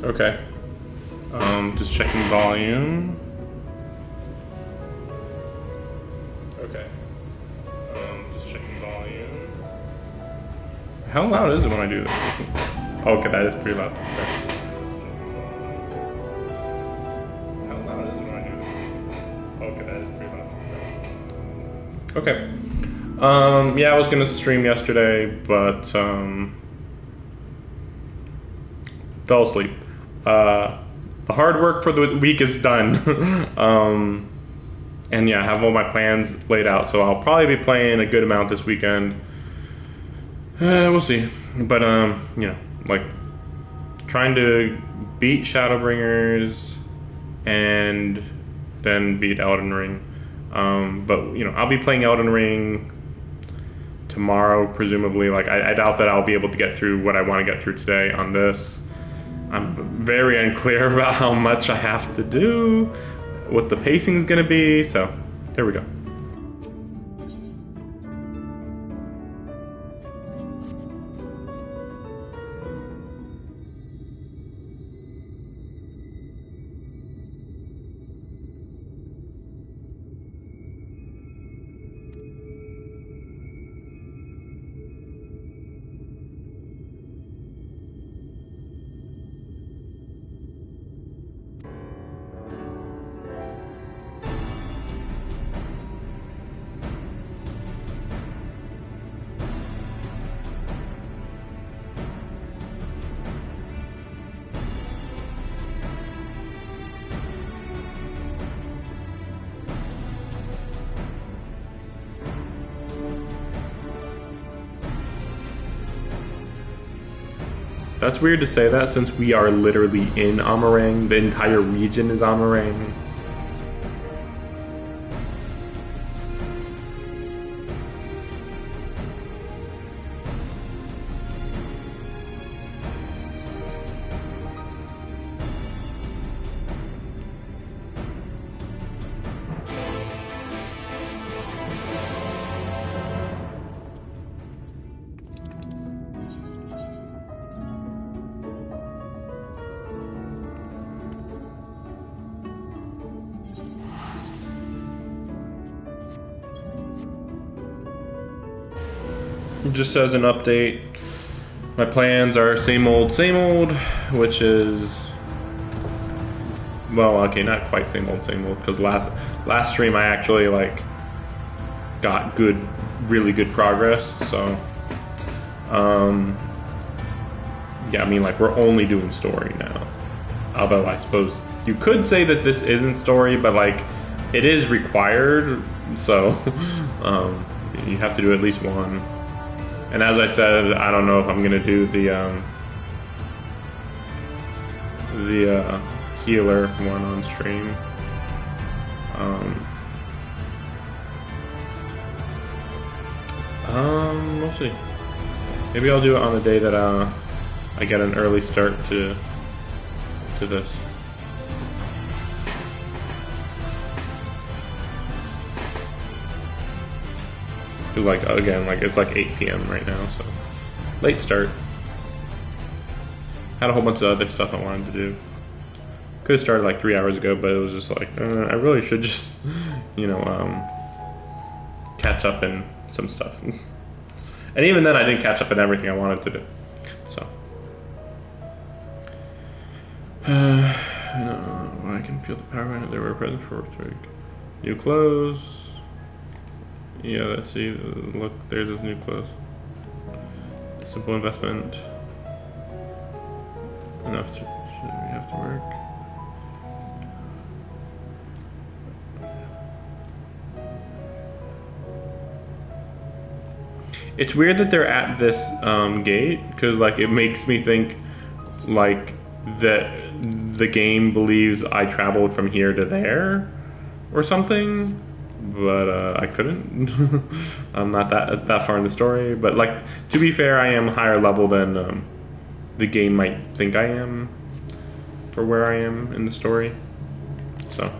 Okay. Just checking volume. Okay. Just checking volume. How loud is it when I do that? Okay, that is pretty loud. Okay. How loud is it when I do that? Okay, that is pretty loud. Okay. Yeah, I was gonna stream yesterday, but fell asleep. The hard work for the week is done. And yeah, I have all my plans laid out, so I'll probably be playing a good amount this weekend. We'll see. But you know, like trying to beat Shadowbringers and then beat Elden Ring. But you know, I'll be playing Elden Ring tomorrow, presumably. Like I doubt that I'll be able to get through what I want to get through today on this. I'm very unclear about how much I have to do, what the pacing is going to be, so there we go. That's weird to say that since we are literally in Amarang. The entire region is Amarang. Just as an update, my plans are same old, which is, well, okay, not quite same old, because last stream I actually like got really good progress. So, yeah, I mean, like we're only doing story now. Although I suppose you could say that this isn't story, but like it is required. So, you have to do at least one. And as I said, I don't know if I'm gonna do the healer one on stream. We'll see. Maybe I'll do it on the day that I get an early start to this. Like again, like it's like 8 p.m. right now, so late start. Had a whole bunch of other stuff I wanted to do. Could have started like 3 hours ago, but it was just like I really should just, you know, catch up in some stuff. And even then, I didn't catch up in everything I wanted to do. So, I can feel the power behind it. They were present for work week. New clothes. Yeah, let's see. Look, there's his new clothes. Simple investment. Enough to, should we have to work? It's weird that they're at this gate, because like it makes me think like that the game believes I traveled from here to there or something. But I couldn't. I'm not that far in the story. But like, to be fair, I am higher level than the game might think I am for where I am in the story. So.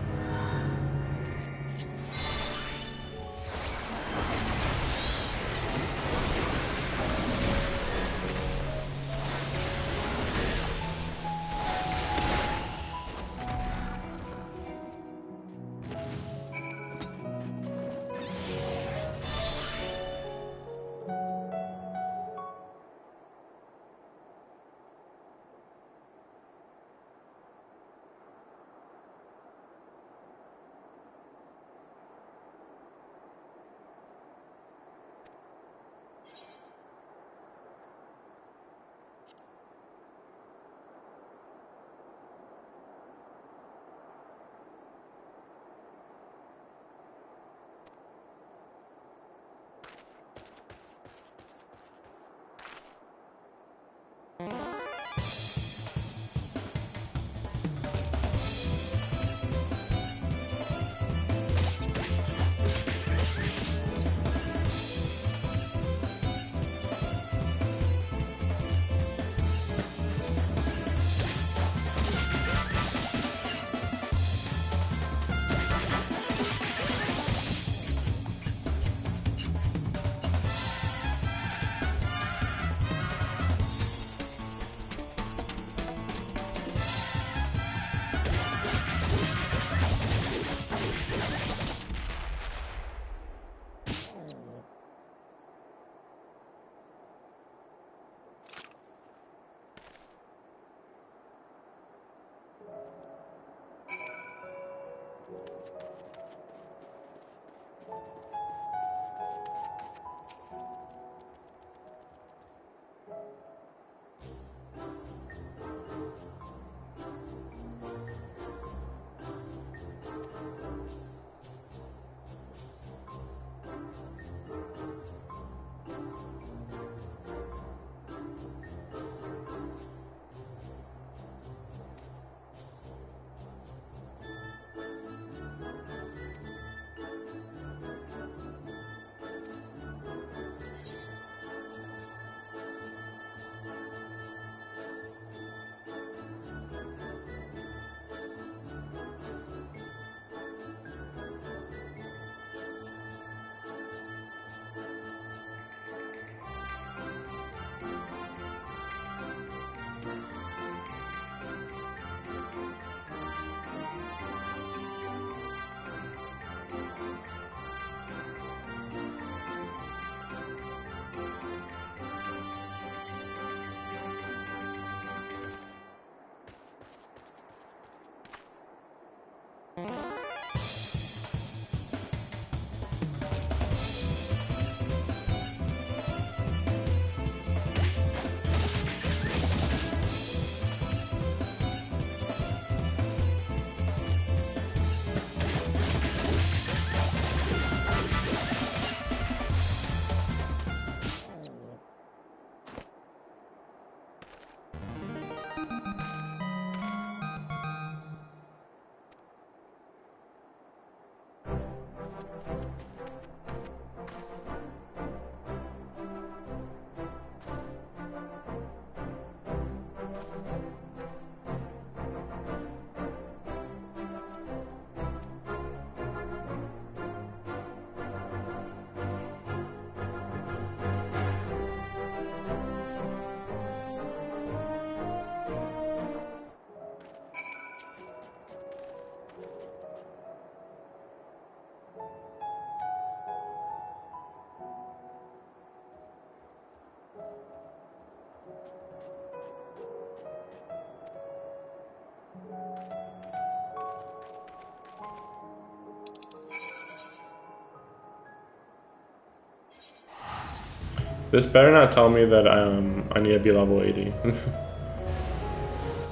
This better not tell me that I need to be level 80.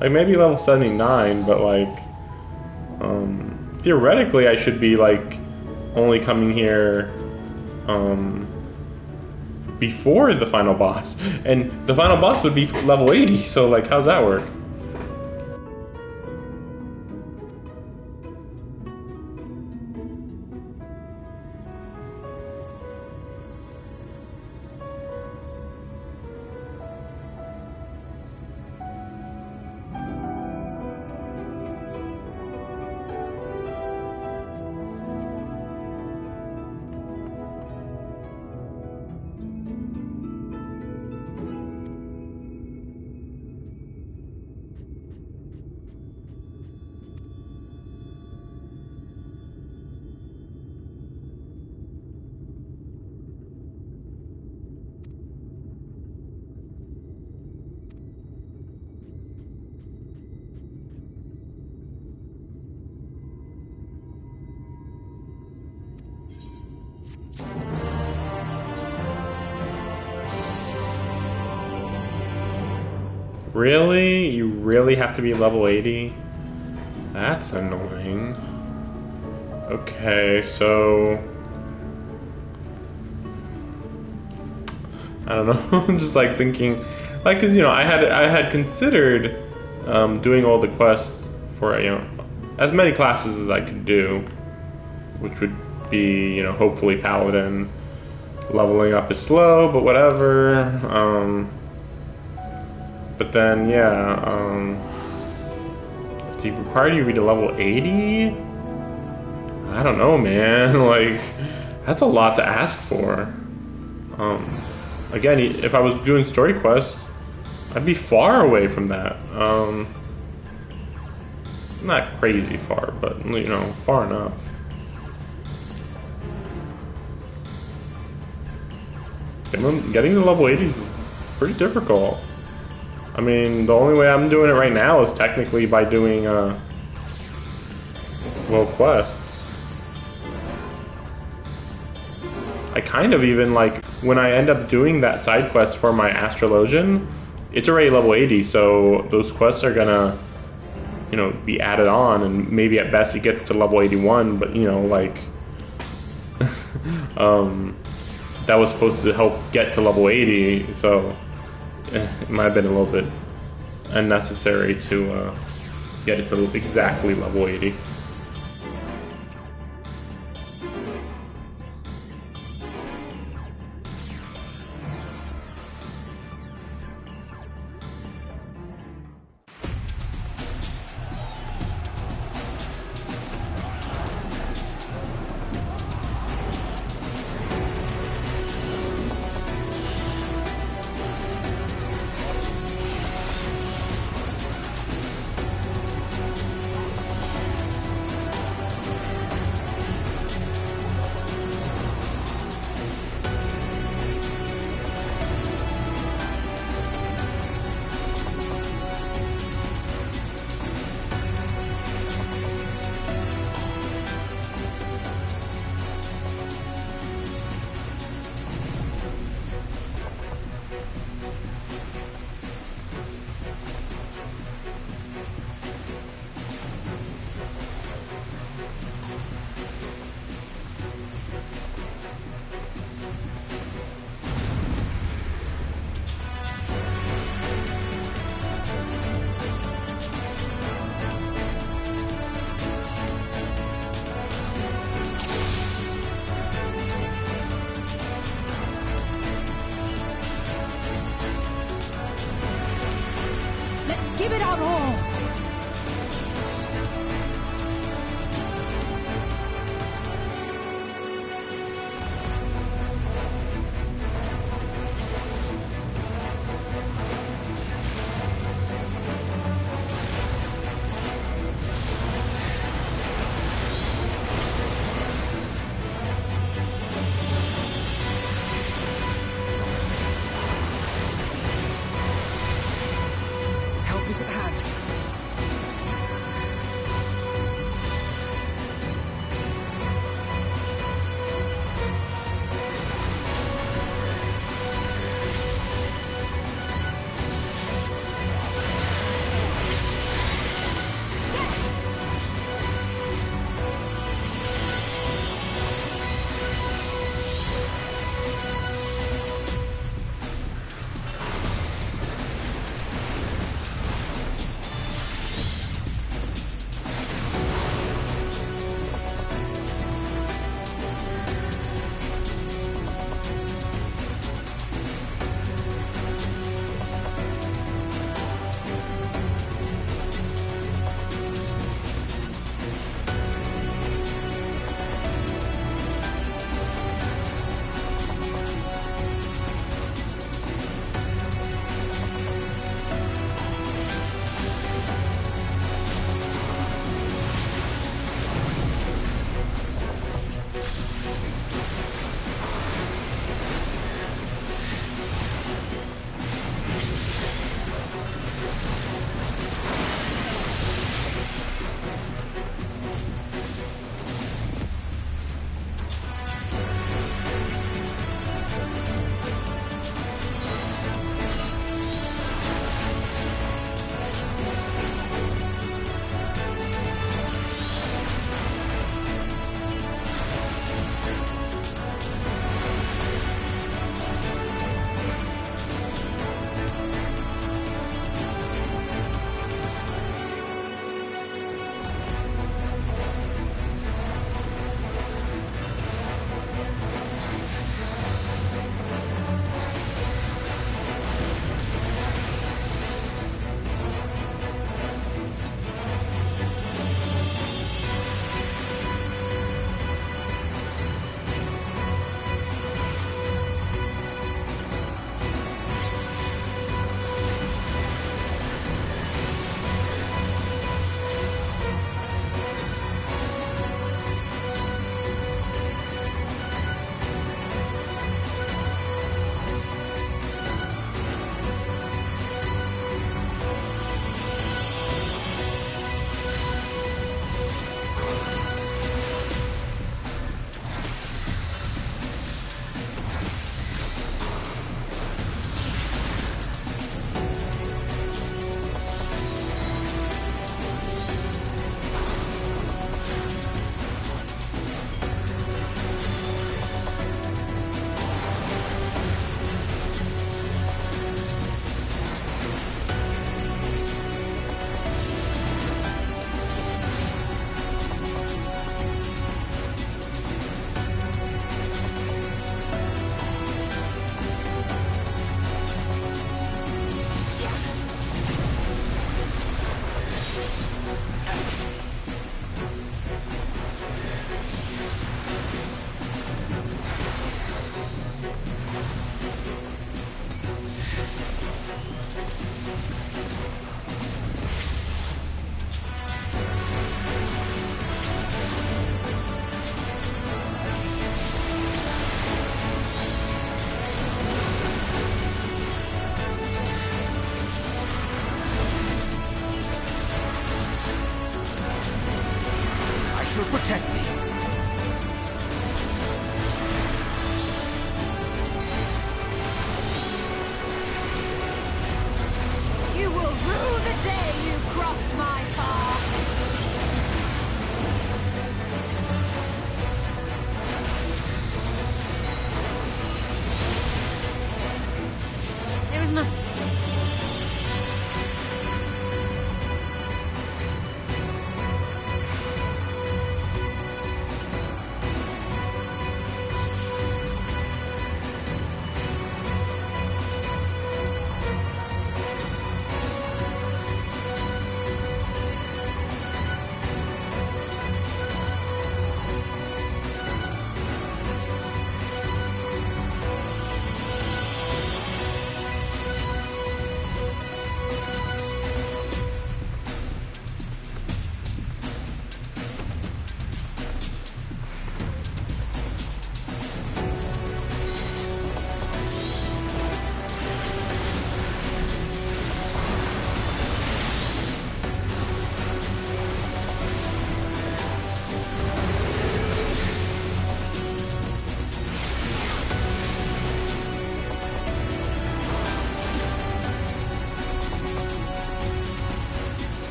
Like maybe level 79, but like theoretically I should be like only coming here before the final boss, and the final boss would be level 80. So like, how's that work? Really? You really have to be level 80? That's annoying. Okay, so I don't know. I'm just like thinking, like, cause you know, I had considered doing all the quests for as many classes as I could do, which would be hopefully Paladin. Leveling up is slow, but whatever. But then if they require you to be to level 80, I don't know, man. Like, that's a lot to ask for. Again, if I was doing story quests, I'd be far away from that. Not crazy far, but far enough. Getting to level 80 is pretty difficult. I mean, the only way I'm doing it right now is technically by doing quests. I kind of even like when I end up doing that side quest for my astrologian, it's already level 80, so those quests are gonna be added on, and maybe at best it gets to level 81, but like that was supposed to help get to level 80, so it might have been a little bit unnecessary to get it to exactly level 80. Give it our all! Is at hand. protect me. You will rue the day you crossed my path. It was nothing.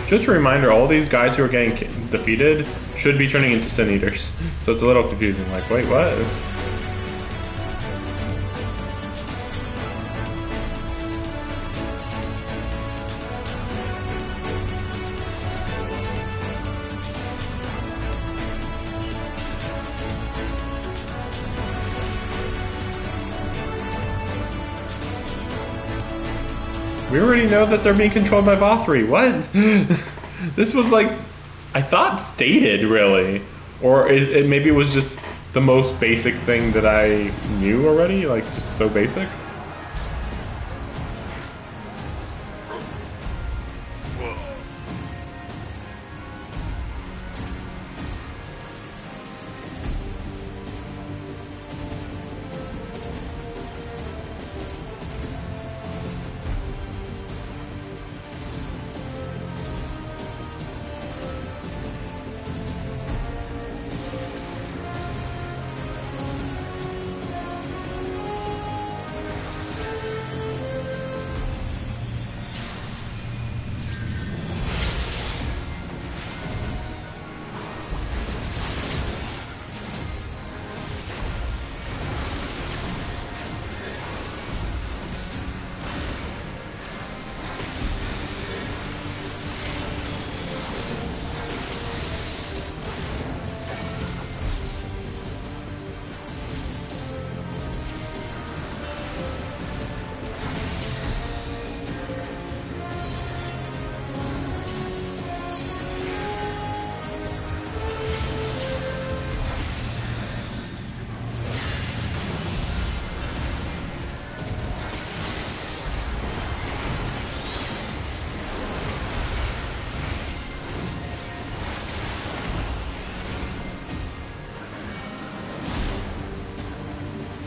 Just a reminder, all these guys who are getting defeated should be turning into Sin Eaters. So it's a little confusing, like, wait, what? We already know that they're being controlled by Vothri. What? This was like, I thought stated, really. Or maybe it was just the most basic thing that I knew already, like just so basic.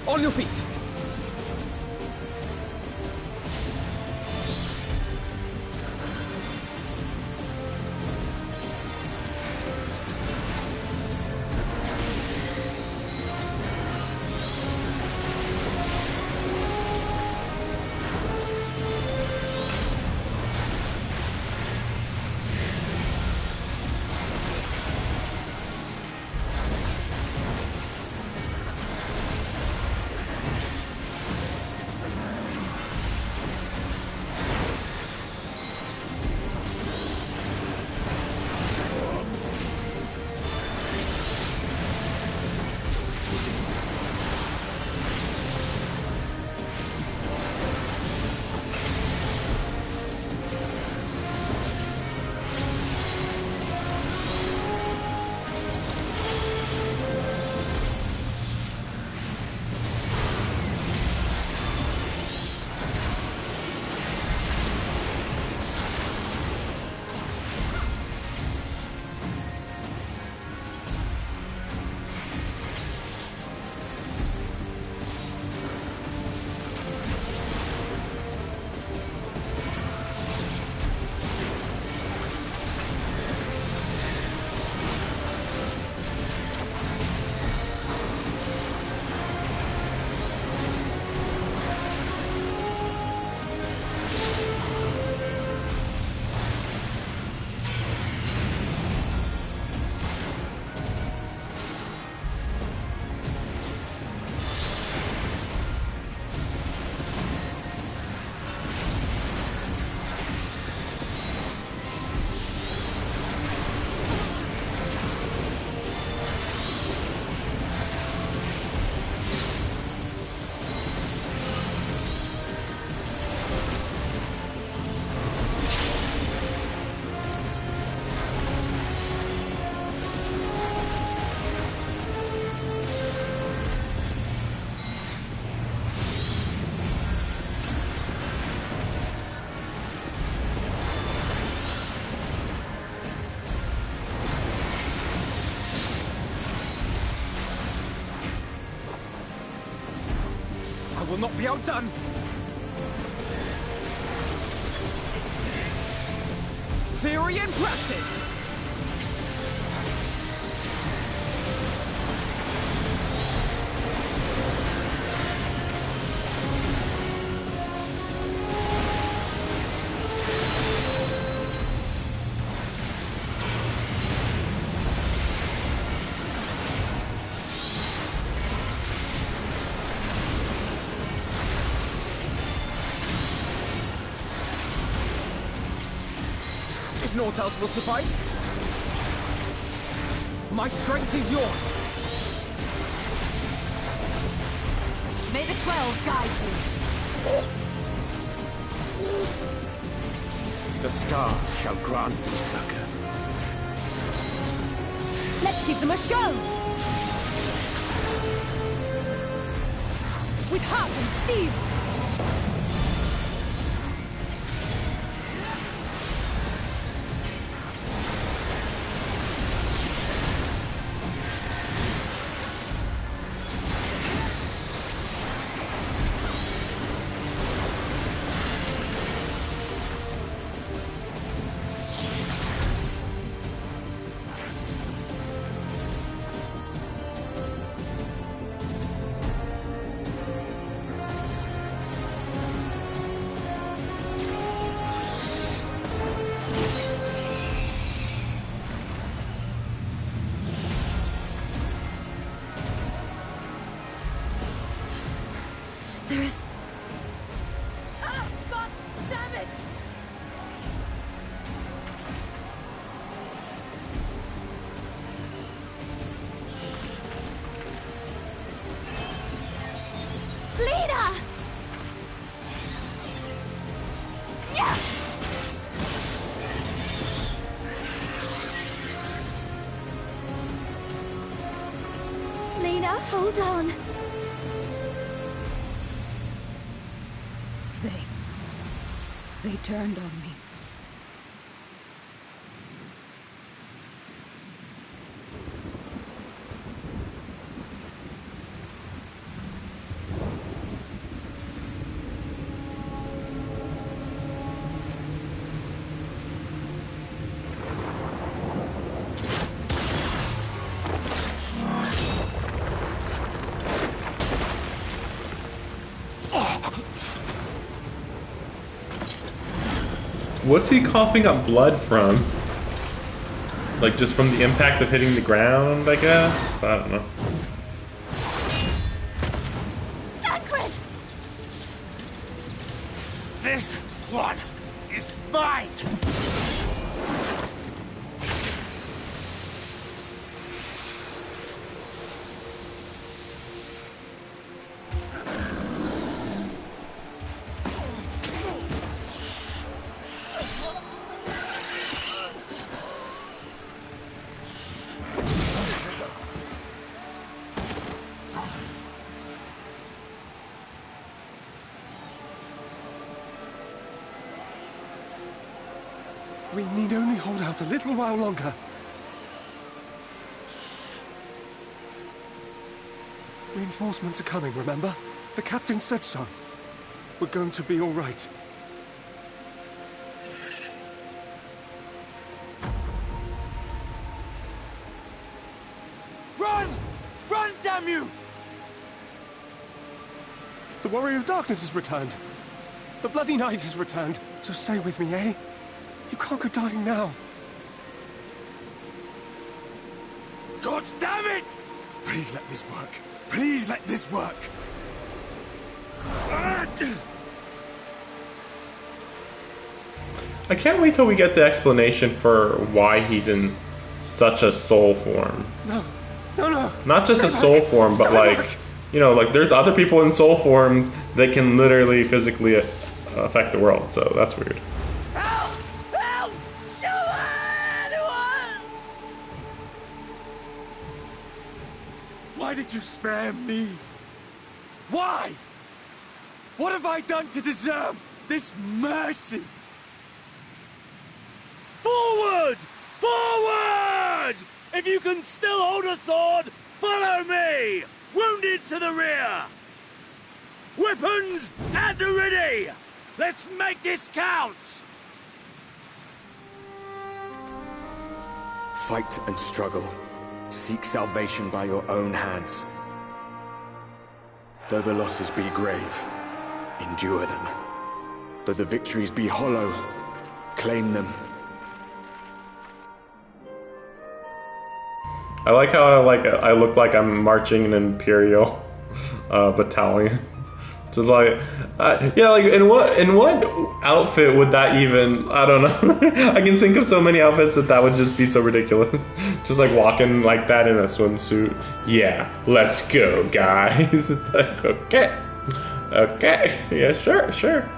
On your feet. I will not be outdone. Theory and practice. If naught else will suffice, my strength is yours. May the 12 guide you. The stars shall grant thee succor. Let's give them a show! With heart and steel! There is... Ah! God damn it! Lena! Yeah! Lena, hold on. They turned on me. What's he coughing up blood from? Like just from the impact of hitting the ground, I guess? I don't know. Sacred! This one is mine! We need only hold out a little while longer. Reinforcements are coming, remember? The captain said so. We're going to be all right. Run! Run, damn you! The Warrior of Darkness has returned. The Bloody Knight has returned. So stay with me, eh? You can't go dying now. God damn it! Please let this work. Please let this work. I can't wait till we get the explanation for why he's in such a soul form. No. No, no. Not just Stay a back. soul form, but Stay like, back. you know, like there's other people in soul forms that can literally physically affect the world, so that's weird. Help! Help! Anyone! Why did you spare me? Why? What have I done to deserve this mercy? Forward! Forward! If you can still hold a sword, follow me! Wounded to the rear! Weapons at the ready! Let's make this count! Fight and struggle. Seek salvation by your own hands. Though the losses be grave, endure them. Though the victories be hollow, claim them. I like how I look like I'm marching an Imperial battalion. Just like, yeah, like in what outfit would that even? I don't know. I can think of so many outfits that would just be so ridiculous. Just like walking like that in a swimsuit. Yeah, let's go, guys. It's like, okay, yeah, sure.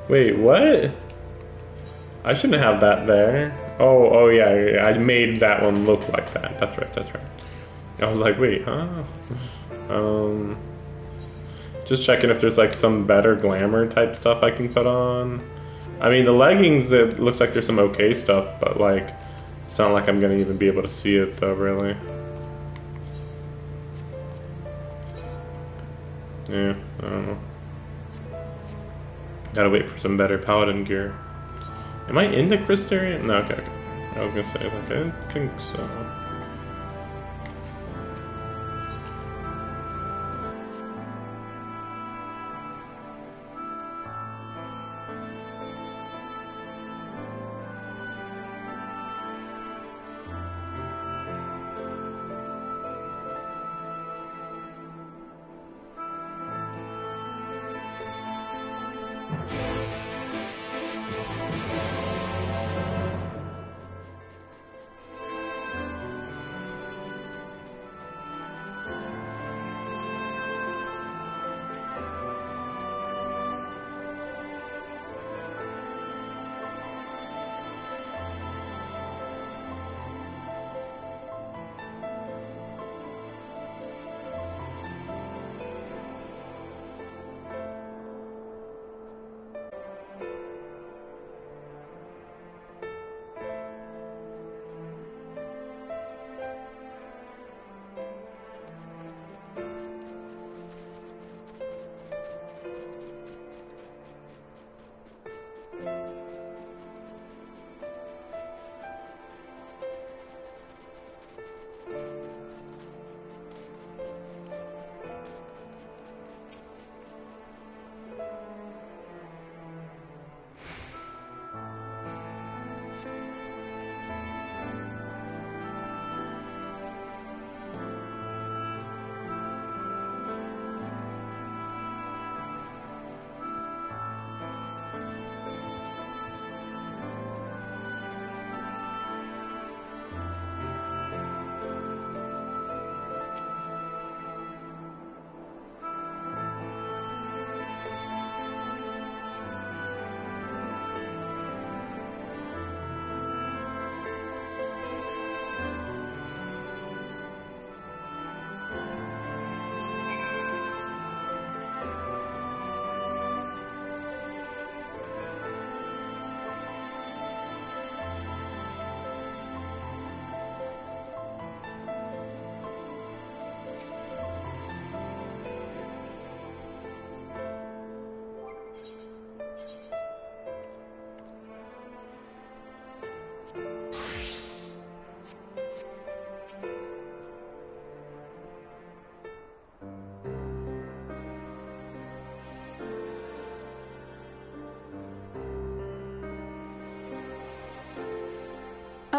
Wait, what? I shouldn't have that there. Oh yeah, I made that one look like that. That's right. I was like, wait, huh? Just checking if there's like some better glamour type stuff I can put on. I mean, the leggings, it looks like there's some okay stuff, but like, it's not like I'm gonna even be able to see it though, really. Yeah, I don't know. Gotta wait for some better paladin gear. Am I in the Crystarian? No, okay. I was gonna say, like, I didn't think so.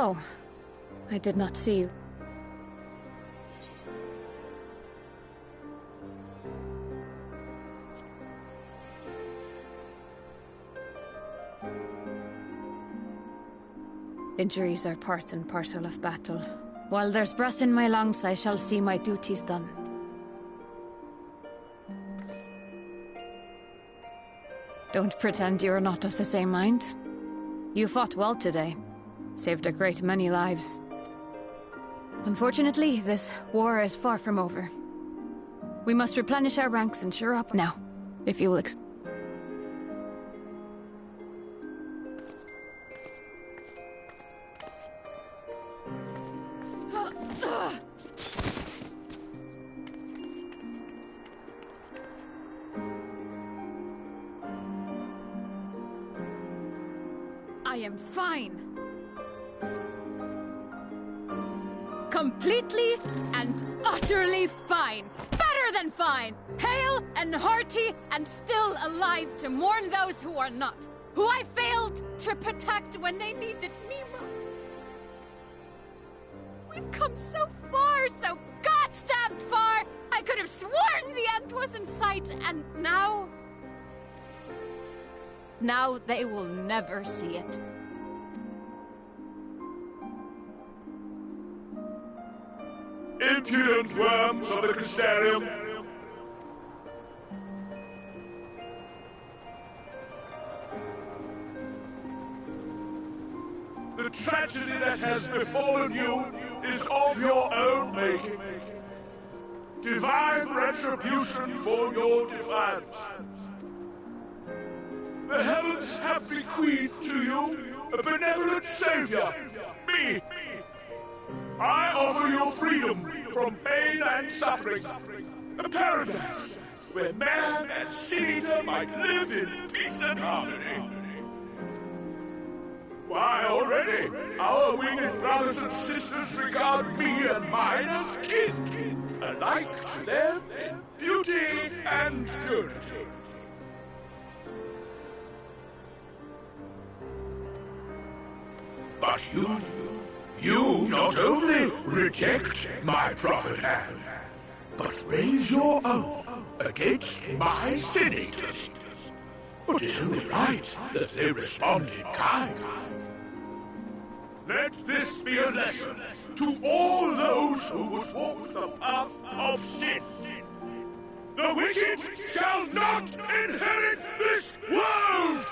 Oh, I did not see you. Injuries are part and parcel of battle. While there's breath in my lungs, I shall see my duties done. Don't pretend you're not of the same mind. You fought well today. Saved a great many lives. Unfortunately, this war is far from over. We must replenish our ranks and cheer up now, if you will I am fine. Completely and utterly fine. Better than fine. Hale and hearty and still alive to mourn those who are not. Who I failed to protect when they needed me most. We've come so far, so goddamn far! I could have sworn the end was in sight, and now... Now they will never see it. Impudent worms of the Castarium! The tragedy that has befallen you is of your own making. Divine retribution for your defiance. The heavens have bequeathed to you a benevolent savior, me. I offer you freedom from pain and suffering. A paradise where man and sin-eater might live in peace and harmony. Why, already, our winged brothers and sisters regard me and mine as kin, alike to them in beauty and purity. But you not only reject my prophet hand, but raise your own against my sin-eaters. It is only right that they respond in kind. Let this be a lesson to all those who would walk the path of sin. The wicked shall not inherit this world!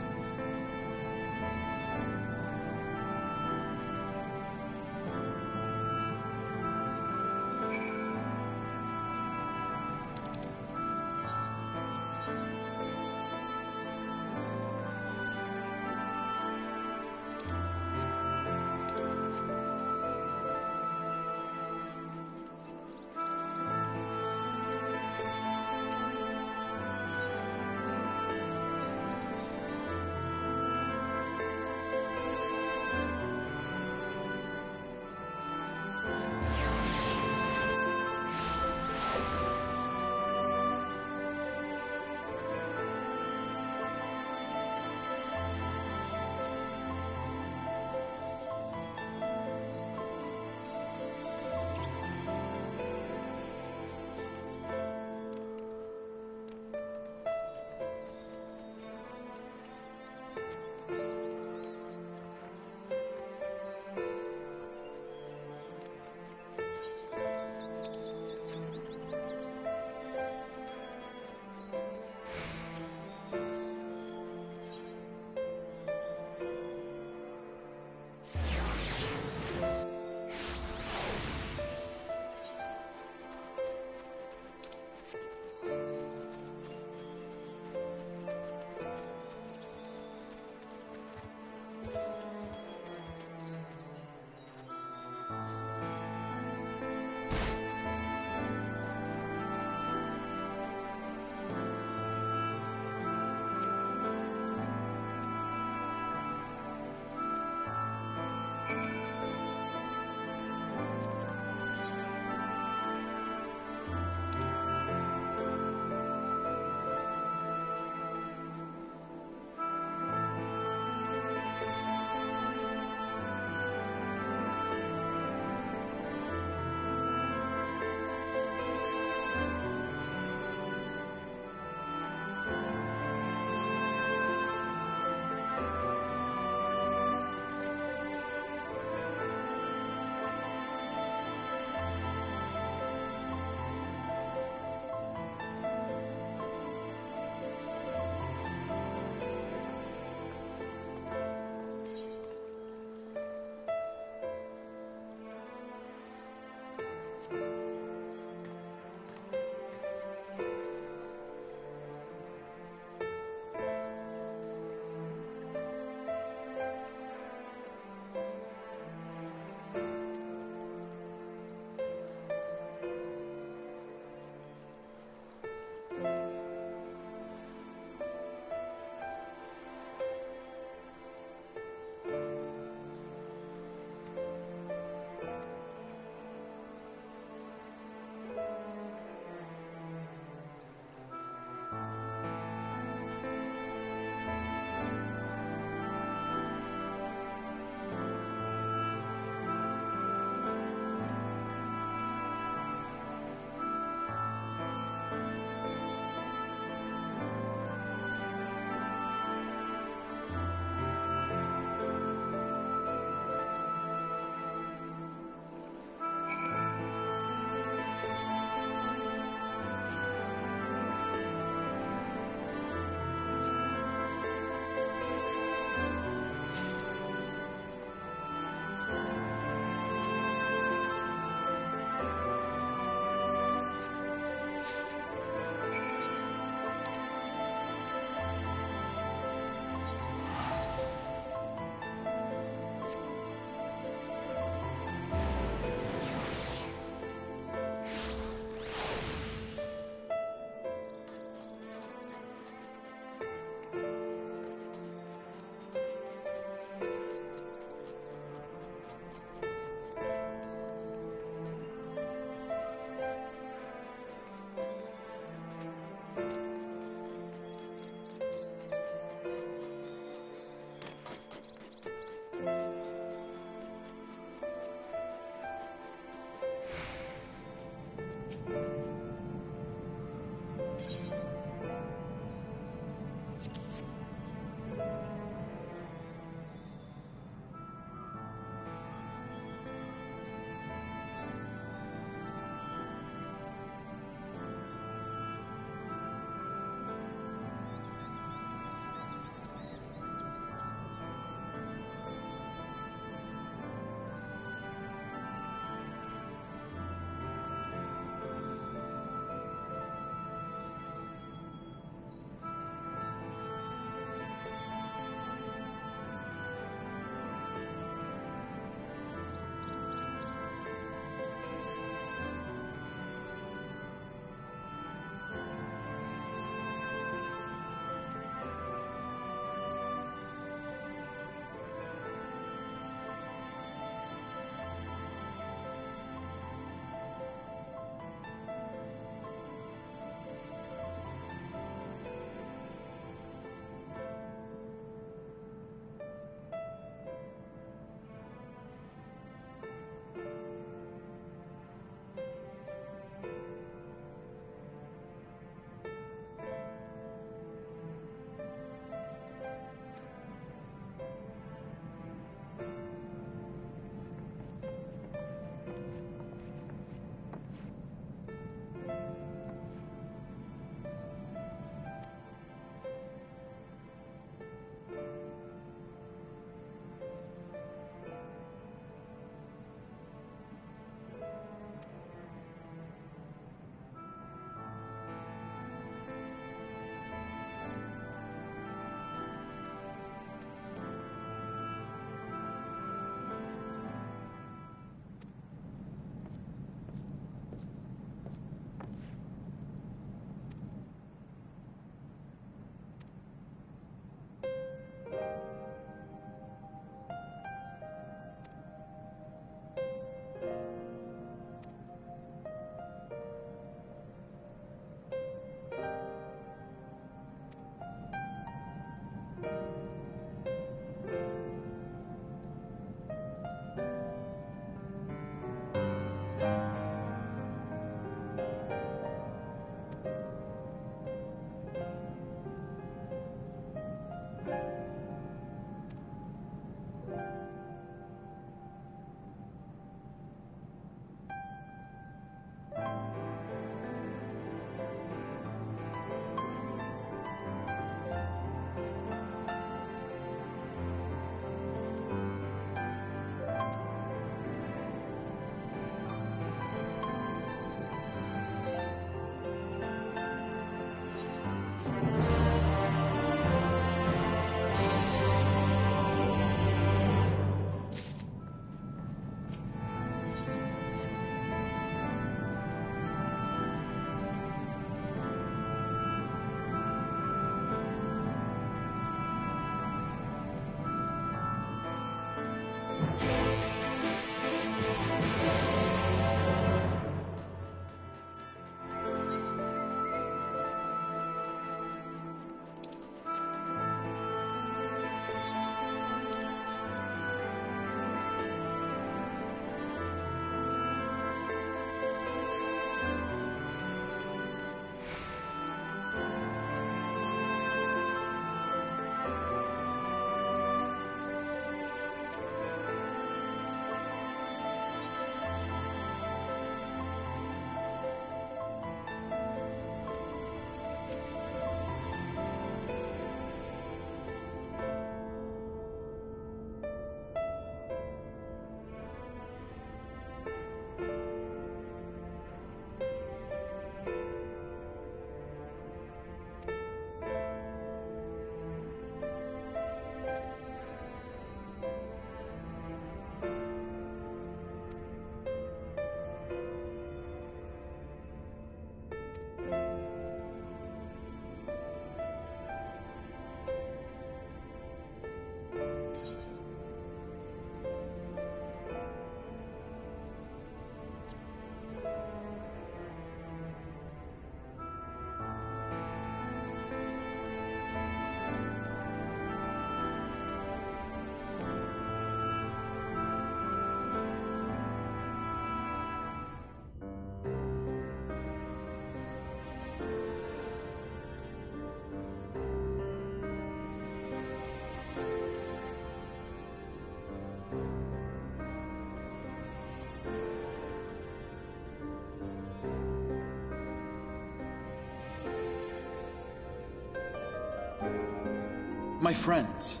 My friends,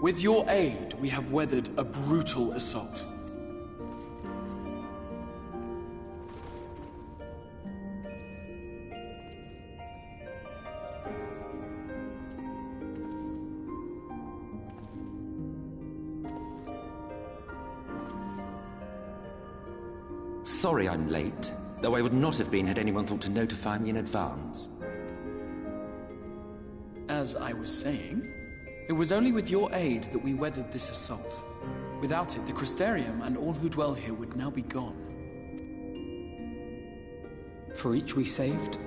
with your aid, we have weathered a brutal assault. Sorry I'm late, though I would not have been had anyone thought to notify me in advance. As I was saying, it was only with your aid that we weathered this assault. Without it, the Crystarium and all who dwell here would now be gone. For each we saved,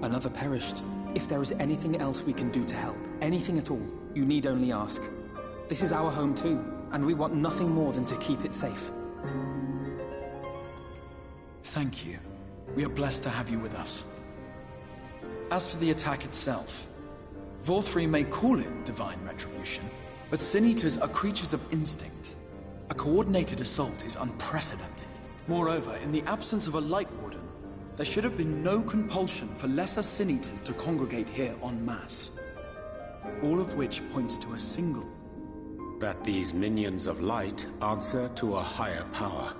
another perished. If there is anything else we can do to help, anything at all, you need only ask. This is our home too, and we want nothing more than to keep it safe. Thank you. We are blessed to have you with us. As for the attack itself, Vorthri may call it divine retribution, but Sin Eaters are creatures of instinct. A coordinated assault is unprecedented. Moreover, in the absence of a Light Warden, there should have been no compulsion for lesser Sin Eaters to congregate here en masse. All of which points to a single. That these minions of light answer to a higher power.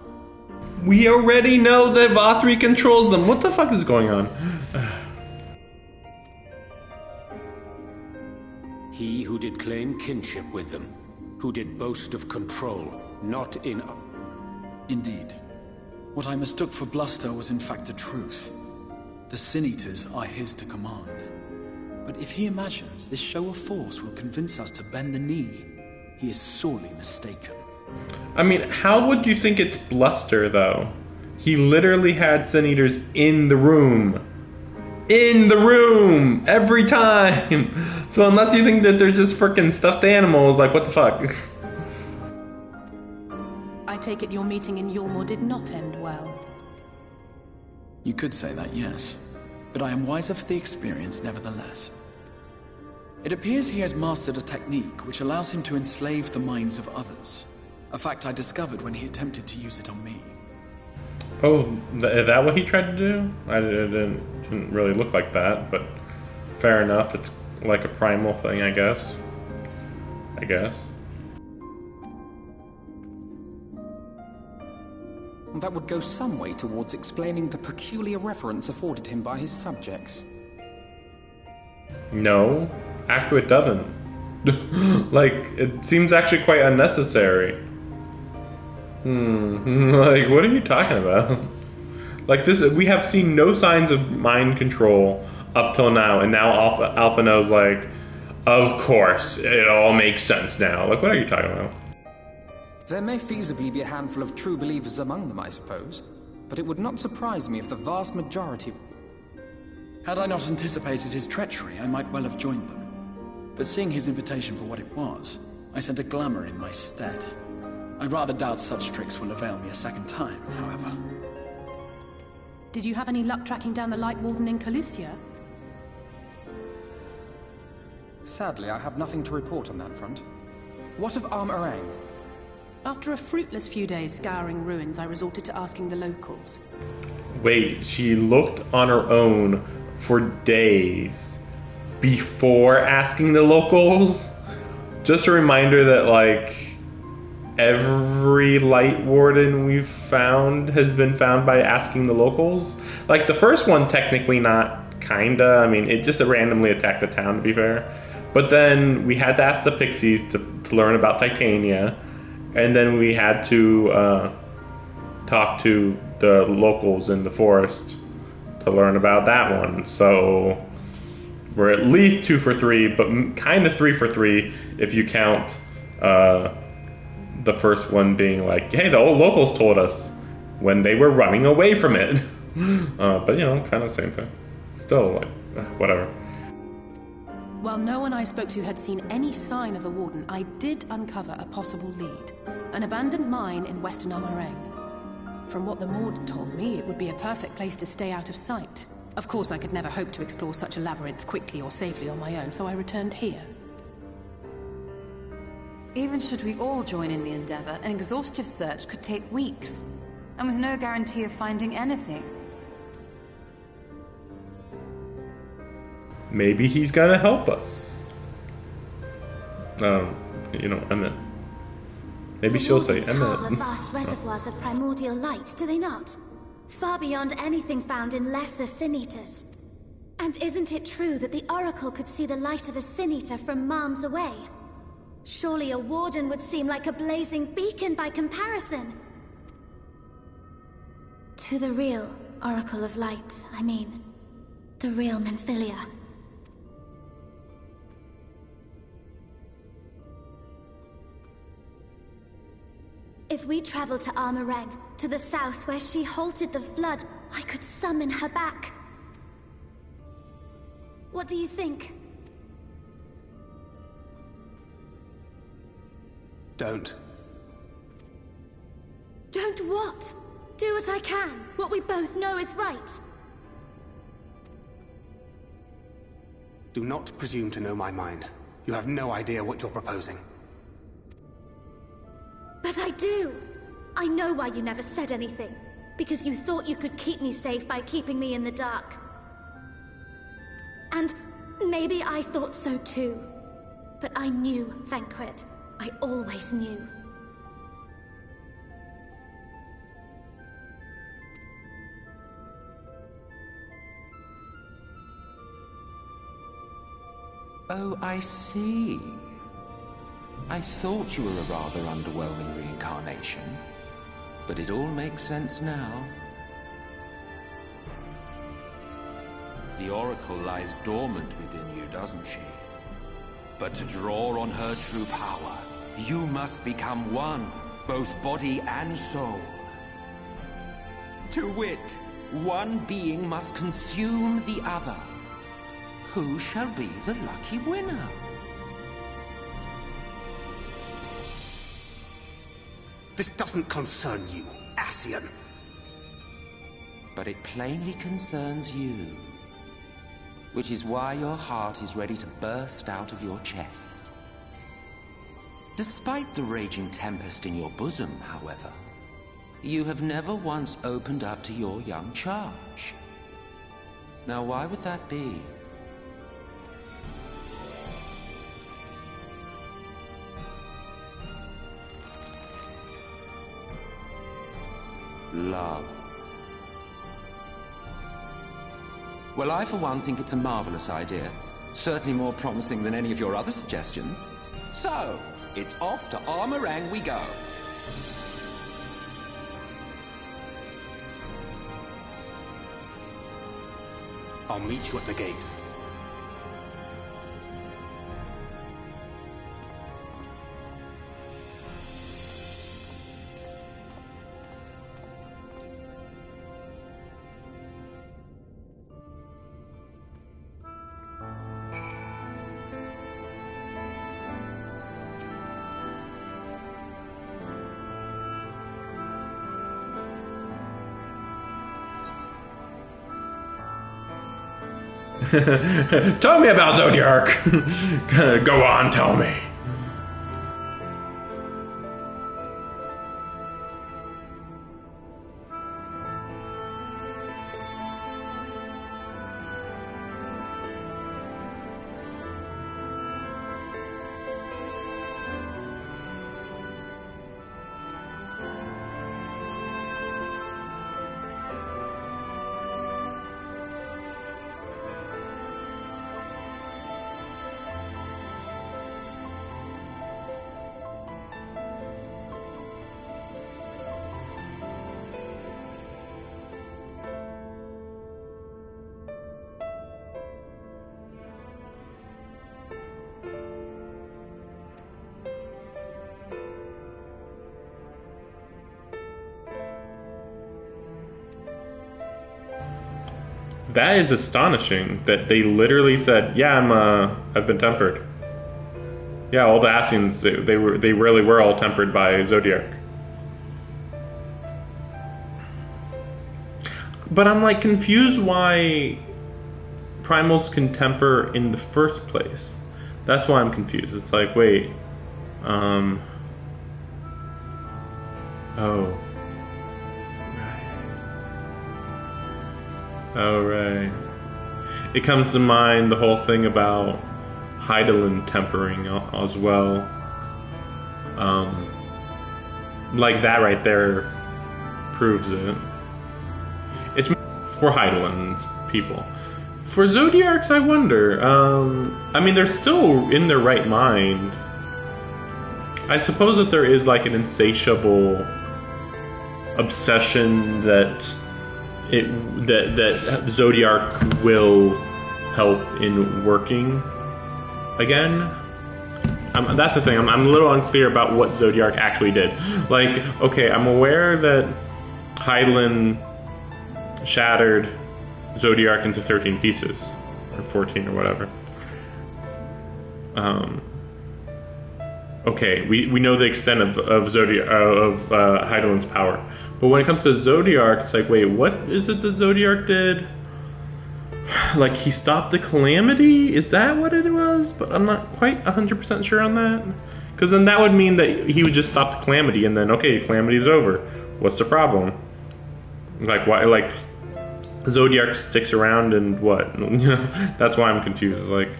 We already know that Vothri controls them. What the fuck is going on? He who did claim kinship with them, who did boast of control, not in... Indeed. What I mistook for bluster was in fact the truth. The Sin Eaters are his to command. But if he imagines this show of force will convince us to bend the knee, he is sorely mistaken. I mean, how would you think it's bluster, though? He literally had Sin Eaters in the room. In the room! Every time! So unless you think that they're just freaking stuffed animals, like, what the fuck? I take it your meeting in Yulmore did not end well. You could say that, yes. But I am wiser for the experience nevertheless. It appears he has mastered a technique which allows him to enslave the minds of others. A fact I discovered when he attempted to use it on me. Oh, is that what he tried to do? It didn't really look like that, but fair enough. It's like a primal thing, I guess. That would go some way towards explaining the peculiar reverence afforded him by his subjects. No, actually it doesn't. Like, it seems actually quite unnecessary. Like, what are you talking about? Like, this, we have seen no signs of mind control up till now, and now Alpha knows, like, of course, it all makes sense now. Like, what are you talking about? There may feasibly be a handful of true believers among them, I suppose, but it would not surprise me if the vast majority... Had I not anticipated his treachery, I might well have joined them. But seeing his invitation for what it was, I sent a glamour in my stead. I rather doubt such tricks will avail me a second time, however. Did you have any luck tracking down the Light Warden in Calusia? Sadly, I have nothing to report on that front. What of Armorang? After a fruitless few days scouring ruins, I resorted to asking the locals. Wait, she looked on her own for days before asking the locals? Just a reminder that, like, every Light Warden we've found has been found by asking the locals. Like, the first one, technically not, kinda. I mean, it just randomly attacked the town, to be fair. But then we had to ask the Pixies to learn about Titania. And then we had to talk to the locals in the forest to learn about that one. So we're at least 2 for 3, but kind of 3 for 3 if you count the first one being like, hey, the old locals told us when they were running away from it. But, you know, kind of the same thing. Still, like, whatever. While no one I spoke to had seen any sign of the Warden, I did uncover a possible lead. An abandoned mine in Western Armorang. From what the Maud told me, it would be a perfect place to stay out of sight. Of course, I could never hope to explore such a labyrinth quickly or safely on my own, so I returned here. Even should we all join in the endeavor, an exhaustive search could take weeks, and with no guarantee of finding anything. Maybe he's gonna help us. You know, Emmett. Maybe she'll say Wardens harbor Emmett. vast reservoirs of primordial light, do they not? Far beyond anything found in lesser sin-eaters. And isn't it true that the Oracle could see the light of a sin-eater from miles away? Surely a warden would seem like a blazing beacon by comparison. To the real Oracle of Light, I mean. The real Menphilia. If we travel to Armoreng, to the south where she halted the flood, I could summon her back. What do you think? Don't. Don't what? Do what I can. What we both know is right. Do not presume to know my mind. You have no idea what you're proposing. But I do. I know why you never said anything. Because you thought you could keep me safe by keeping me in the dark. And maybe I thought so too. But I knew, Thancred. I always knew. Oh, I see. I thought you were a rather underwhelming reincarnation, but it all makes sense now. The Oracle lies dormant within you, doesn't she? But to draw on her true power, you must become one, both body and soul. To wit, one being must consume the other. Who shall be the lucky winner? This doesn't concern you, Ascian. But it plainly concerns you. Which is why your heart is ready to burst out of your chest. Despite the raging tempest in your bosom, however, you have never once opened up to your young charge. Now, why would that be? Love. Well, I for one think it's a marvelous idea. Certainly more promising than any of your other suggestions. So, it's off to Armoreng we go. I'll meet you at the gates. Tell me about Zodiark. Go on, tell me. That is astonishing that they literally said, yeah, I've been tempered. Yeah, all the Ascians, they really were all tempered by Zodiark. But I'm like confused why primals can temper in the first place. That's why I'm confused. It's like, wait, oh. Oh, right. It comes to mind the whole thing about Hydaelyn tempering as well. Like that right there proves it. It's for Hydaelyn's people. For Zodiarcs, I wonder. I mean, they're still in their right mind. I suppose that there is like an insatiable obsession that that Zodiarc will help in working again. That's the thing. I'm a little unclear about what Zodiarc actually did. Like, okay, I'm aware that Hydaelyn shattered Zodiarc into 13 pieces, or 14 or whatever. Okay, we know the extent of Hydaelyn's power, but when it comes to Zodiarc, it's like, wait, what is it that Zodiarc did? Like, he stopped the calamity? Is that what it was? But I'm not quite 100% sure on that. Because then that would mean that he would just stop the calamity, and then, okay, calamity's over. What's the problem? Like, why, like, Zodiarc sticks around and what? You know, that's why I'm confused. Like,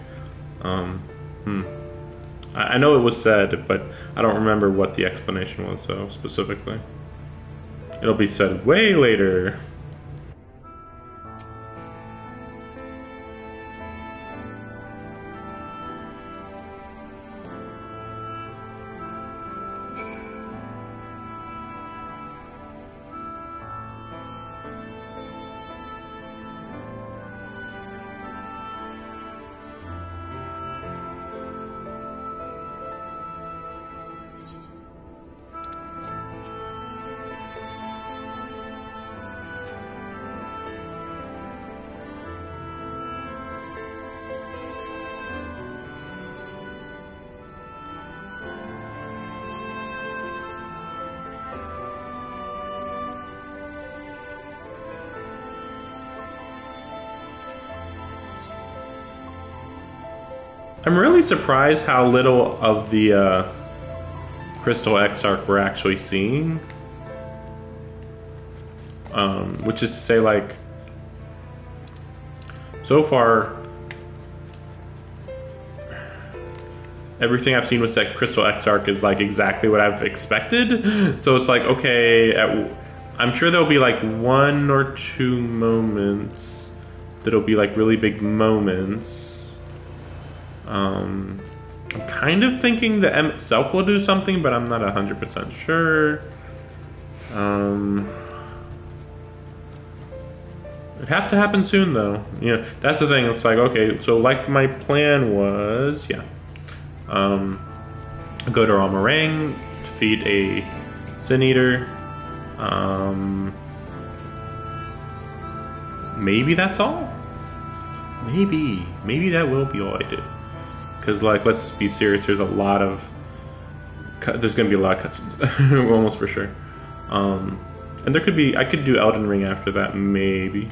I know it was said, but I don't remember what the explanation was, so specifically. It'll be said way later. I'm really surprised how little of the Crystal Exarch we're actually seeing. Which is to say, like, so far, everything I've seen with Crystal Exarch is like exactly what I've expected. So it's like, okay, I'm sure there'll be like 1 or 2 moments that'll be like really big moments. I'm kind of thinking the M itself will do something, but I'm not 100% sure. It'd have to happen soon, though. You know, that's the thing. It's like, okay, so like my plan was, yeah. Go to Almarang, defeat a Sin Eater. Maybe that's all. Maybe that will be all I do. Because, like, let's be serious. There's gonna be a lot of cutscenes, almost for sure. And there could be. I could do Elden Ring after that, maybe.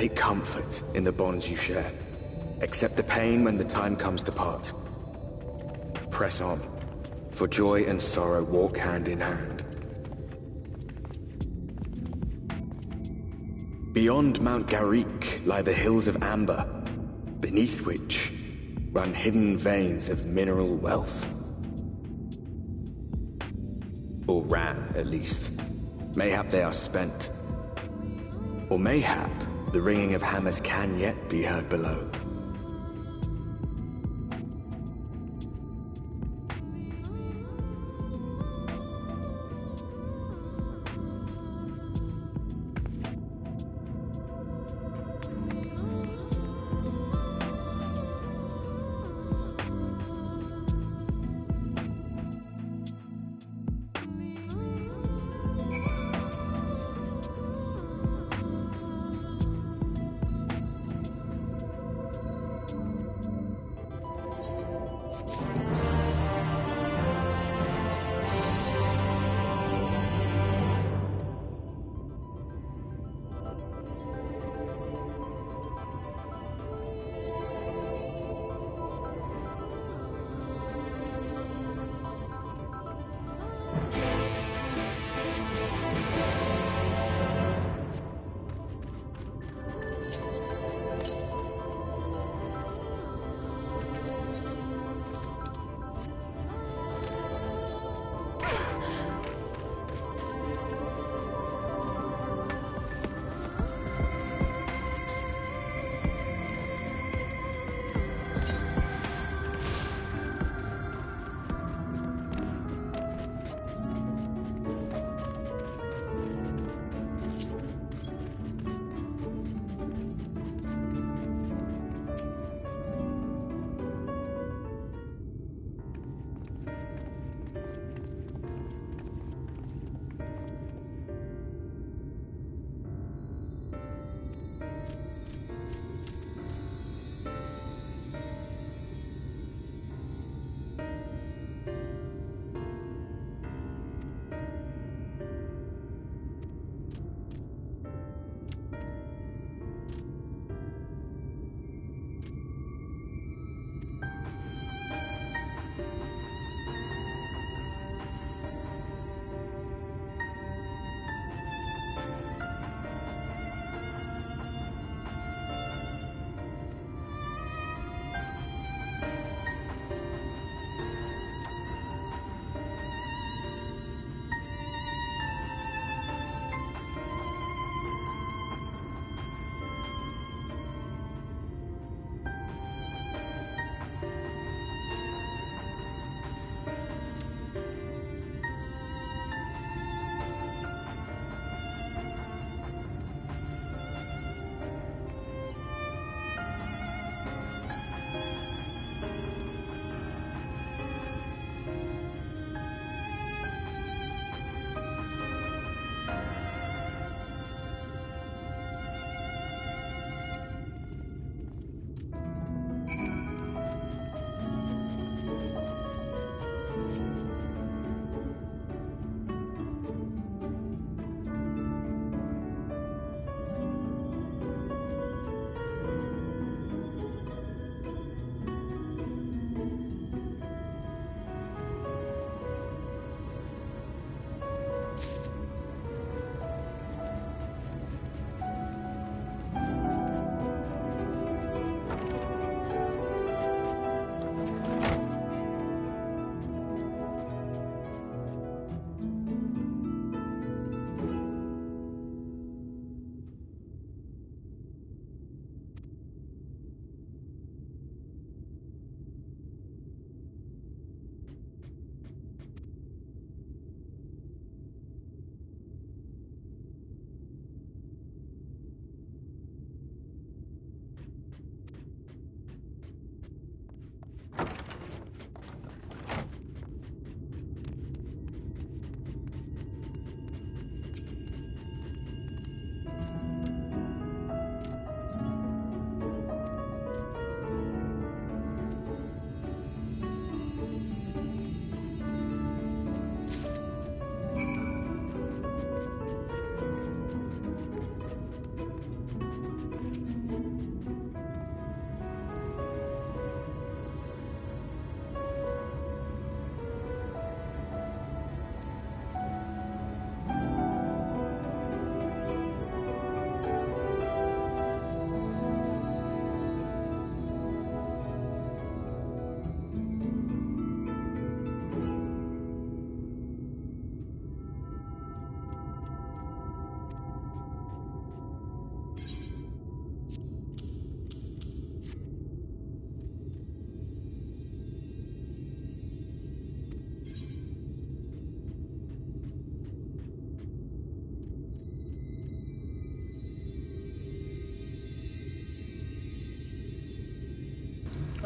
Take comfort in the bonds you share. Accept the pain when the time comes to part. Press on, for joy and sorrow walk hand in hand. Beyond Mount Garrick lie the hills of Amber, beneath which run hidden veins of mineral wealth. Or ran, at least. Mayhap they are spent. Or mayhap the ringing of hammers can yet be heard below.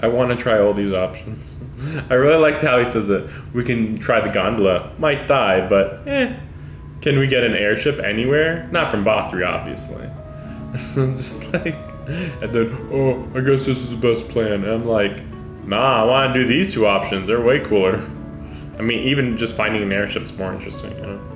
I want to try all these options. I really liked how he says it. We can try the gondola. Might die, but Can we get an airship anywhere? Not from Bothri, obviously. Just like, and then, oh, I guess this is the best plan. And I'm like, nah, I want to do these two options. They're way cooler. I mean, even just finding an airship is more interesting, you know?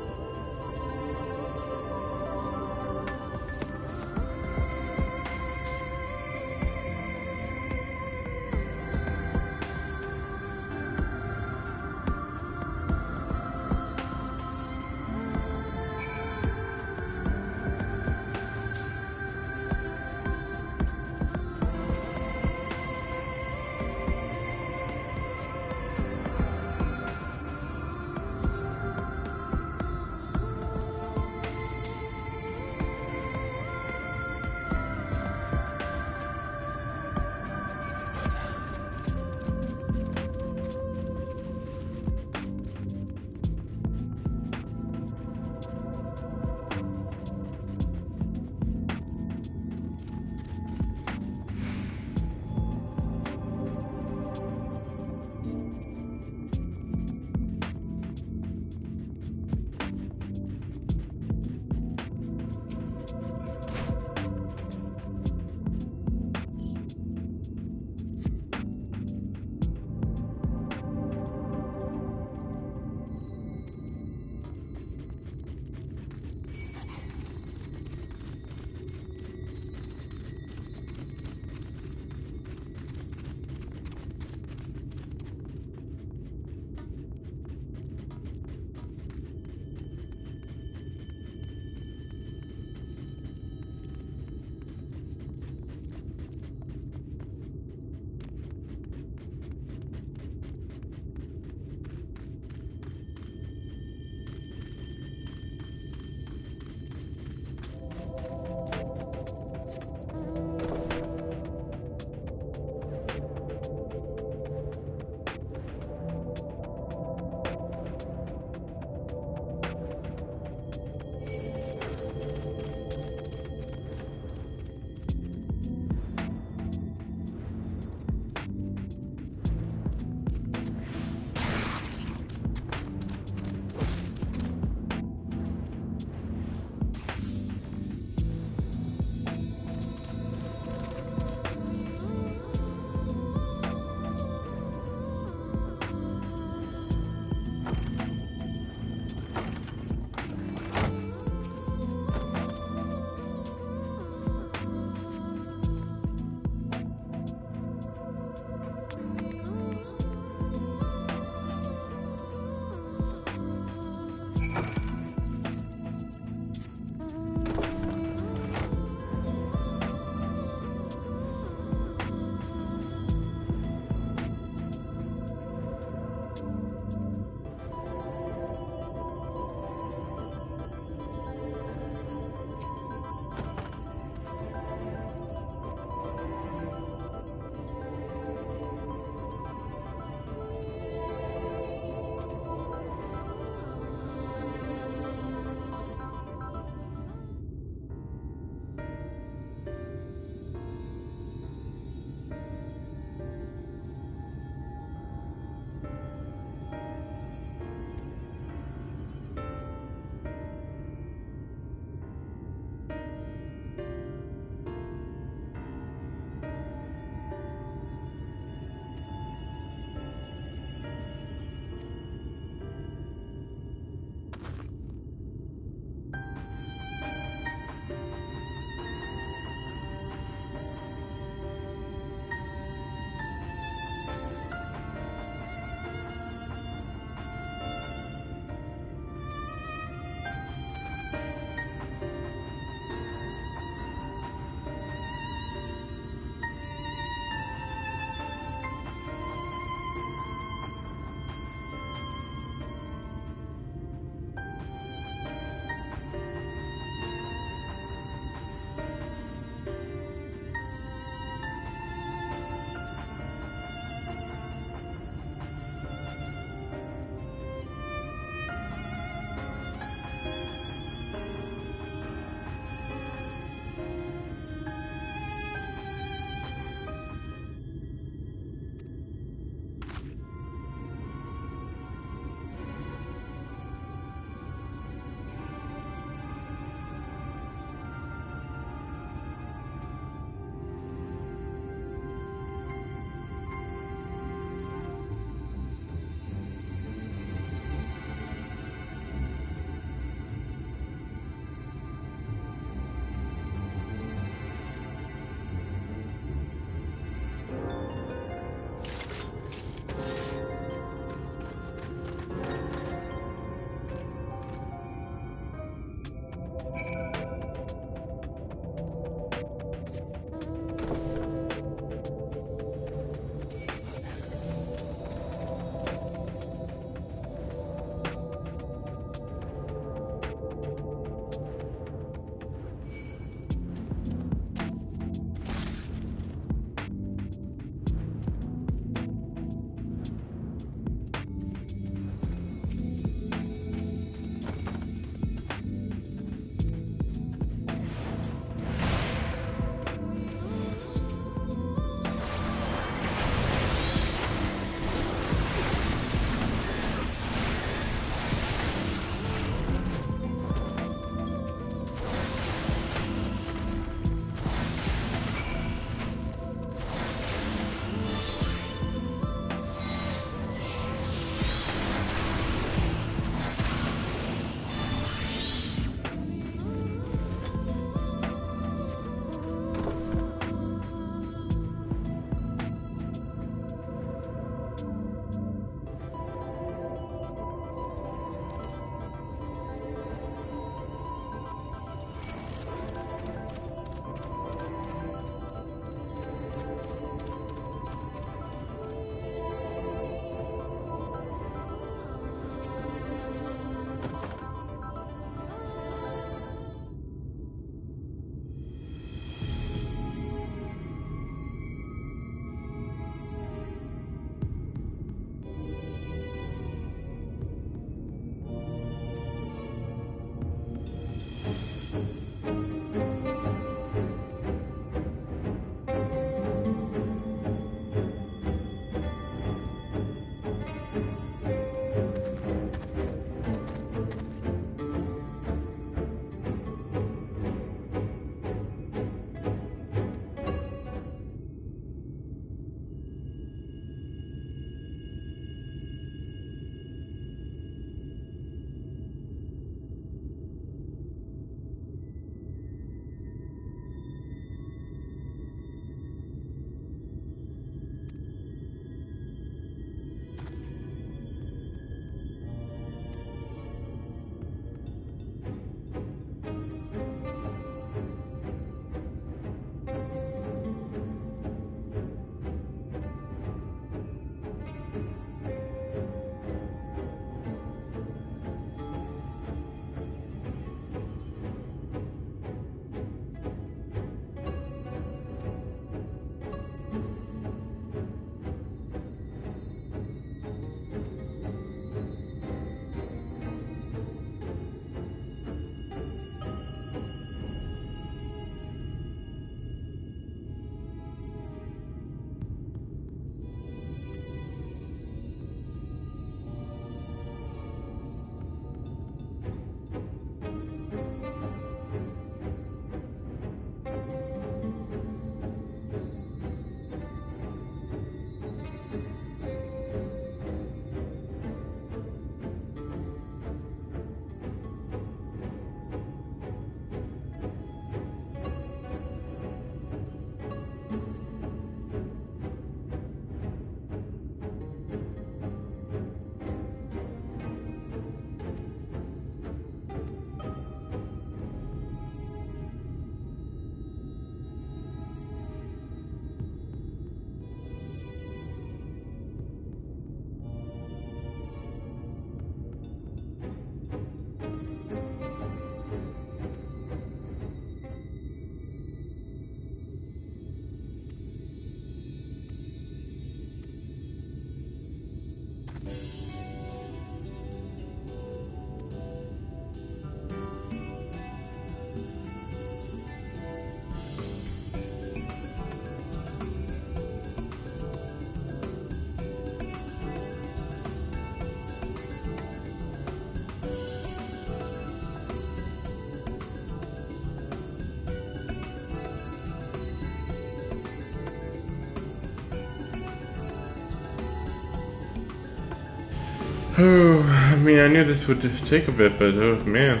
Oh, I mean, I knew this would take a bit, but oh man.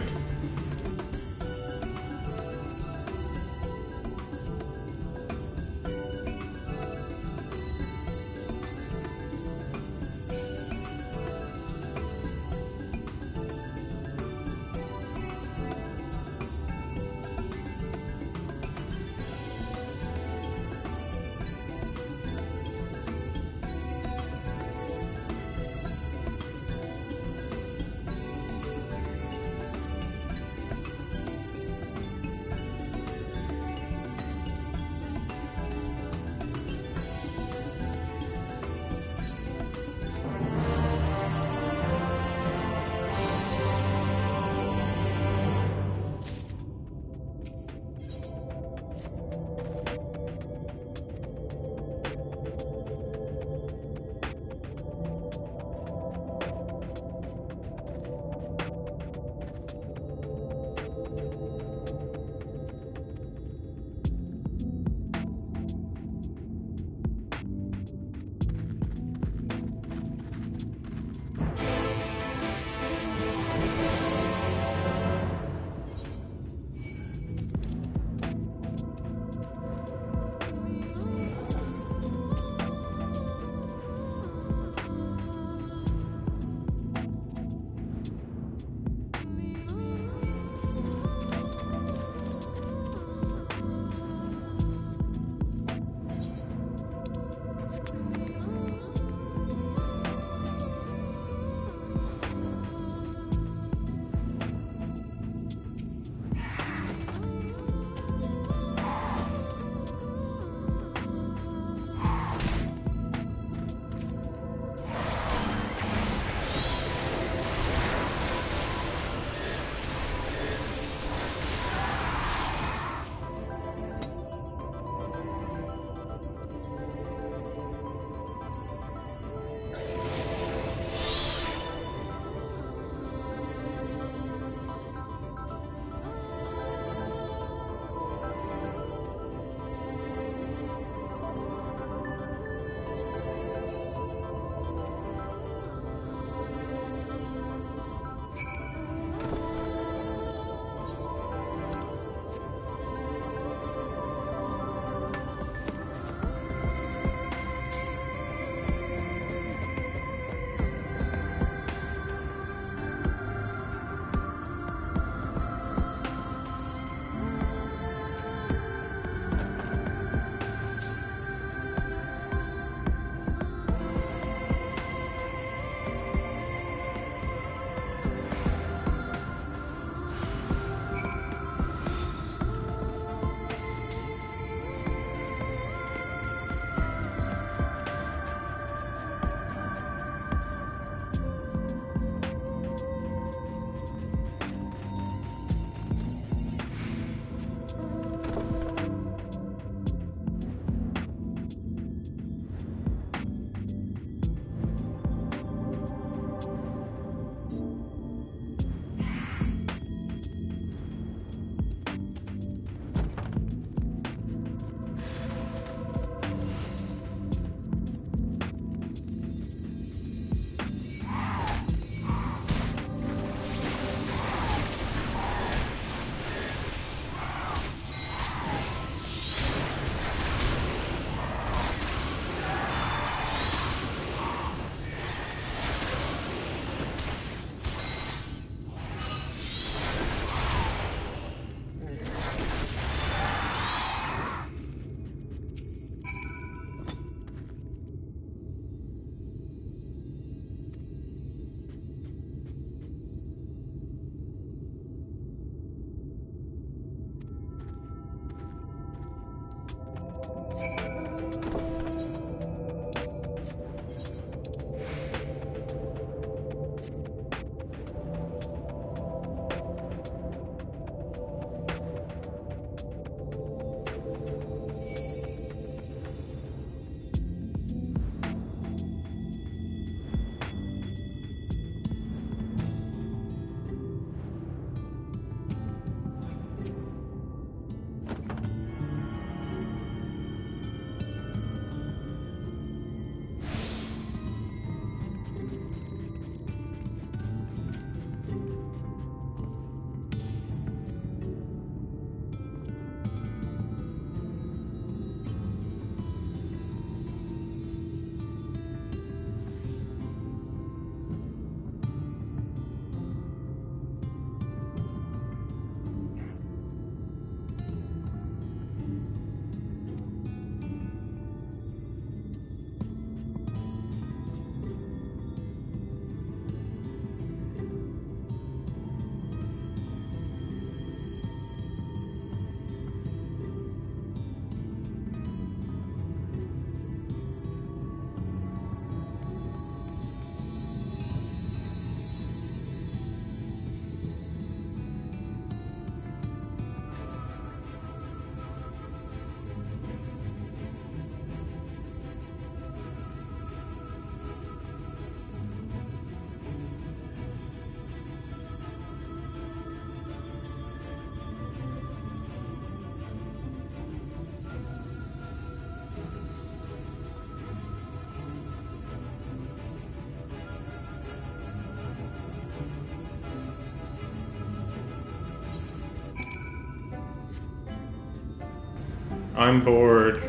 I'm bored.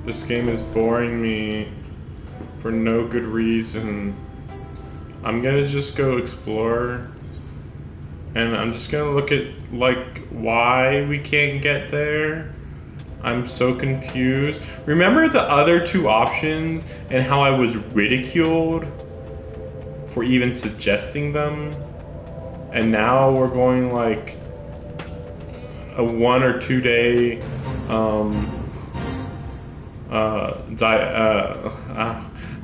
This game is boring me for no good reason. I'm gonna just go explore. And I'm just gonna look at, like, why we can't get there. I'm so confused. Remember the other two options and how I was ridiculed for even suggesting them? And now we're going like a 1 or 2 day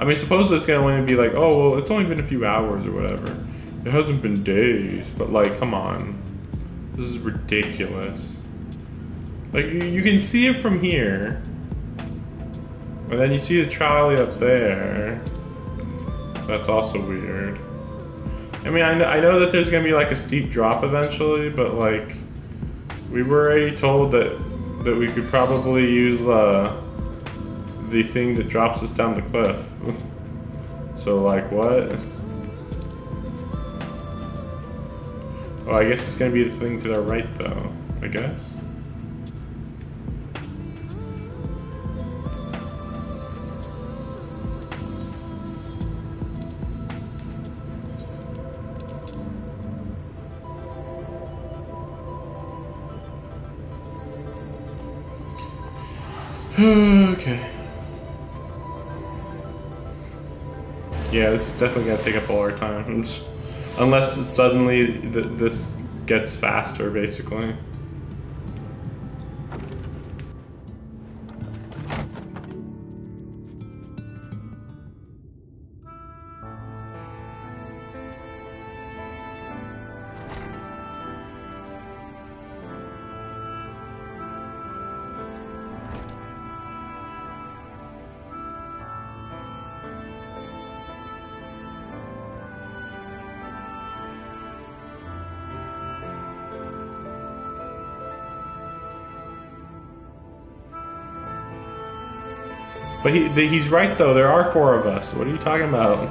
I mean, supposedly it's gonna only be like, oh well, it's only been a few hours or whatever. It hasn't been days, but like, come on, this is ridiculous. Like, you can see it from here, and then you see the trolley up there. That's also weird. I mean, I know that there's gonna be like a steep drop eventually, but like, we were already told that we could probably use the thing that drops us down the cliff. So like, what? Oh, I guess it's gonna be the thing to the right though, I guess. Okay. Yeah, this is definitely gonna take up all our time. Unless suddenly this gets faster, basically. But he's right though, there are 4 of us. What are you talking about?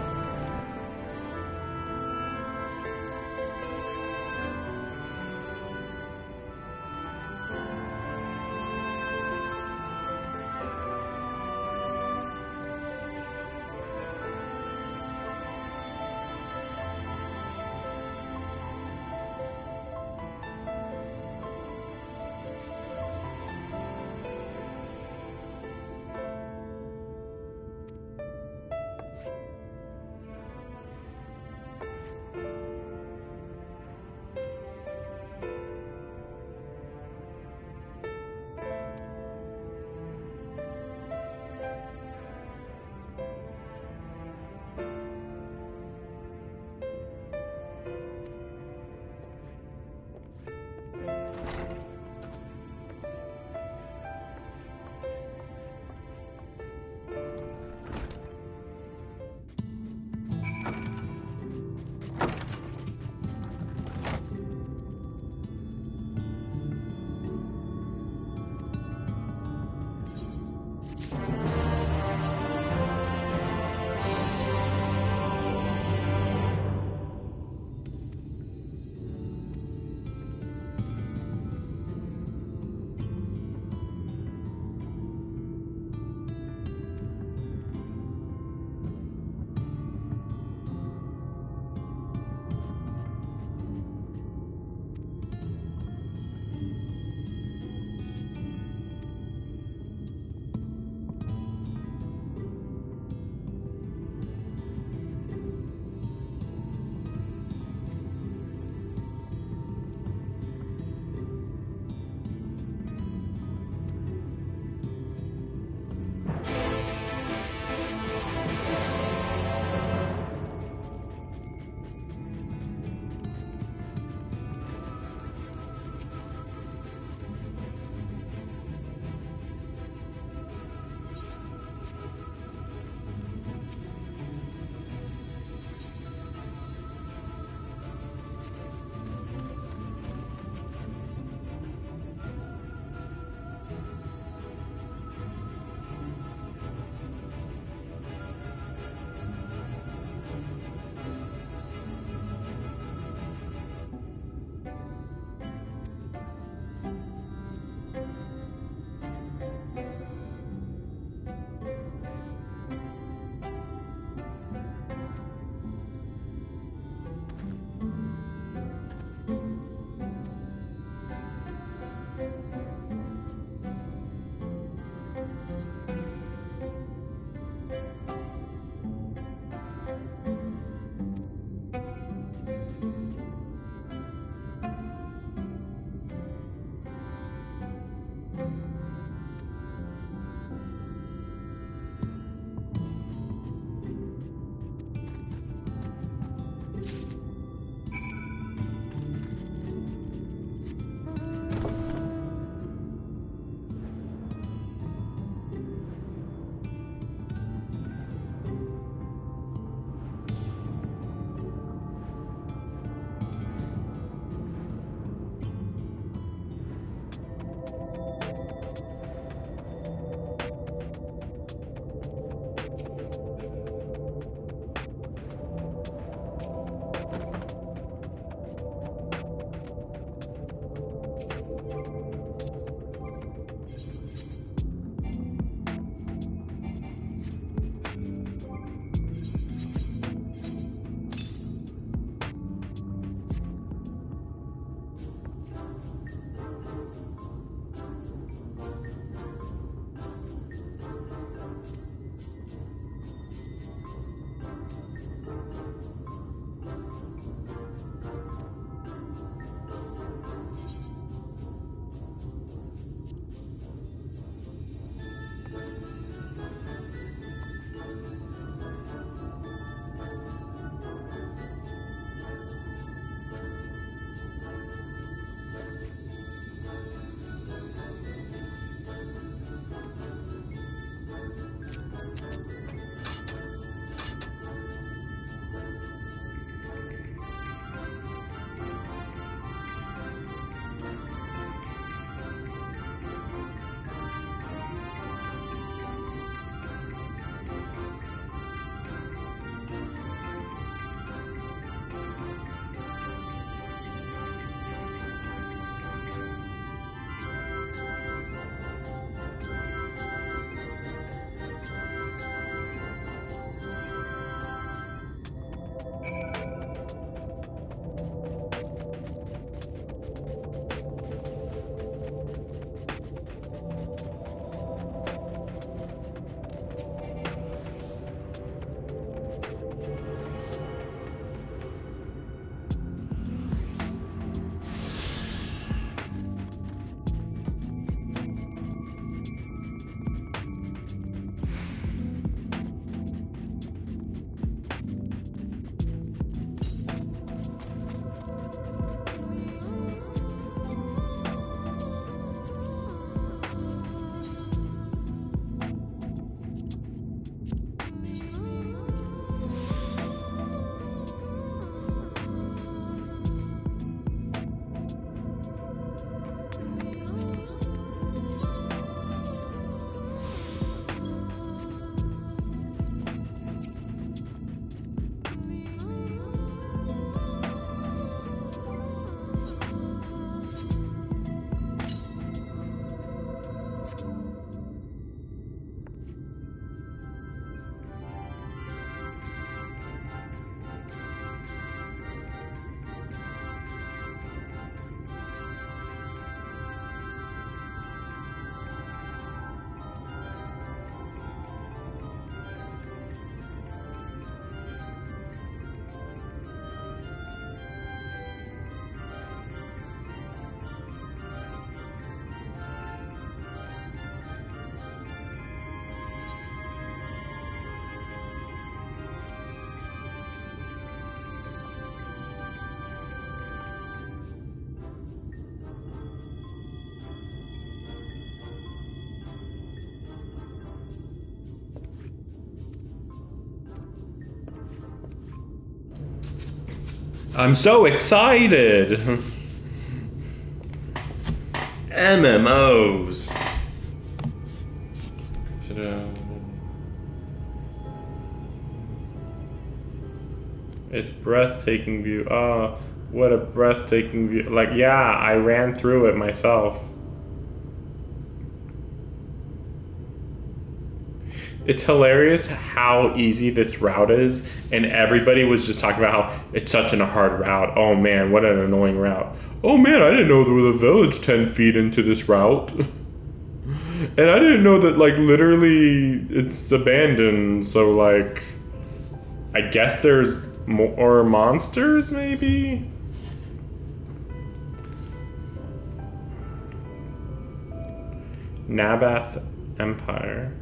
I'm so excited! MMOs. It's breathtaking view. Oh, what a breathtaking view. Like, yeah, I ran through it myself. It's hilarious how easy this route is, and everybody was just talking about how it's such a hard route. Oh man, what an annoying route. Oh man, I didn't know there was a village 10 feet into this route. And I didn't know that, like, literally it's abandoned, so, like, I guess there's more monsters, maybe? Nabath Empire.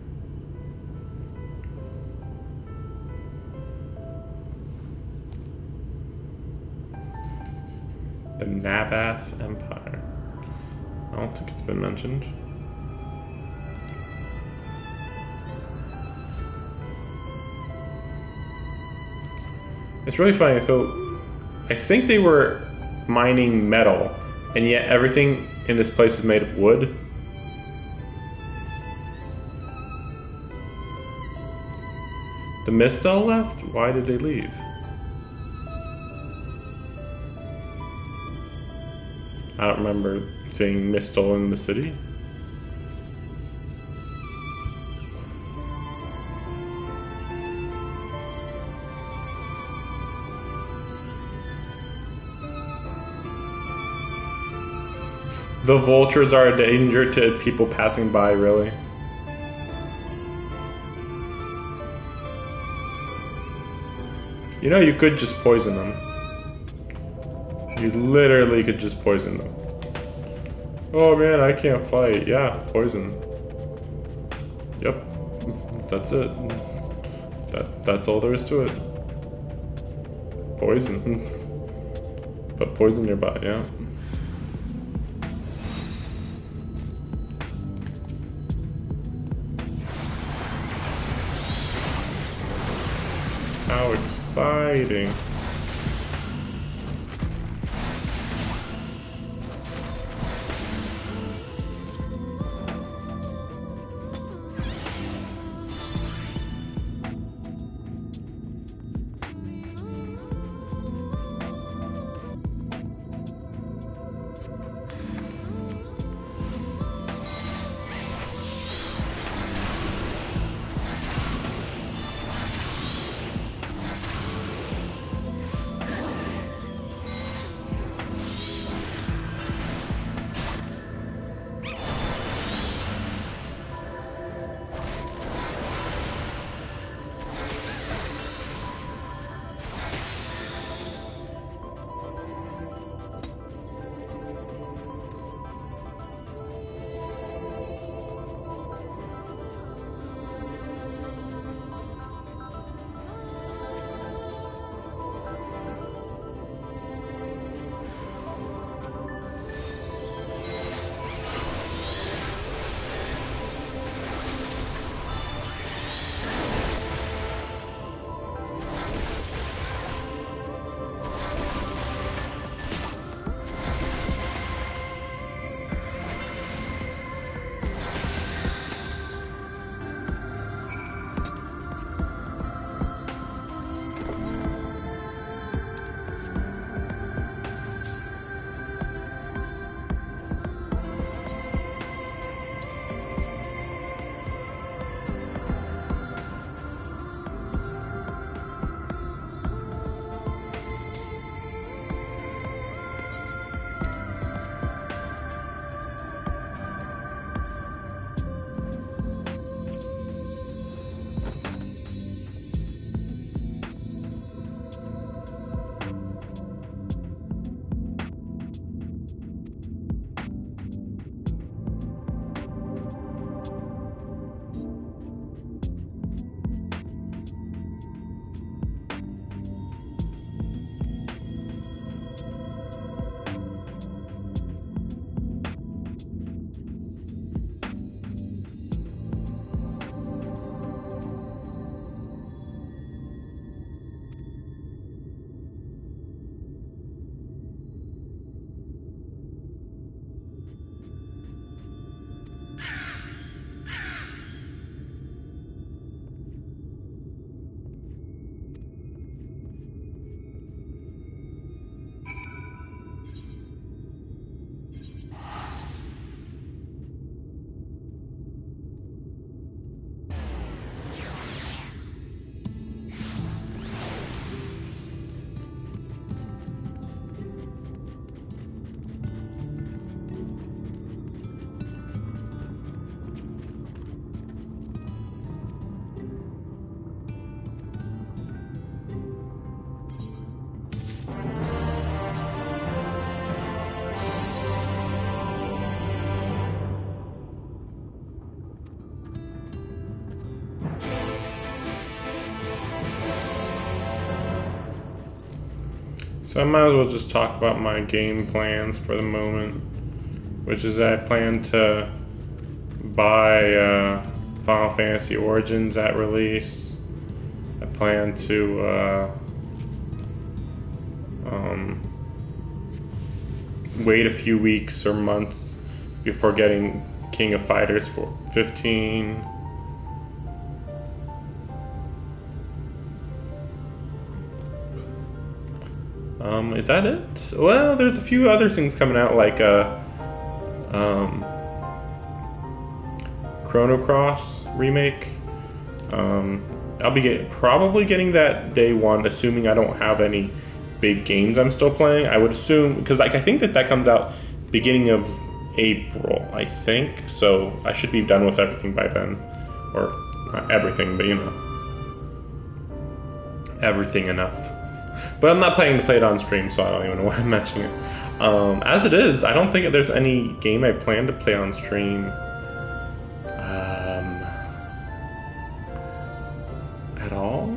The Nabath Empire. I don't think it's been mentioned. It's really funny. So, I think they were mining metal, and yet everything in this place is made of wood. The Mistel left? Why did they leave? I don't remember seeing Mistel in the city. The vultures are a danger to people passing by, really. You know, you could just poison them. You literally could just poison them. Oh man, I can't fight. Yeah, poison. Yep. That's it. That's all there is to it. Poison. But poison your butt, yeah. How exciting. So I might as well just talk about my game plans for the moment, which is I plan to buy Final Fantasy Origins at release. I plan to wait a few weeks or months before getting King of Fighters for 15. Is that it? Well, there's a few other things coming out, like Chrono Cross remake. I'll be probably getting that day one, assuming I don't have any big games I'm still playing. I would assume, because I think that comes out beginning of April, I think. So I should be done with everything by then, or not everything, but you know, everything enough. But I'm not planning to play it on stream, so I don't even know why I'm mentioning it. As it is, I don't think there's any game I plan to play on stream at all.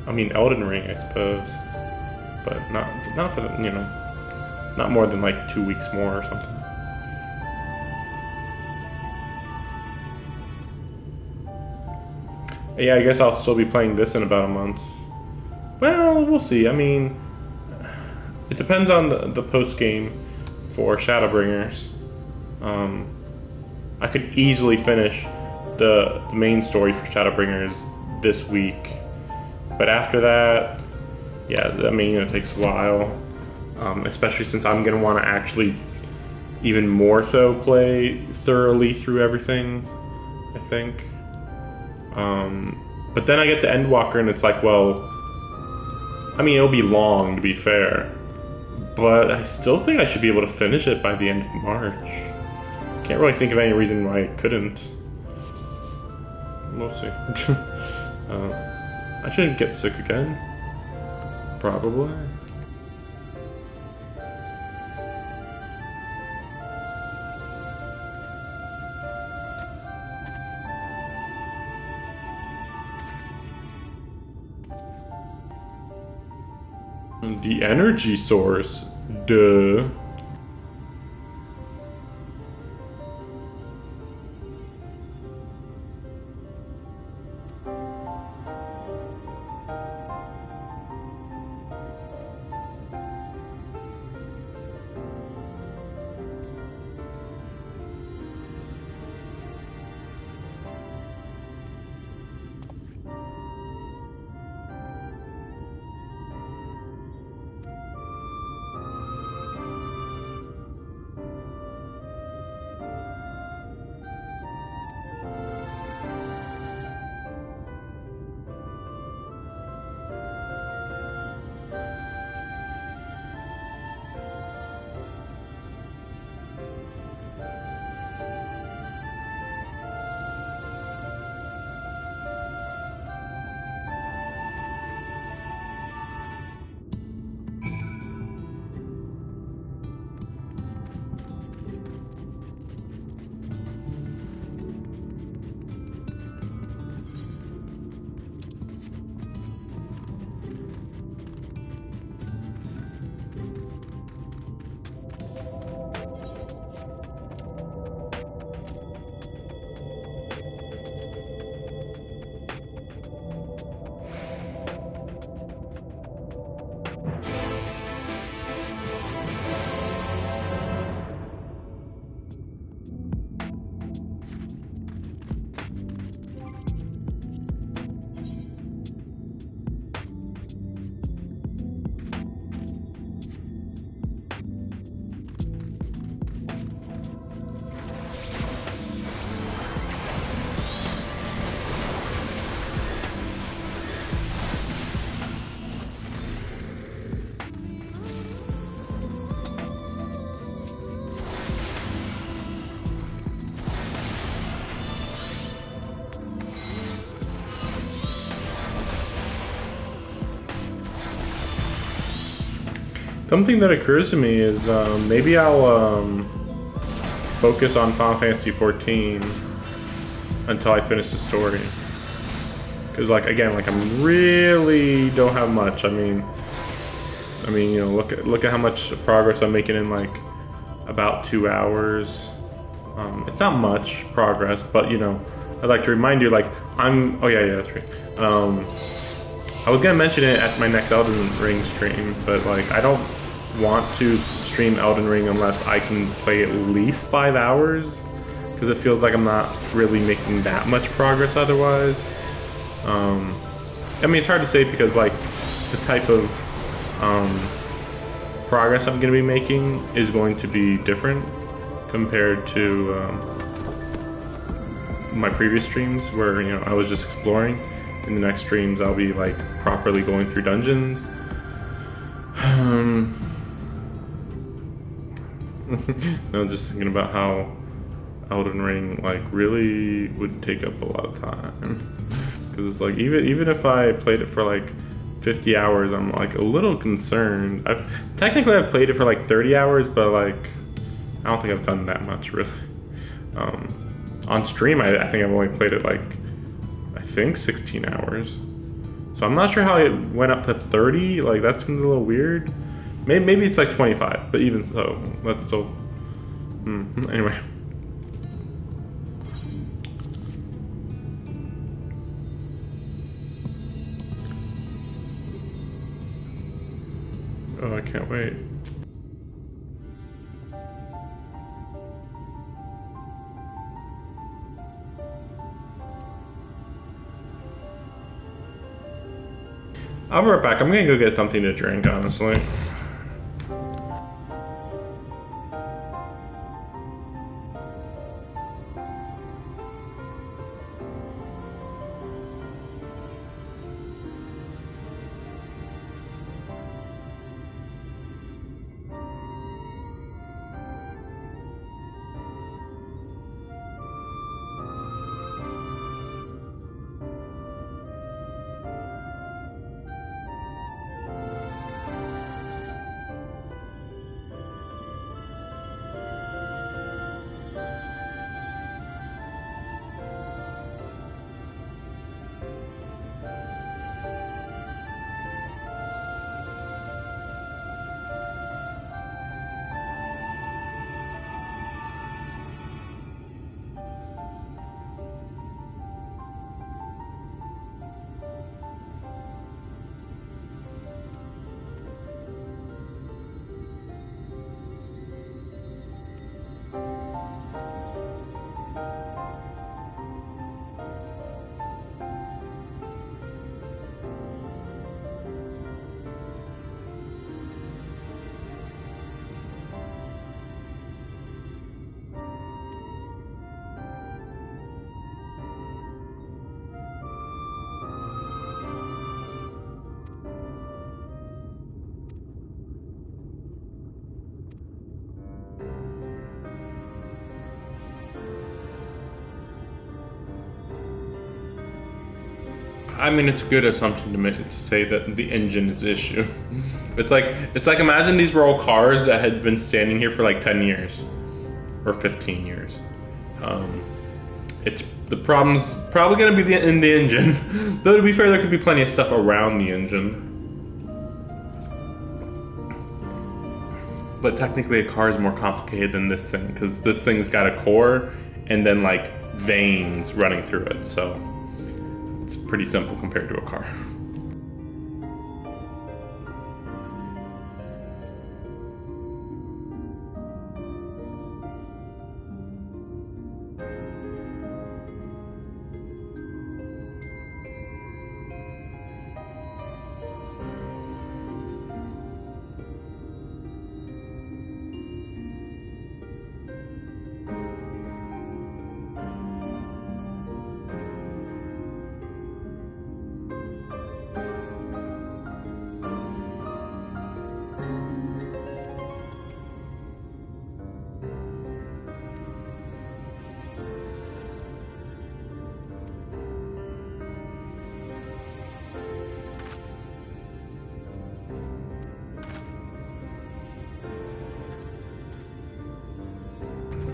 I mean, Elden Ring, I suppose, but not for the, you know, not more than like 2 weeks more or something. Yeah, I guess I'll still be playing this in about a month. Well, we'll see. I mean, it depends on the post game for Shadowbringers. I could easily finish the main story for Shadowbringers this week, but after that, yeah, I mean, it takes a while, especially since I'm gonna want to actually even more so play thoroughly through everything, I think. But then I get to Endwalker and it's like, well, I mean, it'll be long, to be fair, but I still think I should be able to finish it by the end of March. Can't really think of any reason why I couldn't. We'll see. I shouldn't get sick again. Probably. The energy source, duh. Something that occurs to me is maybe I'll focus on Final Fantasy 14 until I finish the story. Because, like, again, like, I'm really don't have much. I mean, I mean, you know, look at how much progress I'm making in like about 2 hours. It's not much progress, but you know, I'd like to remind you, like, oh yeah, that's right. I was gonna mention it at my next Elden Ring stream, but like, I don't want to stream Elden Ring unless I can play at least 5 hours, because it feels like I'm not really making that much progress otherwise. I mean, it's hard to say because like the type of progress I'm gonna be making is going to be different compared to my previous streams, where, you know, I was just exploring. In the next streams, I'll be like properly going through dungeons. I'm just thinking about how Elden Ring like really would take up a lot of time, because it's like even if I played it for like 50 hours, I'm like a little concerned. I've played it for like 30 hours, but like I don't think I've done that much really. On stream, I think I've only played it like, I think 16 hours. So I'm not sure how it went up to 30. Like, that seems a little weird. Maybe it's like 25, but even so, that's still... Anyway. Oh, I can't wait. I'll be right back. I'm gonna go get something to drink, honestly. I mean, it's a good assumption to make, to say that the engine is the issue. It's like imagine these were all cars that had been standing here for like 10 years or 15 years. It's the problem's probably going to be in the engine. Though to be fair, there could be plenty of stuff around the engine. But technically, a car is more complicated than this thing, because this thing's got a core and then like veins running through it. So it's pretty simple compared to a car.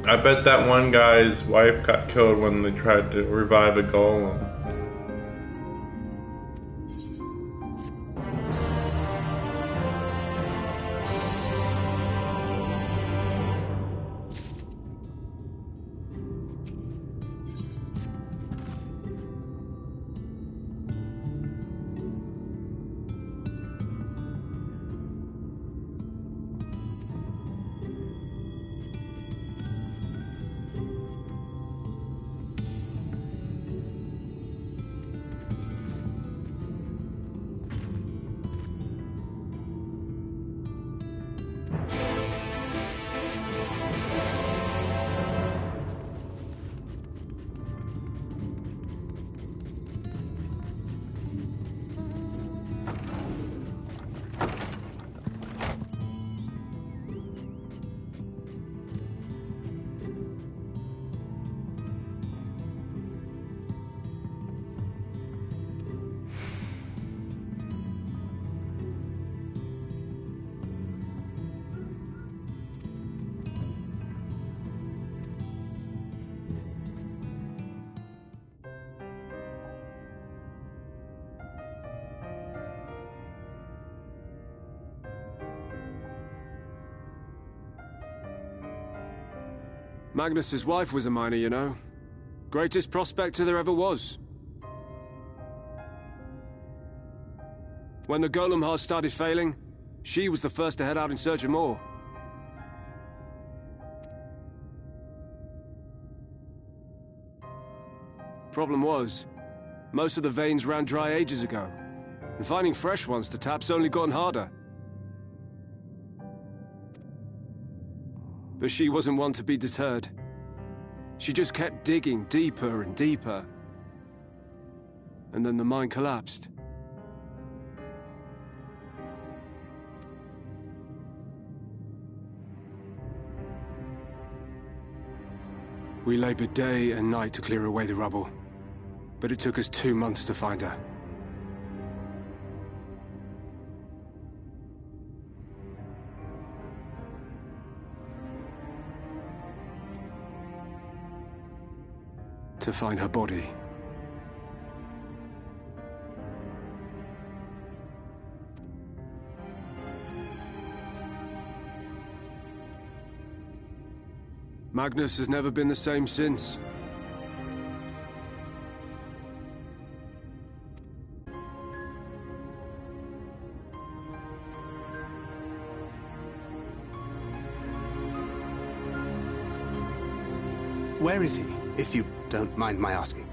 I bet that one guy's wife got killed when they tried to revive a golem. Magnus's wife was a miner, you know. Greatest prospector there ever was. When the golem hearts started failing, she was the first to head out in search of more. Problem was, most of the veins ran dry ages ago, and finding fresh ones to tap's only gotten harder. But she wasn't one to be deterred. She just kept digging deeper and deeper. And then the mine collapsed. We labored day and night to clear away the rubble, but it took us 2 months to find her. To find her body. Magnus has never been the same since. Where is he, if you don't mind my asking?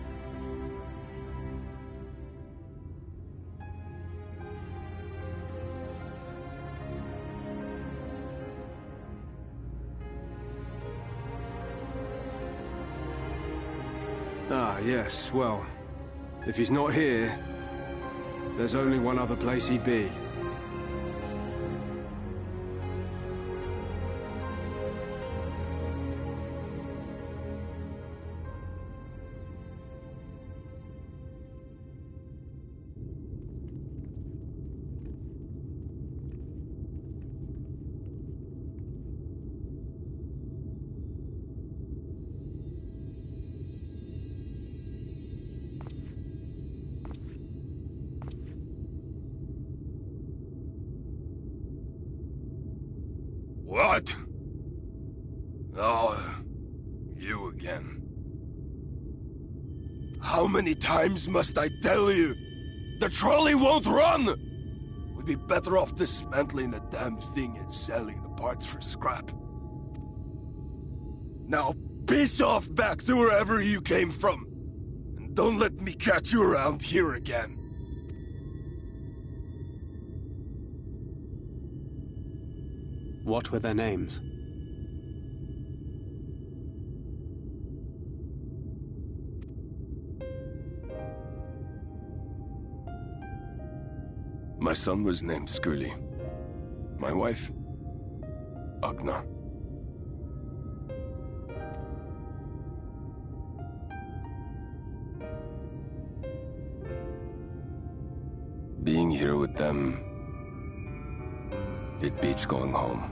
Ah, yes, well, if he's not here, there's only one other place he'd be. What? Oh, you again. How many times must I tell you? The trolley won't run! We'd be better off dismantling the damn thing and selling the parts for scrap. Now, piss off back to wherever you came from. And don't let me catch you around here again. What were their names? My son was named Skuli. My wife, Agna. Being here with them, it beats going home.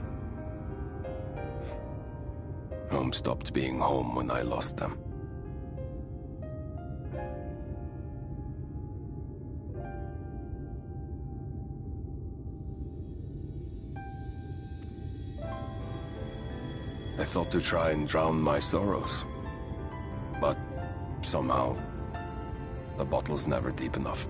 Home stopped being home when I lost them. I thought to try and drown my sorrows, but somehow the bottle's never deep enough.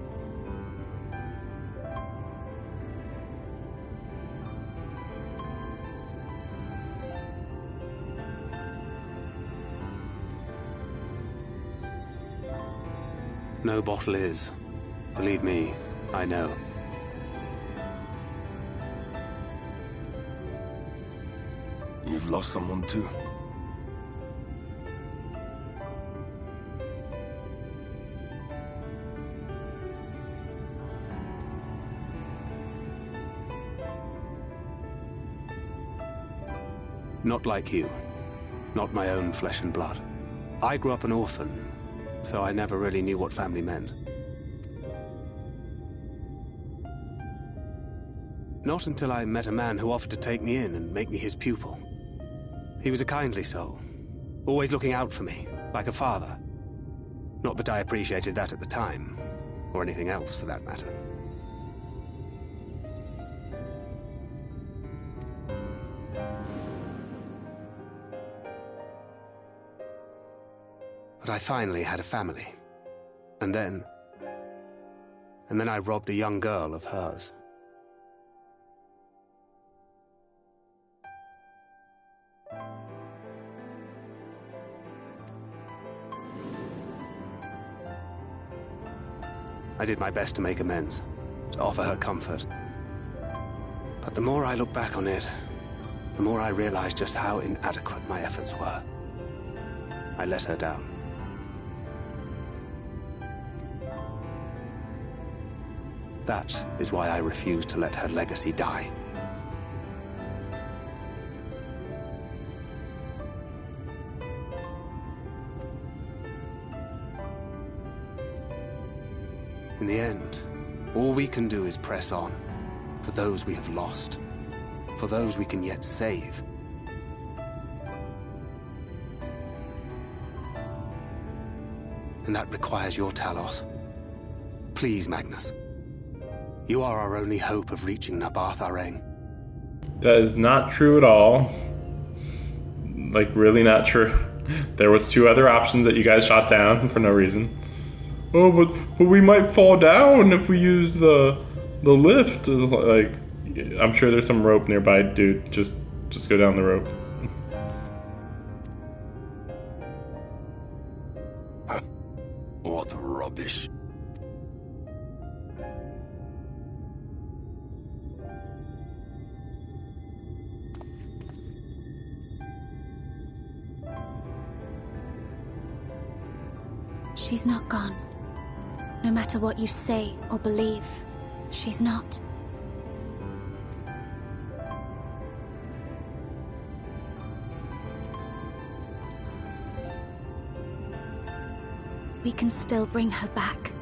No bottle is. Believe me, I know. You've lost someone too? Not like you. Not my own flesh and blood. I grew up an orphan, so I never really knew what family meant. Not until I met a man who offered to take me in and make me his pupil. He was a kindly soul, always looking out for me, like a father. Not that I appreciated that at the time, or anything else for that matter. But I finally had a family. And then I robbed a young girl of hers. I did my best to make amends, to offer her comfort. But the more I look back on it, the more I realize just how inadequate my efforts were. I let her down. That is why I refuse to let her legacy die. In the end, all we can do is press on, for those we have lost, for those we can yet save. And that requires your Talos. Please, Magnus. You are our only hope of reaching Nabarth Areng. That is not true at all. Like, really not true. There was 2 other options that you guys shot down for no reason. Oh, but we might fall down if we use the lift. Like, I'm sure there's some rope nearby, dude. Just go down the rope. What rubbish. She's not gone. No matter what you say or believe, she's not. We can still bring her back.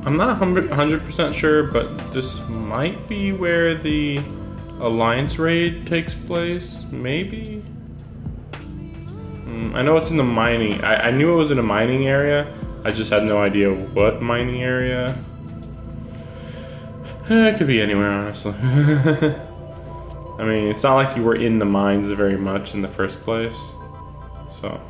I'm not 100% sure, but this might be where the Alliance raid takes place, maybe? I know it's in the mining. I knew it was in a mining area. I just had no idea what mining area. It could be anywhere, honestly. I mean, it's not like you were in the mines very much in the first place. So.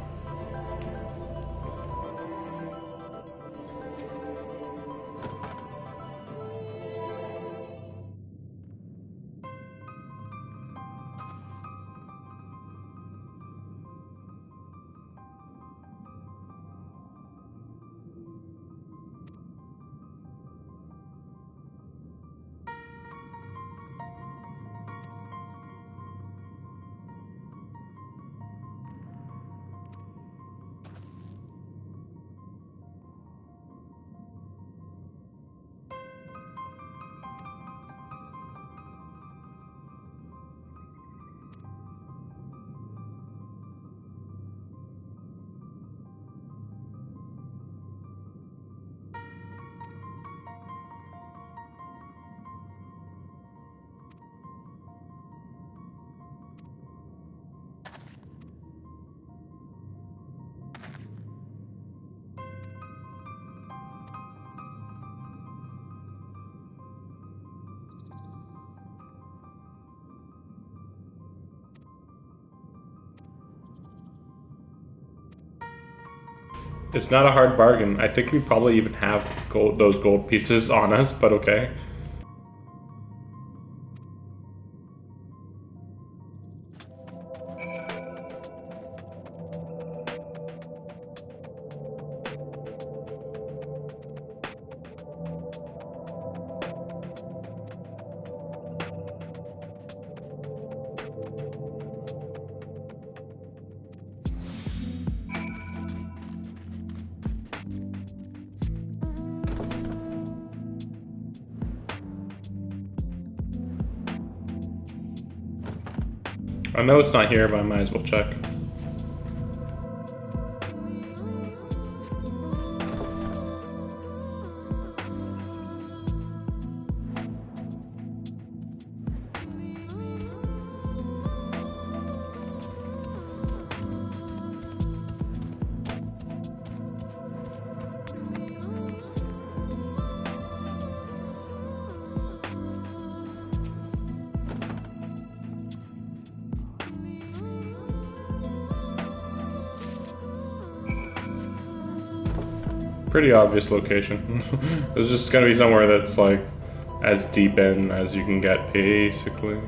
It's not a hard bargain. I think we probably even have those gold pieces on us, but okay. I know it's not here, but I might as well check. Pretty obvious location. There's just gonna be somewhere that's like as deep in as you can get, basically.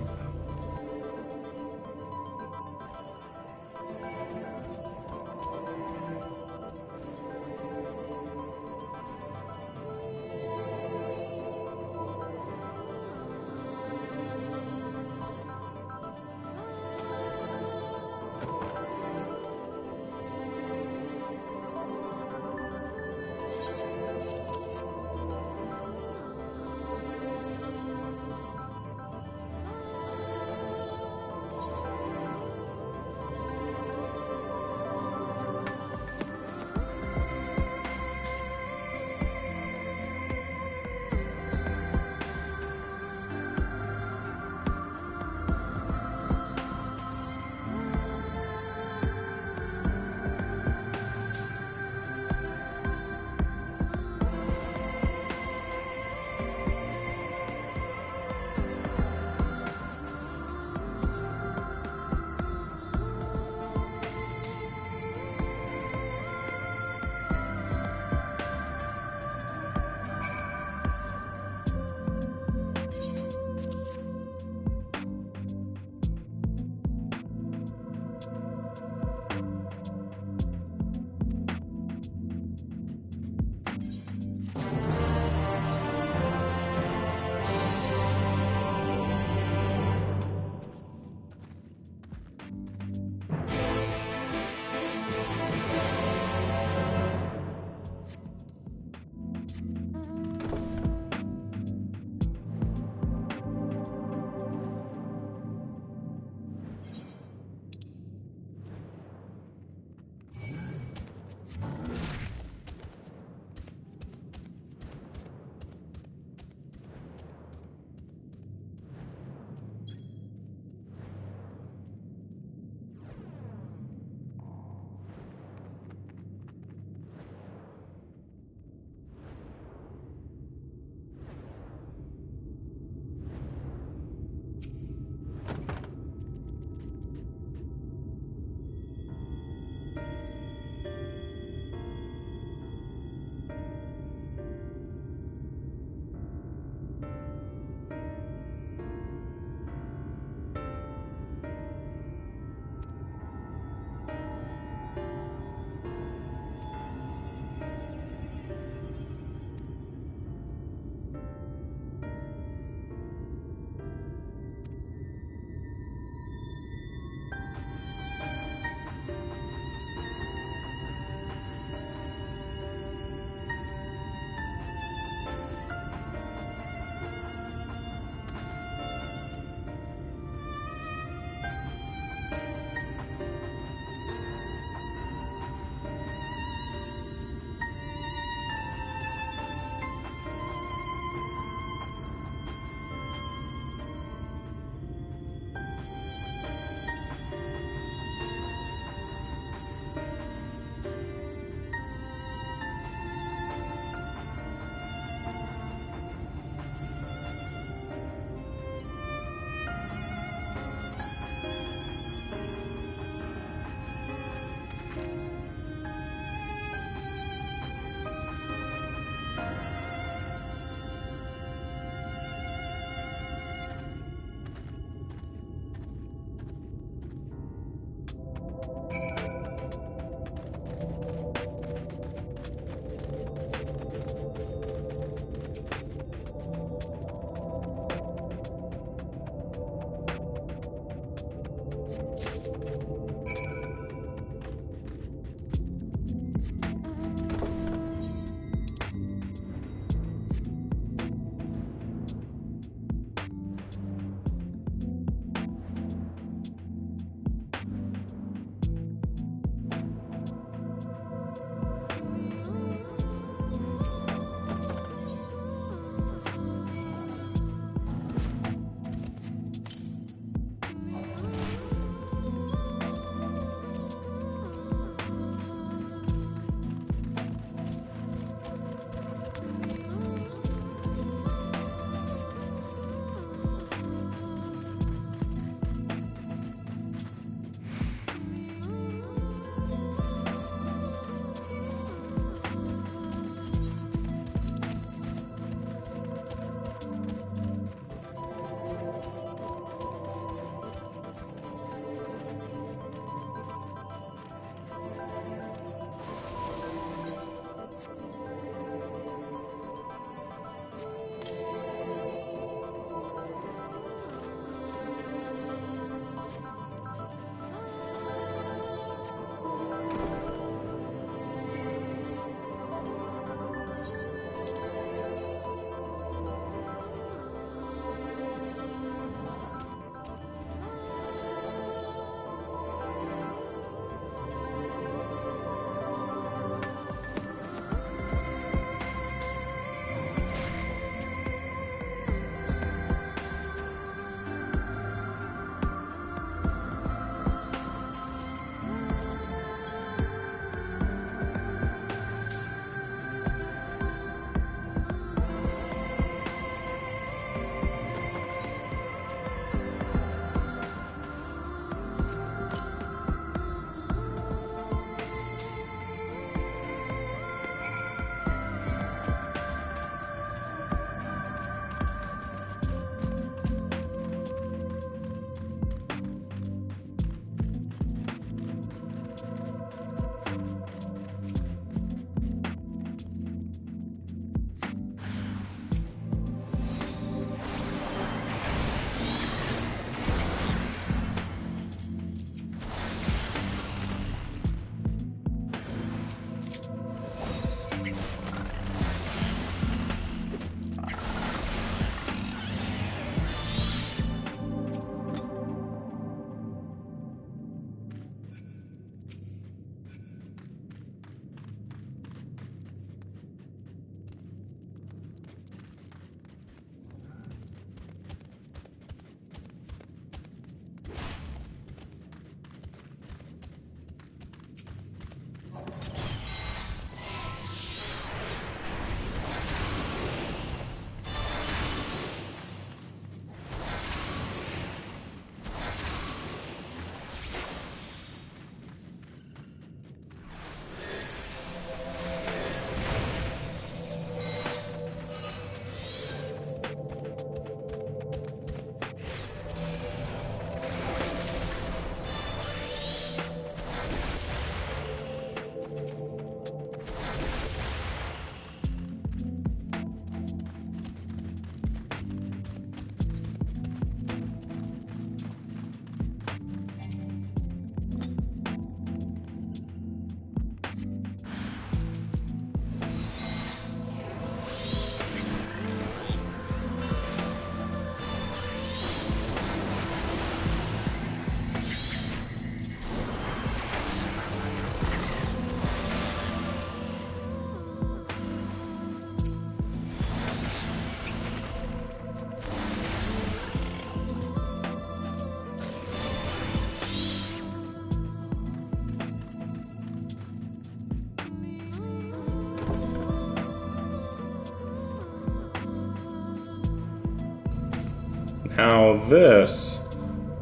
Now this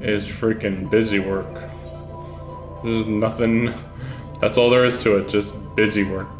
is freaking busy work. There's nothing, that's all there is to it, just busy work.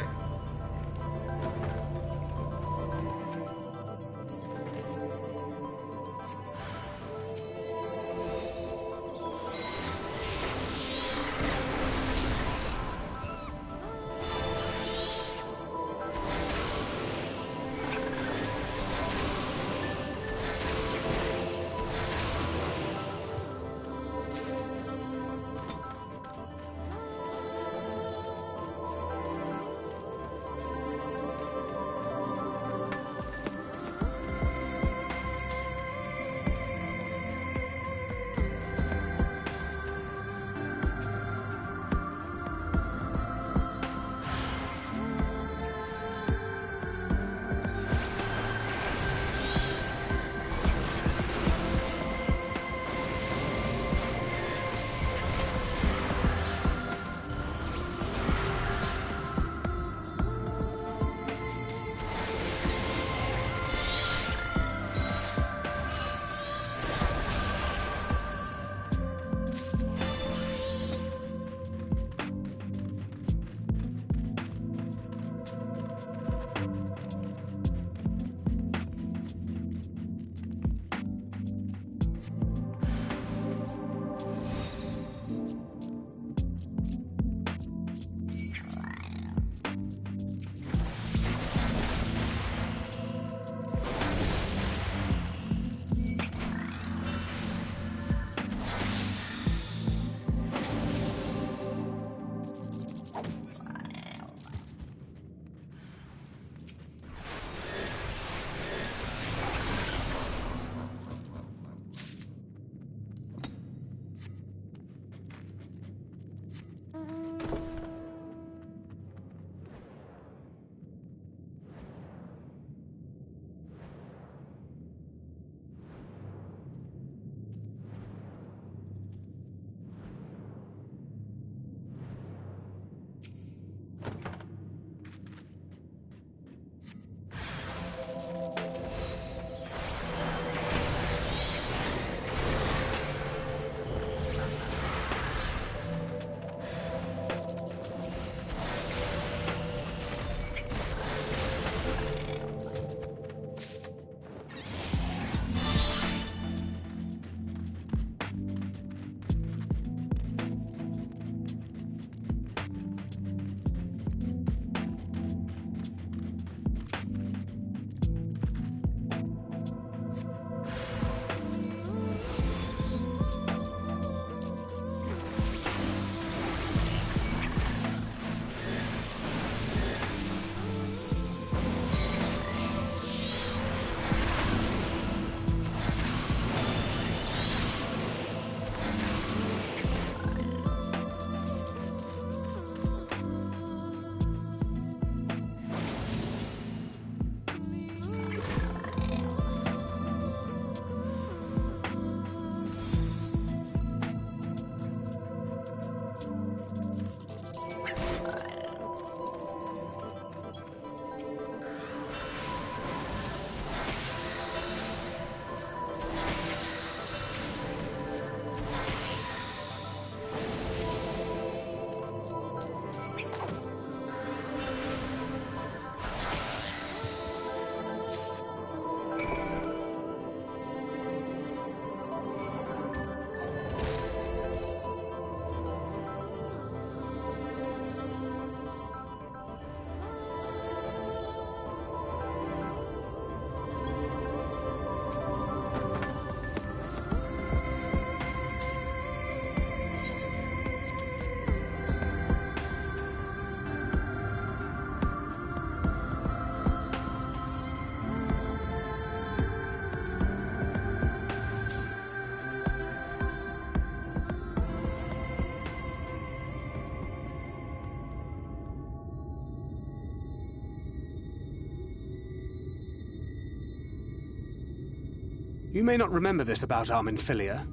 You may not remember this about Arminfilia,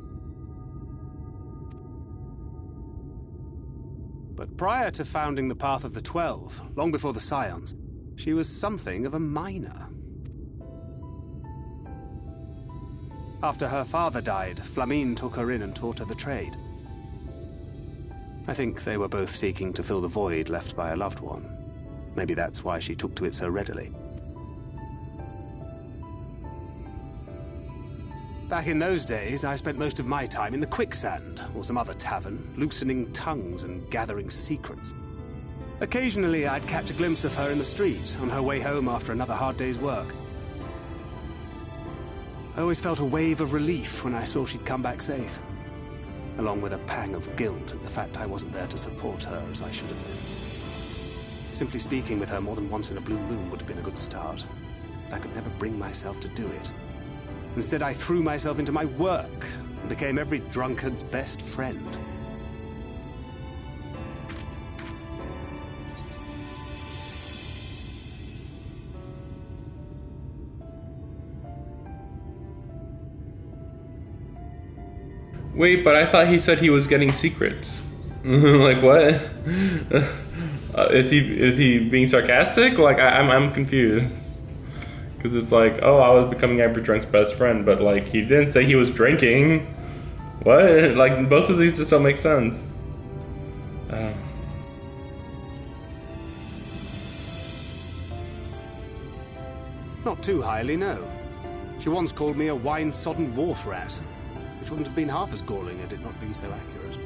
but prior to founding the Path of the 12, long before the Scions, she was something of a miner. After her father died, Flamine took her in and taught her the trade. I think they were both seeking to fill the void left by a loved one. Maybe that's why she took to it so readily. Back in those days, I spent most of my time in the Quicksand, or some other tavern, loosening tongues and gathering secrets. Occasionally, I'd catch a glimpse of her in the street, on her way home after another hard day's work. I always felt a wave of relief when I saw she'd come back safe, along with a pang of guilt at the fact I wasn't there to support her as I should have been. Simply speaking with her more than once in a blue moon would have been a good start, but I could never bring myself to do it. Instead, I threw myself into my work and became every drunkard's best friend. Wait, but I thought he said he was getting secrets. Like what? Is he being sarcastic? Like I'm confused. Because it's like, oh, I was becoming Hyper Drunk's best friend, but like he didn't say he was drinking. What? Like most of these just don't make sense. Not too highly, no. She once called me a wine-sodden wharf rat, which wouldn't have been half as galling had it not been so accurate.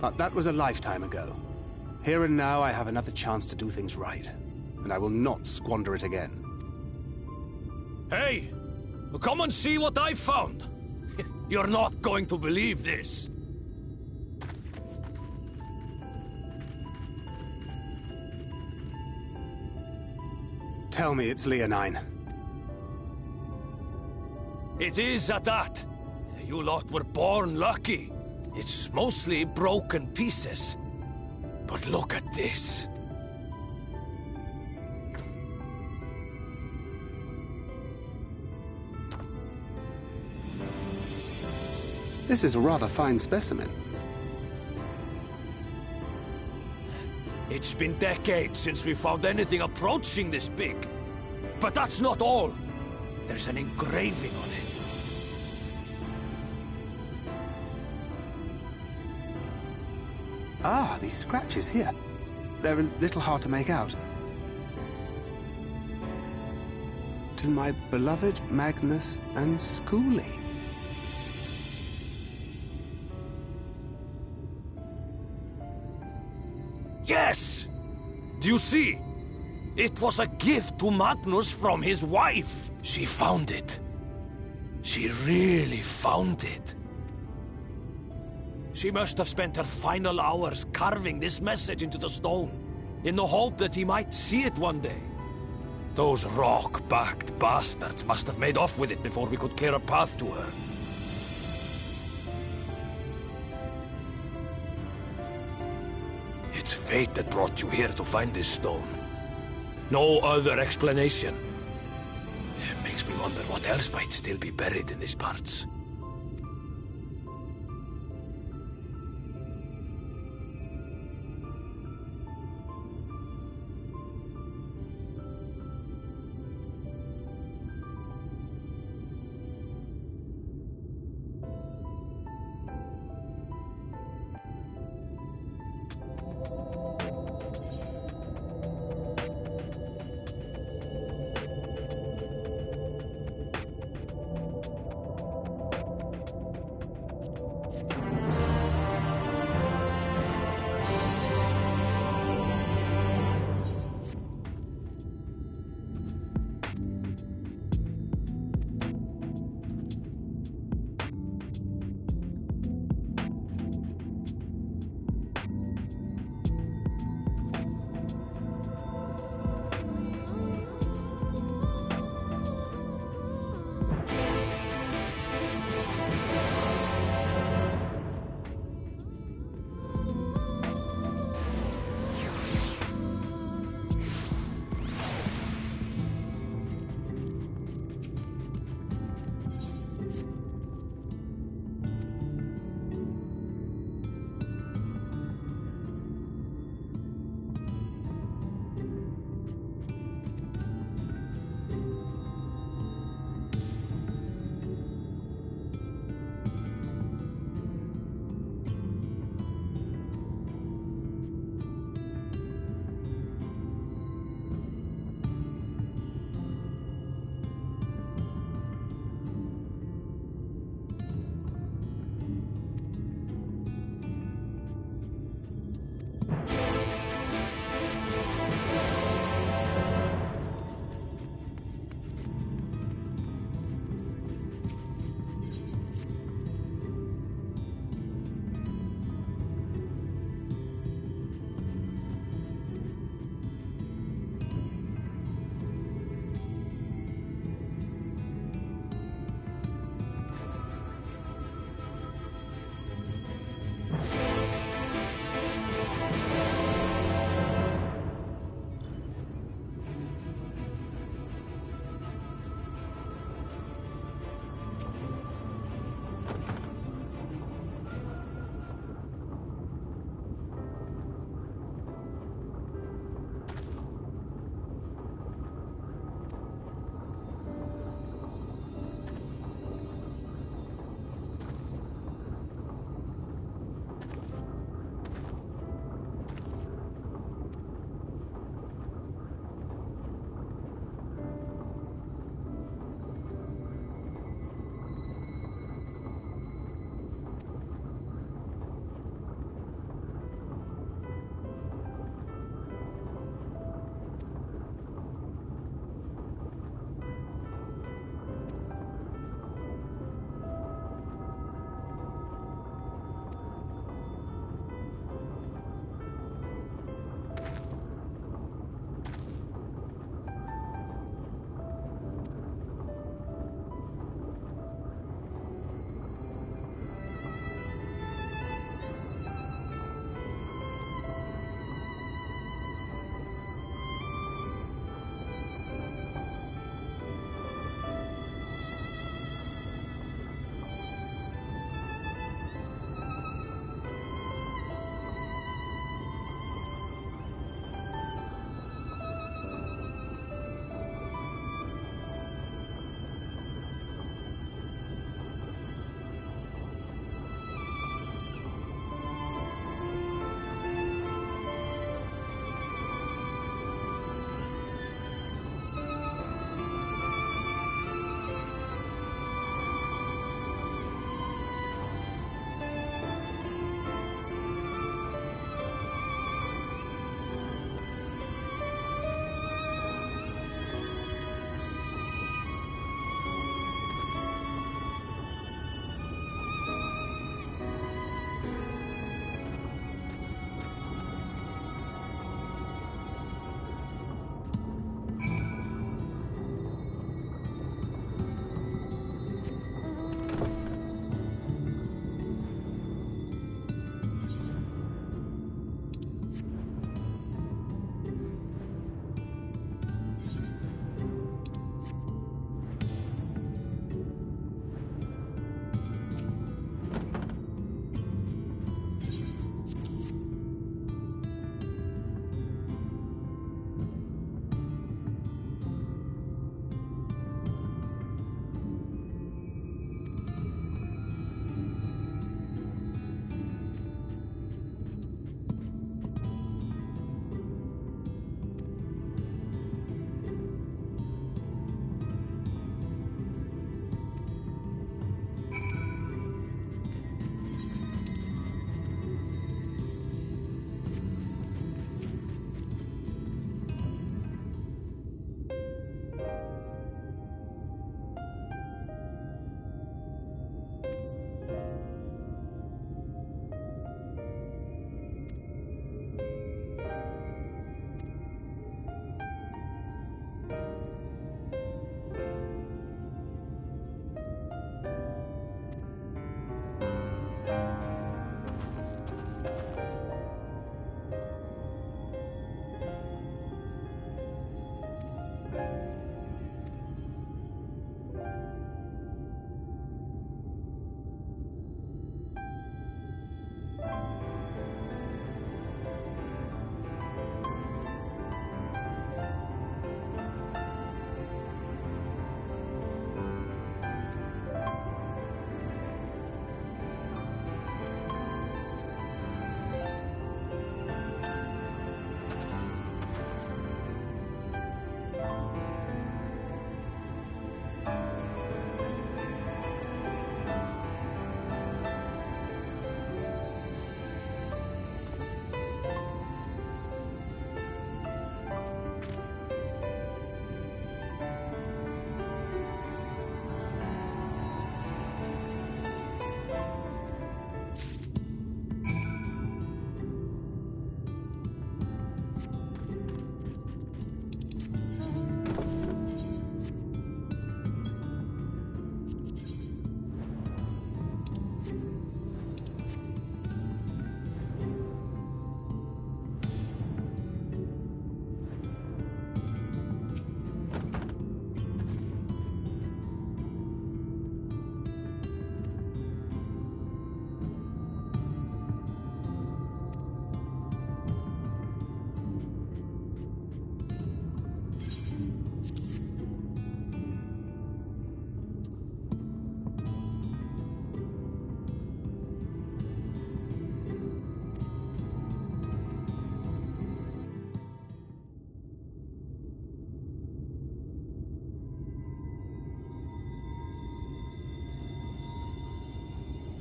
But that was a lifetime ago. Here and now I have another chance to do things right, and I will not squander it again. Hey! Come and see what I found! You're not going to believe this. Tell me it's Leonine. It is at that. You lot were born lucky. It's mostly broken pieces. But look at this. This is a rather fine specimen. It's been decades since we found anything approaching this big. But that's not all. There's an engraving on it. Ah, these scratches here. They're a little hard to make out. To my beloved Magnus and Schoolie. Yes! Do you see? It was a gift to Magnus from his wife. She found it. She really found it. She must have spent her final hours carving this message into the stone, in the hope that he might see it one day. Those rock-backed bastards must have made off with it before we could clear a path to her. It's fate that brought you here to find this stone. No other explanation. It makes me wonder what else might still be buried in these parts.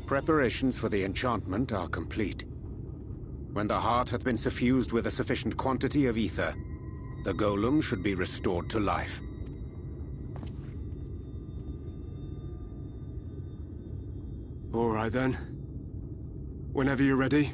Preparations for the enchantment are complete. When the heart hath been suffused with a sufficient quantity of ether, the golem should be restored to life. All right then. Whenever you're ready.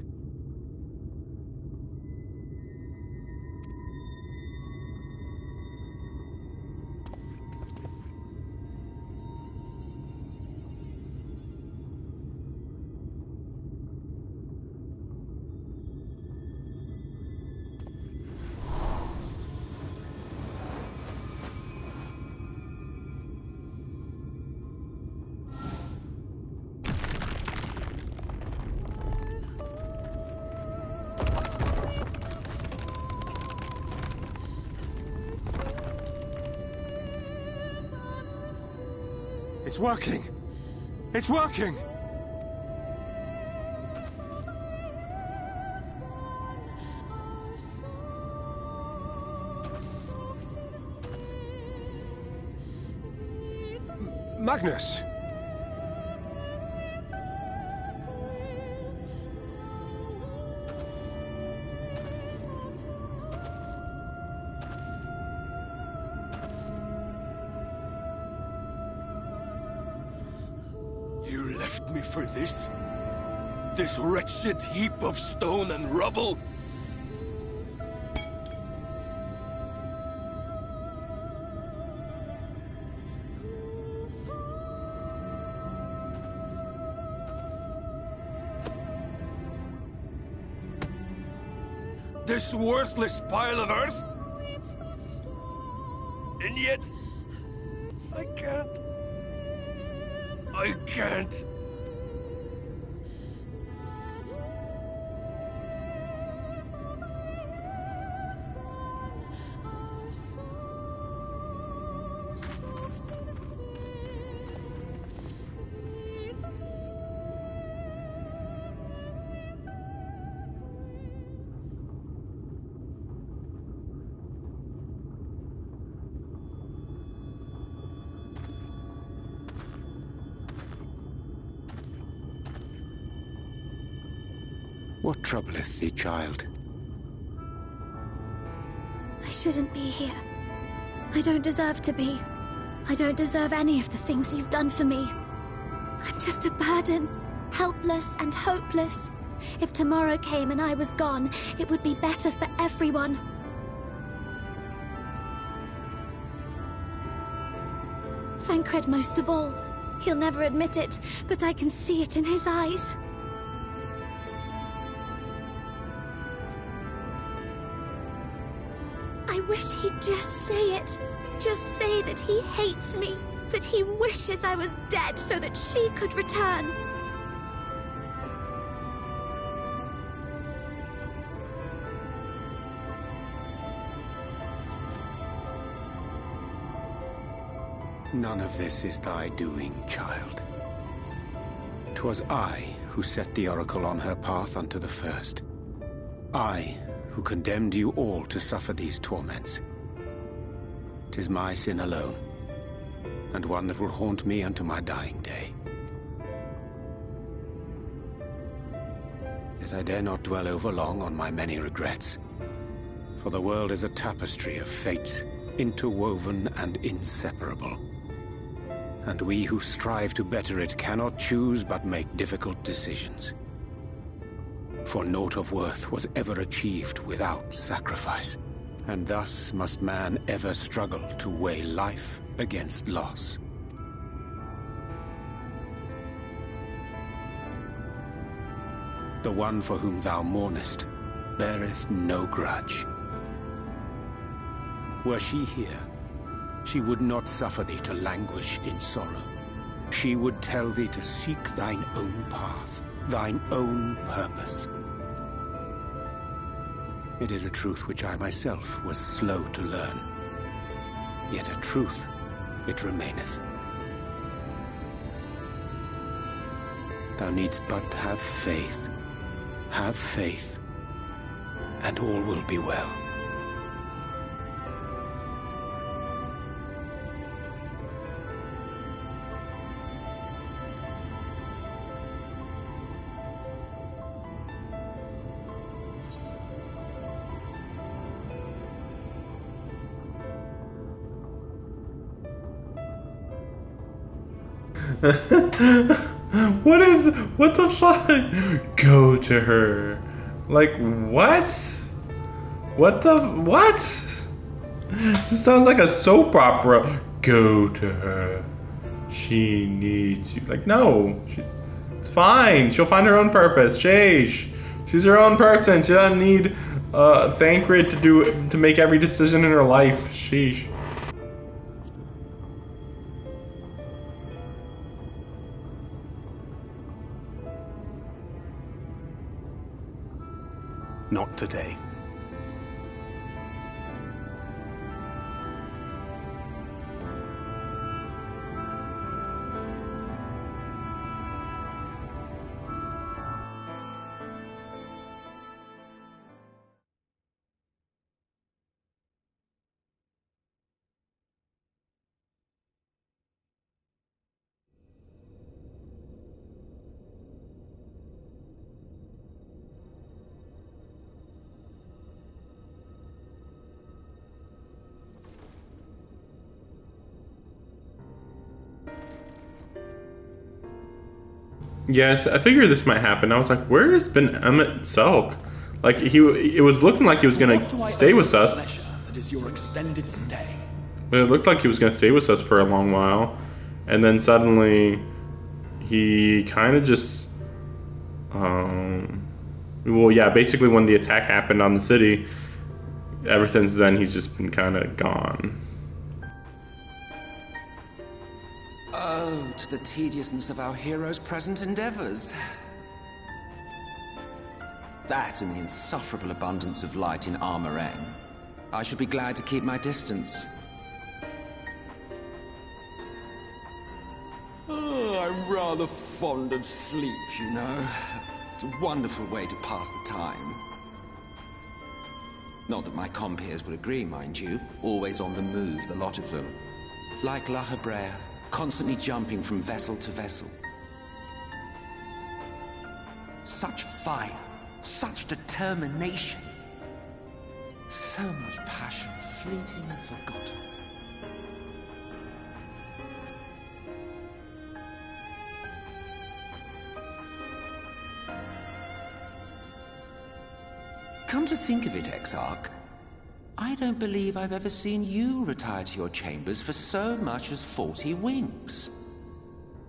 It's working! It's working! Magnus! You left me for this? This wretched heap of stone and rubble? This worthless pile of earth? And yet, I can't. I can't. What troubleth thee, child? I shouldn't be here. I don't deserve to be. I don't deserve any of the things you've done for me. I'm just a burden, helpless and hopeless. If tomorrow came and I was gone, it would be better for everyone. Thancred most of all. He'll never admit it, but I can see it in his eyes. I wish he'd just say it. Just say that he hates me. That he wishes I was dead so that she could return. None of this is thy doing, child. 'Twas I who set the Oracle on her path unto the first. I who condemned you all to suffer these torments. 'Tis my sin alone, and one that will haunt me unto my dying day. Yet I dare not dwell overlong on my many regrets, for the world is a tapestry of fates, interwoven and inseparable. And we who strive to better it cannot choose but make difficult decisions. For naught of worth was ever achieved without sacrifice, and thus must man ever struggle to weigh life against loss. The one for whom thou mournest beareth no grudge. Were she here, she would not suffer thee to languish in sorrow. She would tell thee to seek thine own path, thine own purpose. It is a truth which I myself was slow to learn. Yet a truth it remaineth. Thou needst but have faith, and all will be well. What the fuck? Go to her. Like, what? What? This sounds like a soap opera. Go to her. She needs you. Like, no. It's fine. She'll find her own purpose. Sheesh. She's her own person. She doesn't need Thancred to make every decision in her life. Sheesh. Not today. Yes, I figured this might happen. I was like, where has been Emmett Selk? Like, it was looking like he was gonna stay with us. That is your extended stay. It looked like he was gonna stay with us for a long while, and then suddenly he kind of just, well, yeah, basically when the attack happened on the city, ever since then he's just been kind of gone. Oh, to the tediousness of our hero's present endeavors. That and the insufferable abundance of light in Armoreng. I should be glad to keep my distance. Oh, I'm rather fond of sleep, you know. It's a wonderful way to pass the time. Not that my compeers would agree, mind you. Always on the move, the lot of them. Like La Hebrea, constantly jumping from vessel to vessel. Such fire, such determination. So much passion, fleeting and forgotten. Come to think of it, Exarch, I don't believe I've ever seen you retire to your chambers for so much as 40 winks.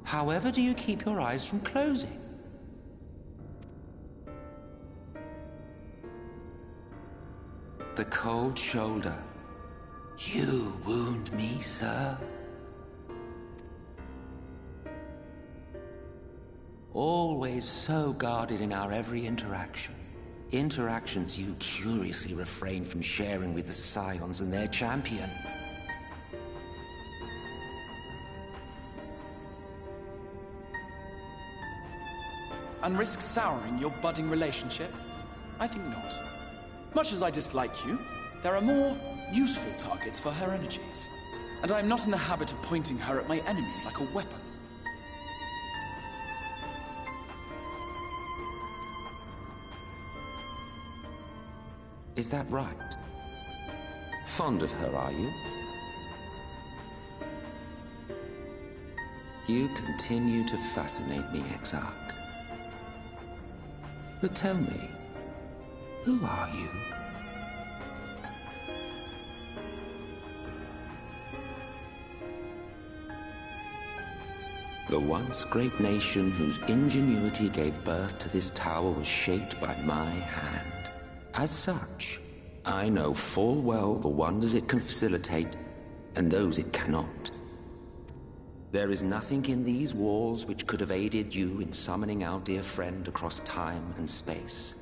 However do you keep your eyes from closing? The cold shoulder. You wound me, sir. Always so guarded in our every interaction. Interactions you curiously refrain from sharing with the Scions and their champion. And risk souring your budding relationship? I think not. Much as I dislike you, there are more useful targets for her energies. And I am not in the habit of pointing her at my enemies like a weapon. Is that right? Fond of her, are you? You continue to fascinate me, Exarch. But tell me, who are you? The once great nation whose ingenuity gave birth to this tower was shaped by my hand. As such, I know full well the wonders it can facilitate, and those it cannot. There is nothing in these walls which could have aided you in summoning our dear friend across time and space.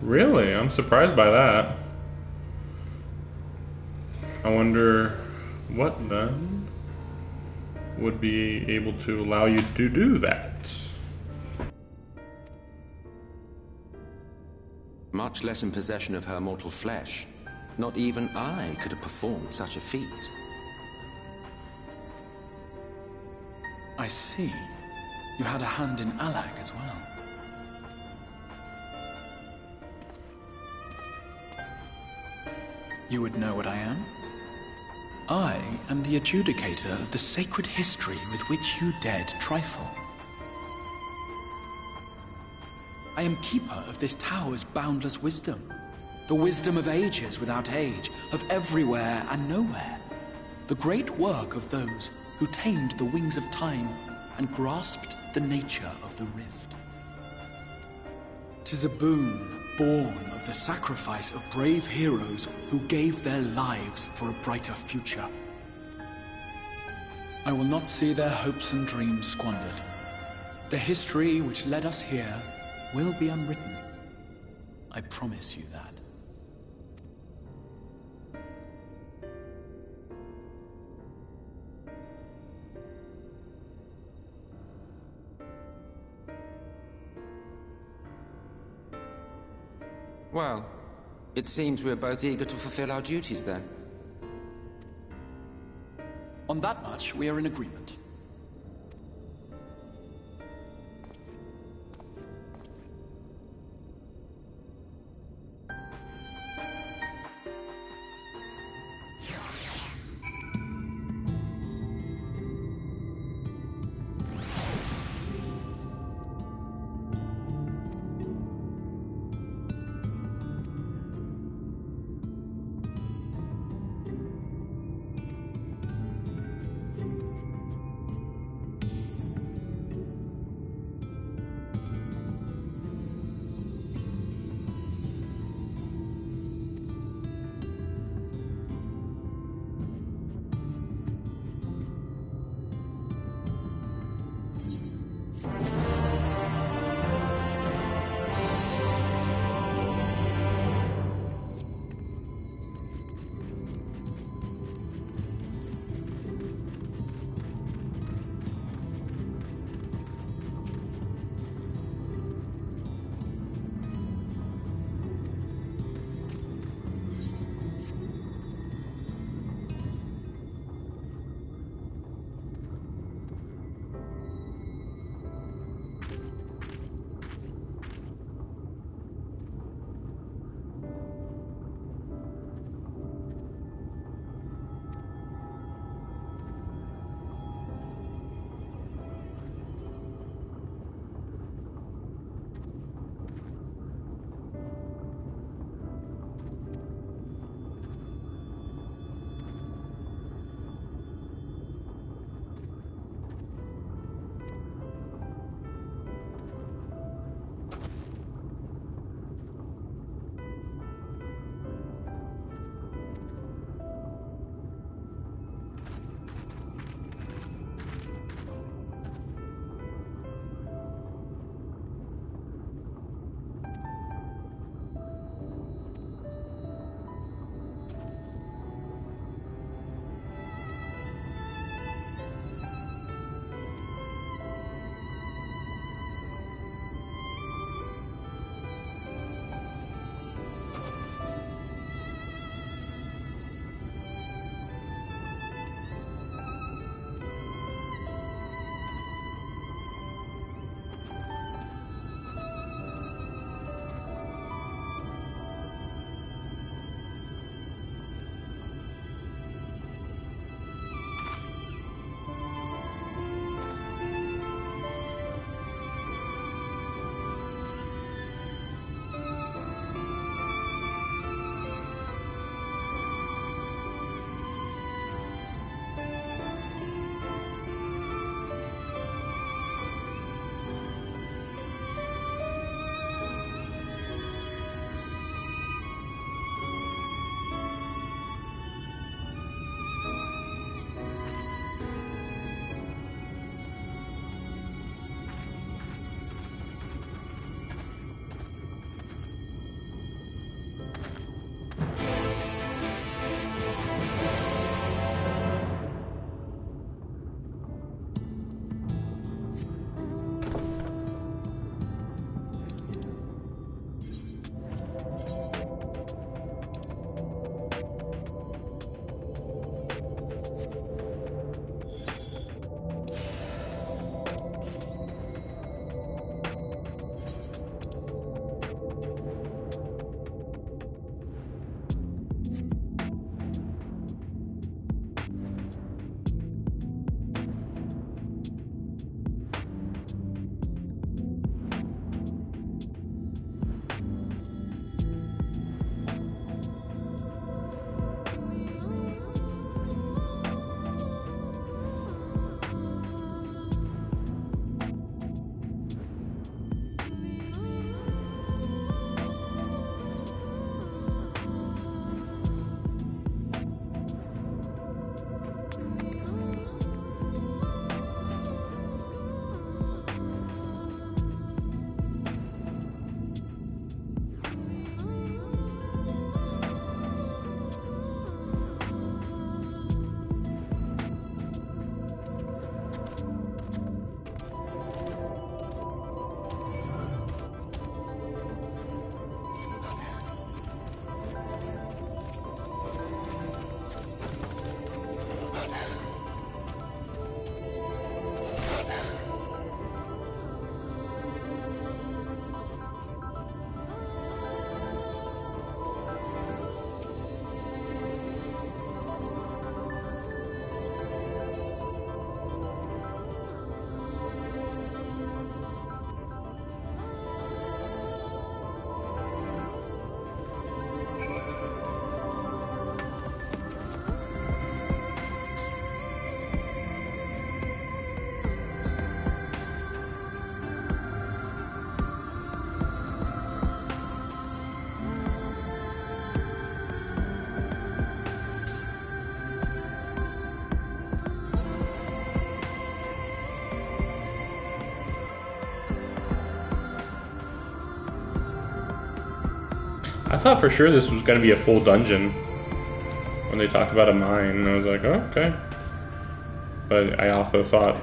Really? I'm surprised by that. I wonder what then would be able to allow you to do that. Much less in possession of her mortal flesh. Not even I could have performed such a feat. I see. You had a hand in Allag as well. You would know what I am? I am the adjudicator of the sacred history with which you dared trifle. I am keeper of this tower's boundless wisdom. The wisdom of ages without age, of everywhere and nowhere. The great work of those who tamed the wings of time and grasped the nature of the rift. 'Tis a boon born of the sacrifice of brave heroes who gave their lives for a brighter future. I will not see their hopes and dreams squandered. The history which led us here will be unwritten. I promise you that. Well, it seems we're both eager to fulfill our duties then. On that much, we are in agreement. thought for sure this was going to be a full dungeon when they talked about a mine, and I was like, oh, okay. But I also thought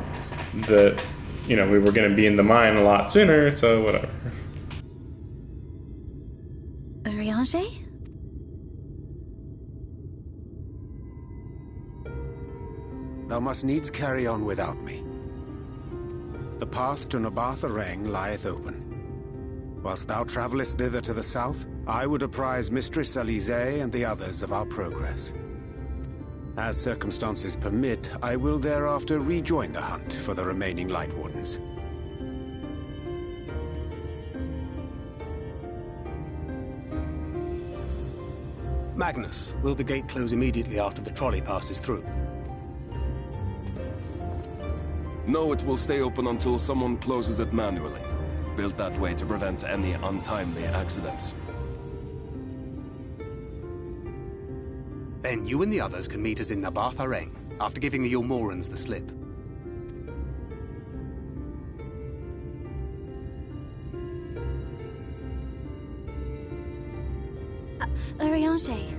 that, you know, we were going to be in the mine a lot sooner, so whatever. Urianger? Thou must needs carry on without me. The path to Nabartha Reng lieth open. Whilst thou travellest thither to the south, I would apprise Mistress Alize and the others of our progress. As circumstances permit, I will thereafter rejoin the hunt for the remaining Light Wardens. Magnus, will the gate close immediately after the trolley passes through? No, it will stay open until someone closes it manually. Built that way to prevent any untimely accidents. Then you and the others can meet us in Nabartha Reng, after giving the Yulmorans the slip. Urianger.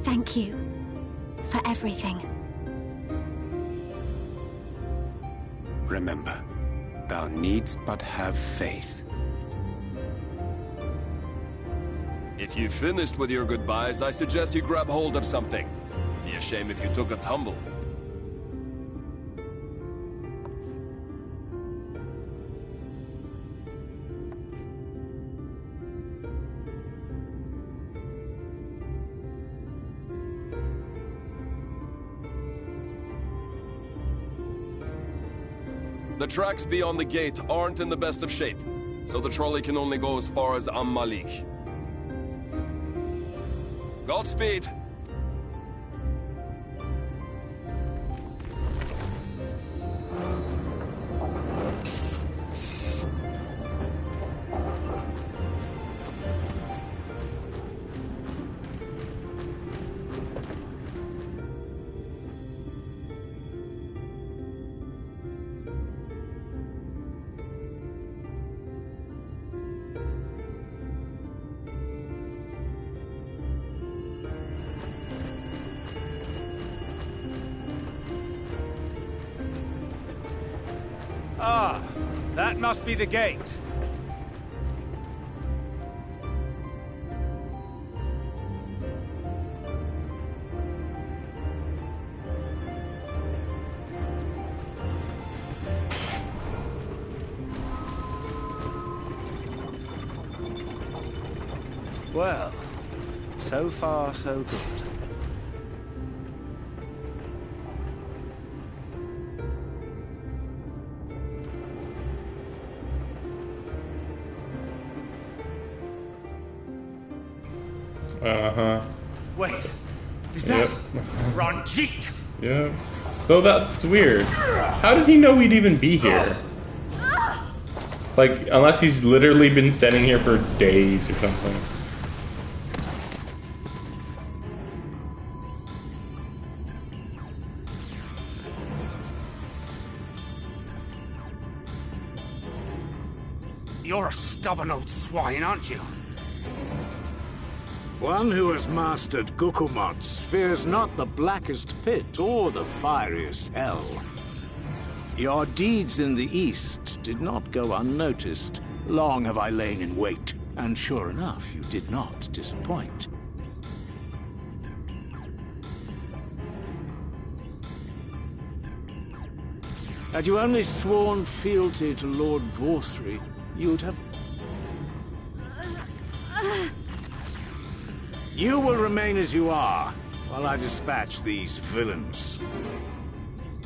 Thank you for everything. Remember, thou needst but have faith. If you've finished with your goodbyes, I suggest you grab hold of something. Be a shame if you took a tumble. The tracks beyond the gate aren't in the best of shape, so the trolley can only go as far as Malik. Godspeed! Ah, that must be the gate. Well, so far so good. Uh-huh. Wait, is that Ranjit? Yeah. So that's weird. How did he know we'd even be here? Like, unless he's literally been standing here for days or something. You're a stubborn old swine, aren't you? One who has mastered Gukumots fears not the blackest pit or the fieriest hell. Your deeds in the east did not go unnoticed. Long have I lain in wait, and sure enough, you did not disappoint. Had you only sworn fealty to Lord Vorthri, you'd have... You will remain as you are, while I dispatch these villains.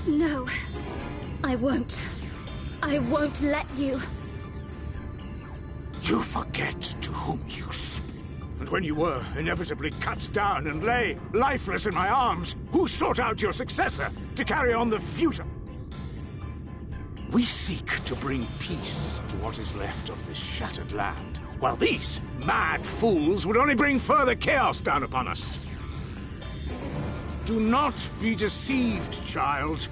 No, I won't. I won't let you. You forget to whom you speak. And when you were inevitably cut down and lay lifeless in my arms, who sought out your successor to carry on the feud? We seek to bring peace to what is left of this shattered land, while these mad fools would only bring further chaos down upon us. Do not be deceived, child.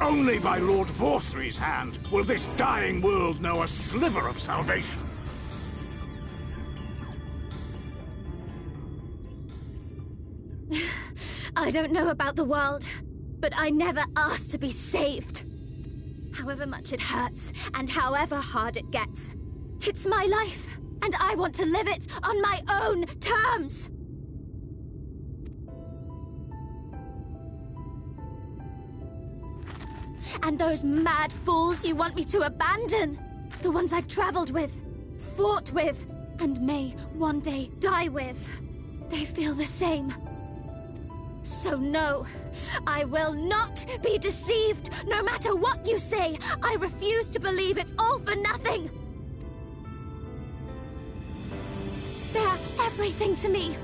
Only by Lord Vorthry's hand will this dying world know a sliver of salvation. I don't know about the world, but I never asked to be saved. However much it hurts, and however hard it gets. It's my life, and I want to live it on my own terms! And those mad fools you want me to abandon, the ones I've traveled with, fought with, and may one day die with, they feel the same. So no, I will not be deceived, no matter what you say. I refuse to believe it's all for nothing. They're everything to me.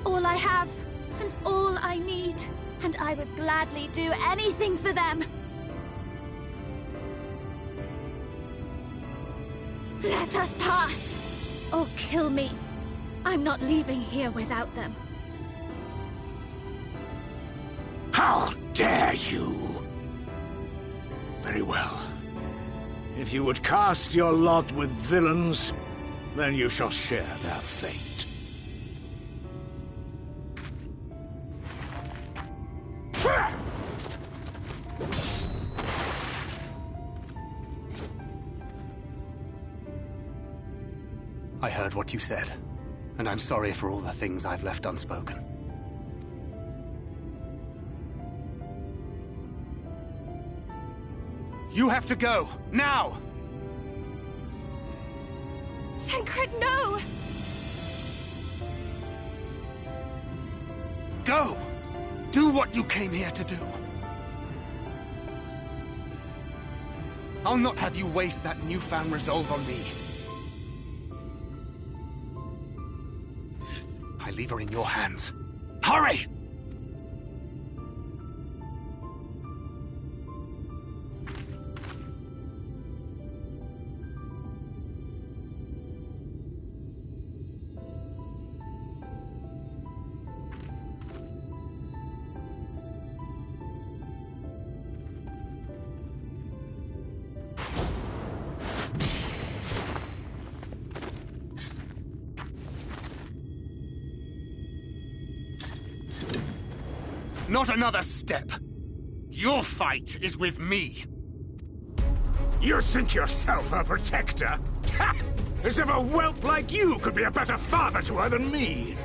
All I have, and all I need. And I would gladly do anything for them. Let us pass, or kill me. I'm not leaving here without them. How dare you! Very well. If you would cast your lot with villains, then you shall share their fate. I heard what you said, and I'm sorry for all the things I've left unspoken. You have to go, now! Thancred, no! Go! Do what you came here to do. I'll not have you waste that newfound resolve on me. I leave her in your hands. Hurry! Not another step. Your fight is with me. You think yourself her protector? As if a whelp like you could be a better father to her than me.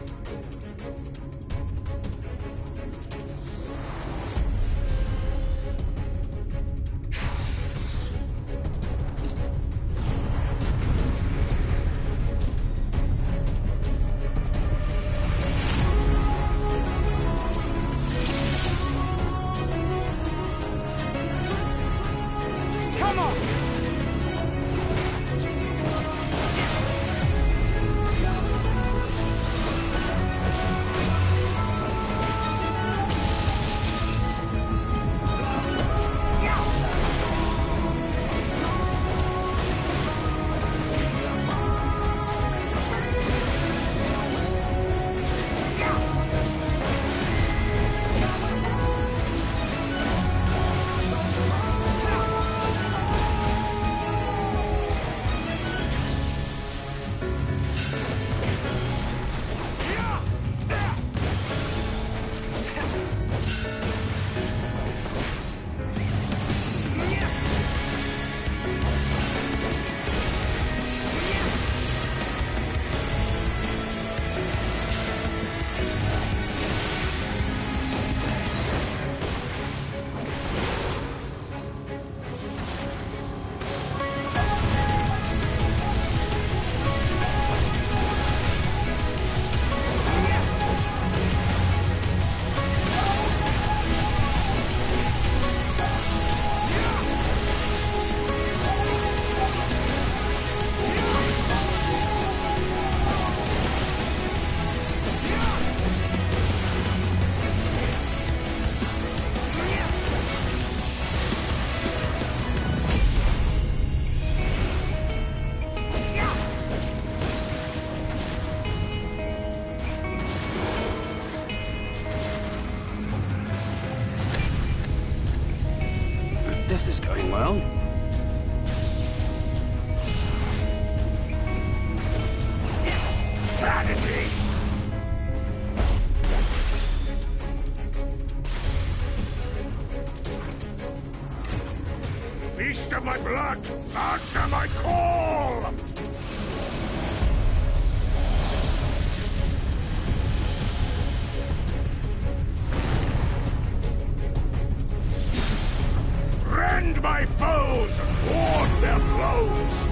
have my blood! Answer my call! Rend my foes and ward their blows!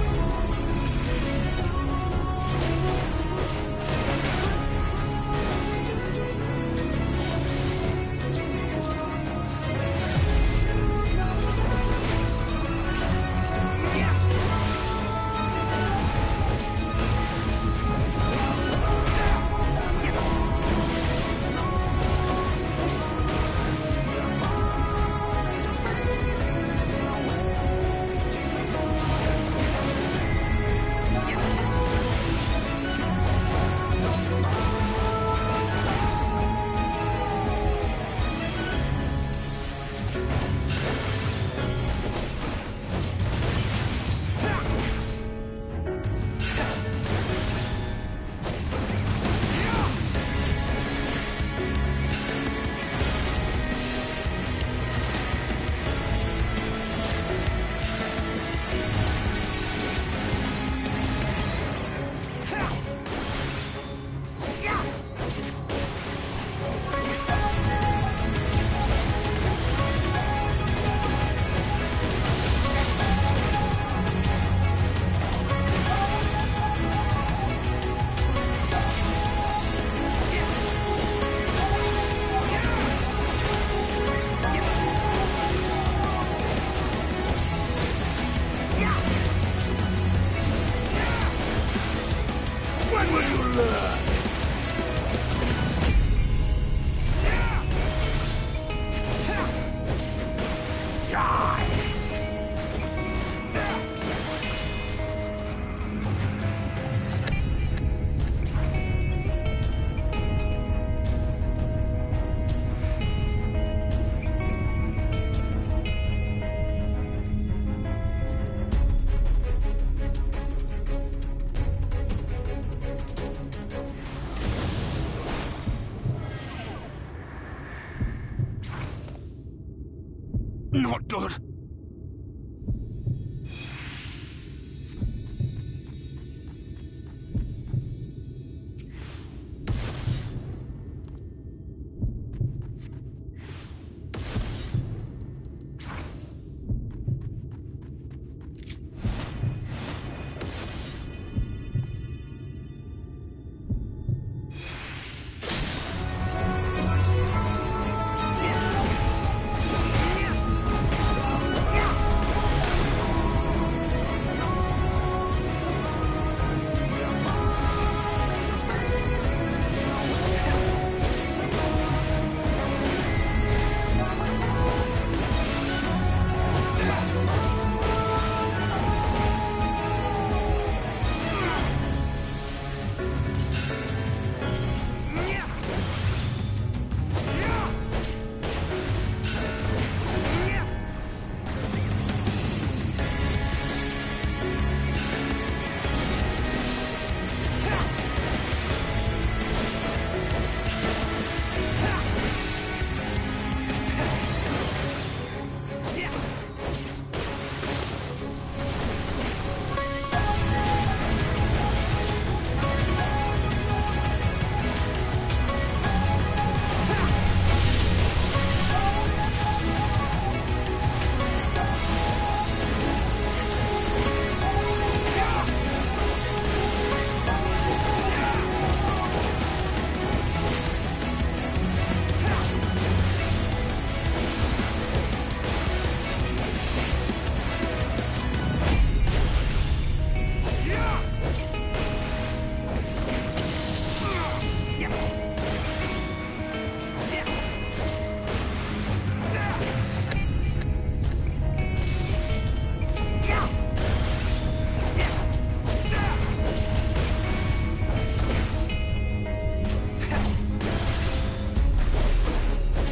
Not good.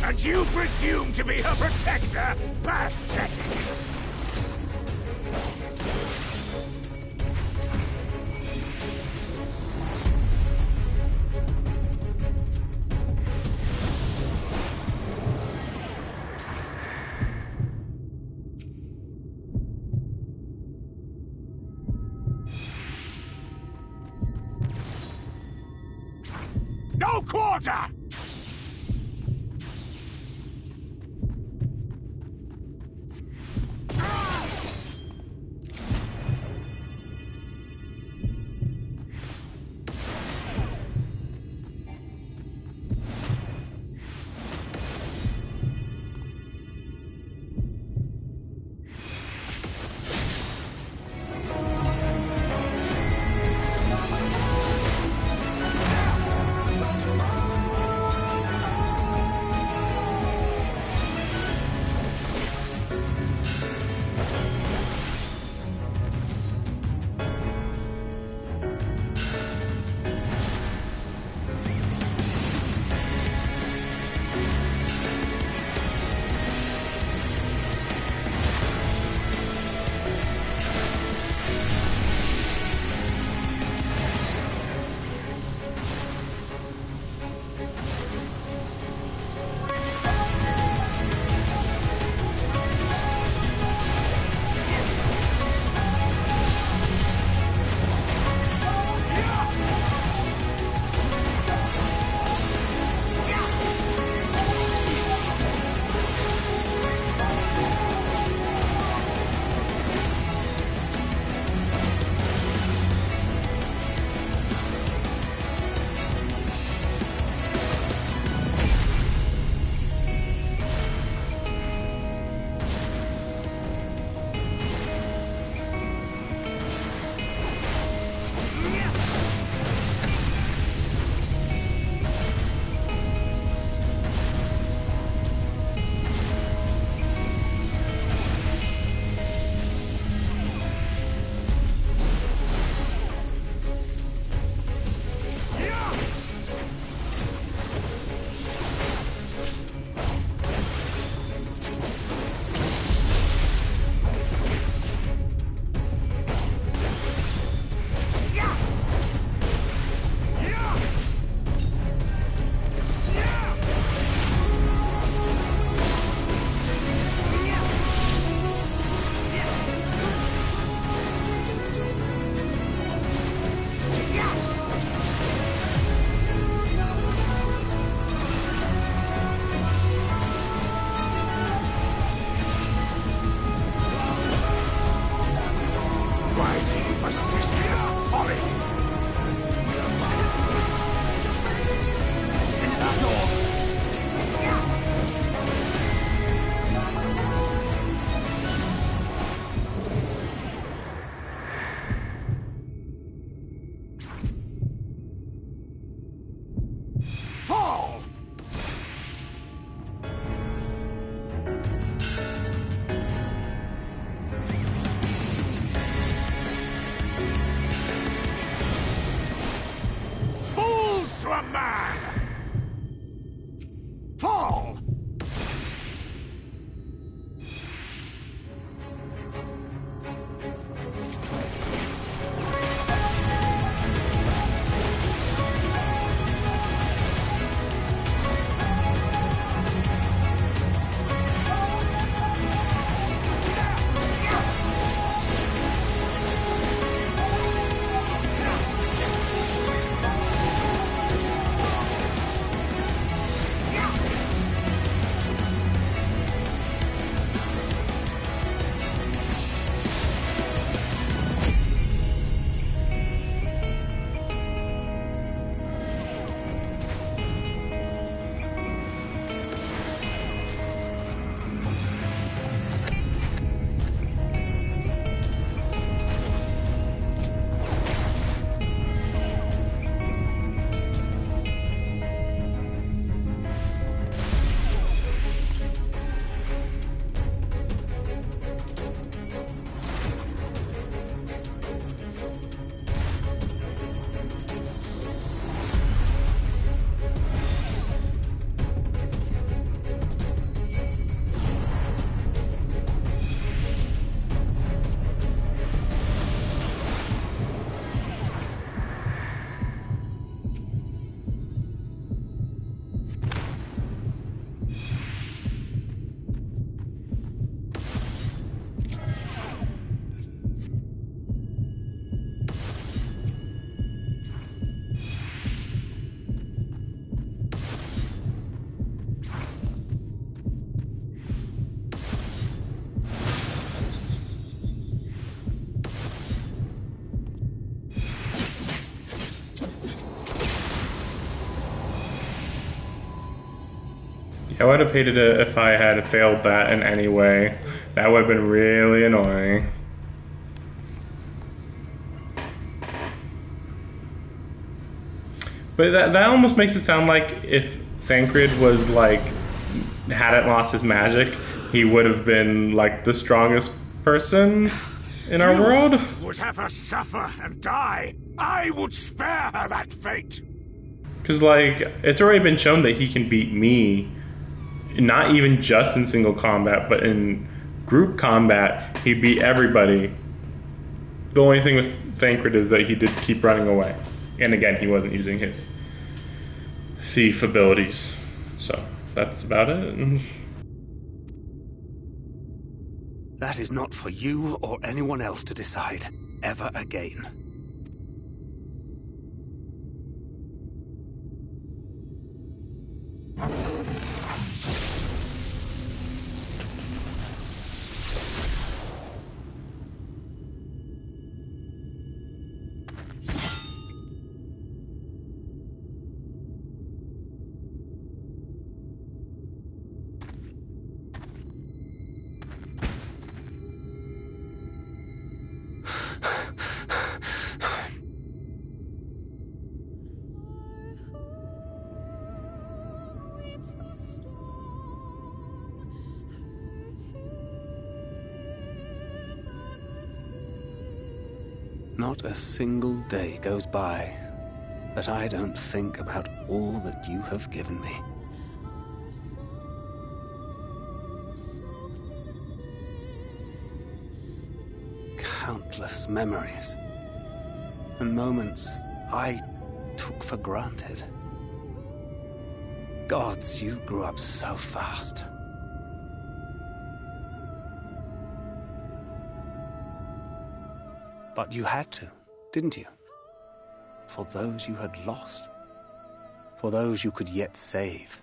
And you presume to be her protector? Pathetic! No quarter! I would have hated it if I had failed that in any way. That would have been really annoying. But that almost makes it sound like if Sancred was like, hadn't lost his magic, he would have been like the strongest person in our world. Would have her suffer and die. I would spare her that fate. Because like, it's already been shown that he can beat me, not even just in single combat, but in group combat, he beat everybody. The only thing with Thancred is that he did keep running away. And again, he wasn't using his thief abilities. So, that's about it. That is not for you or anyone else to decide, ever again. Not a single day goes by that I don't think about all that you have given me. Countless memories and moments I took for granted. Gods, you grew up so fast. But you had to, didn't you? For those you had lost. For those you could yet save.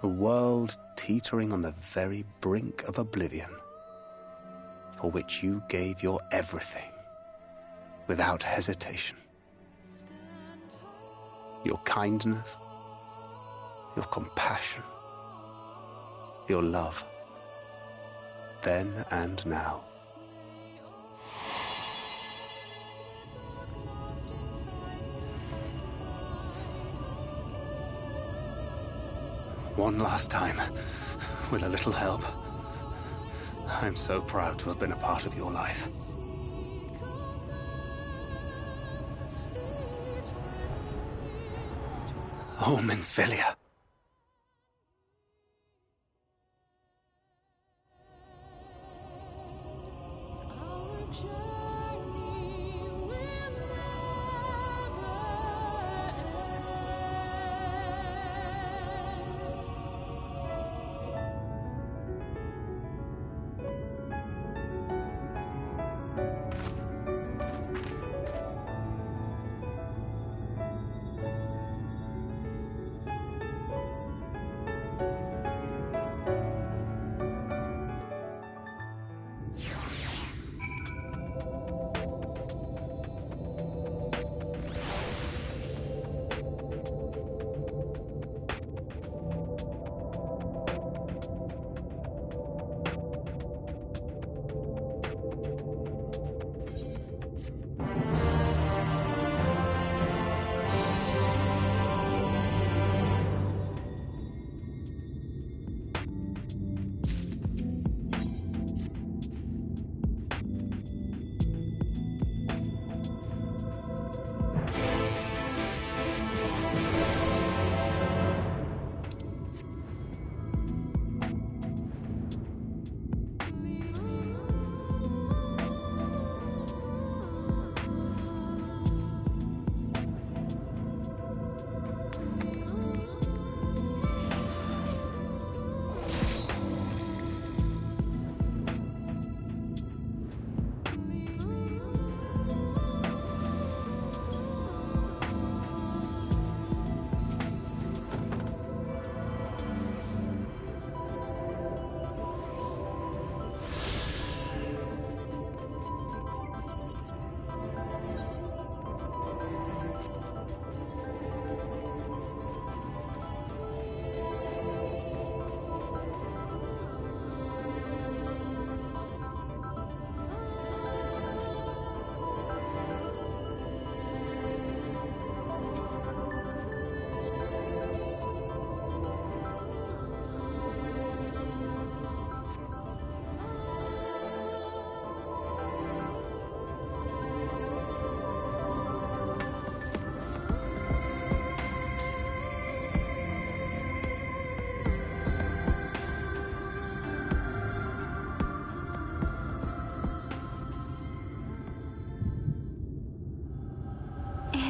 A world teetering on the very brink of oblivion, for which you gave your everything, without hesitation. Your kindness, your compassion, your love. Then and now. One last time, with a little help. I'm so proud to have been a part of your life. Oh, Minfilia.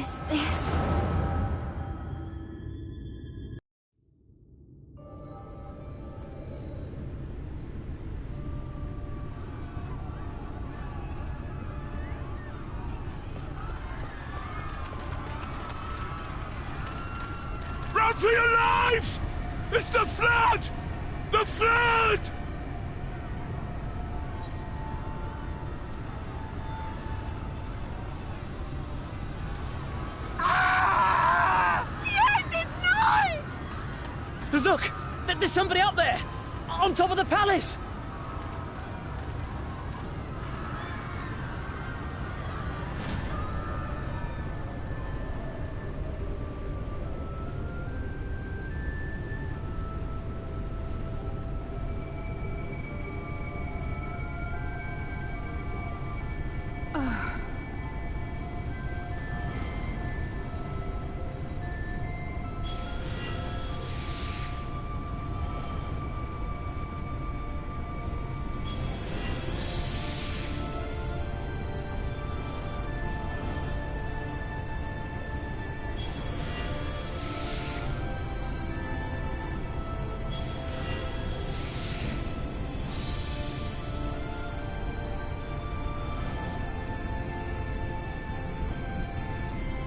is this? Run for your lives! It's the flood! The flood! The end is nigh! Look! There's somebody up there! On top of the palace!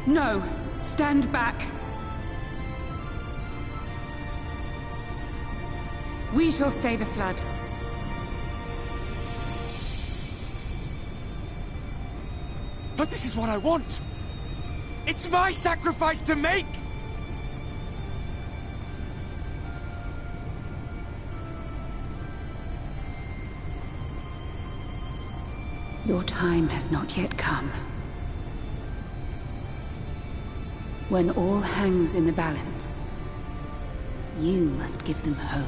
No! Stand back! We shall stay the flood. But this is what I want! It's my sacrifice to make! Your time has not yet come. When all hangs in the balance, you must give them hope.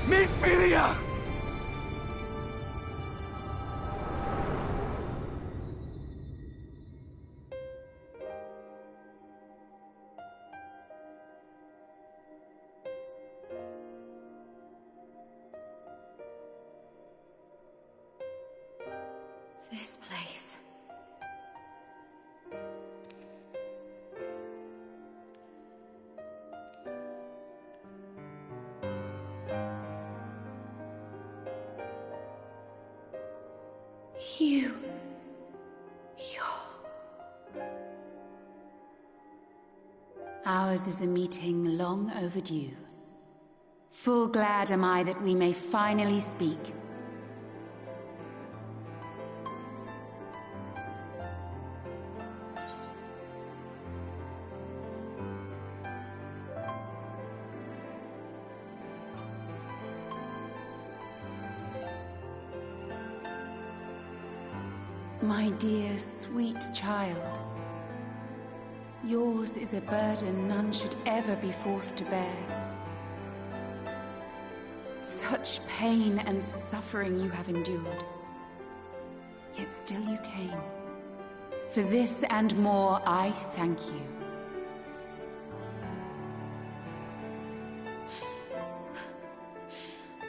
Midfilia! This place. Ours is a meeting long overdue. Full glad am I that we may finally speak. My dear, sweet child. Yours is a burden none should ever be forced to bear. Such pain and suffering you have endured. Yet still you came. For this and more, I thank you.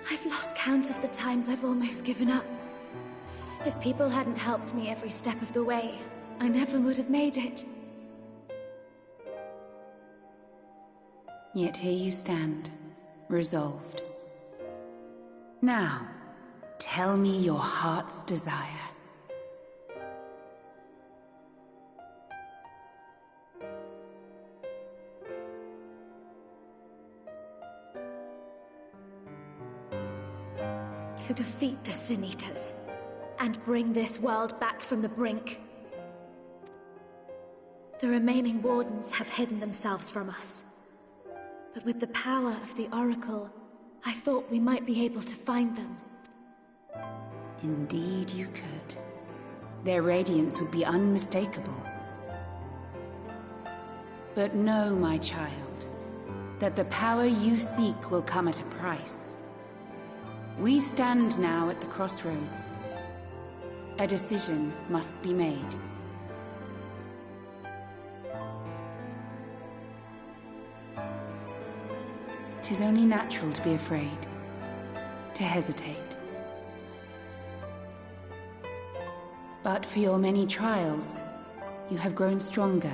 I've lost count of the times I've almost given up. If people hadn't helped me every step of the way, I never would have made it. Yet here you stand, resolved. Now, tell me your heart's desire. To defeat the Sin Eaters, and bring this world back from the brink. The remaining Wardens have hidden themselves from us. But with the power of the Oracle, I thought we might be able to find them. Indeed you could. Their radiance would be unmistakable. But know, my child, that the power you seek will come at a price. We stand now at the crossroads. A decision must be made. 'Tis only natural to be afraid, to hesitate. But for your many trials, you have grown stronger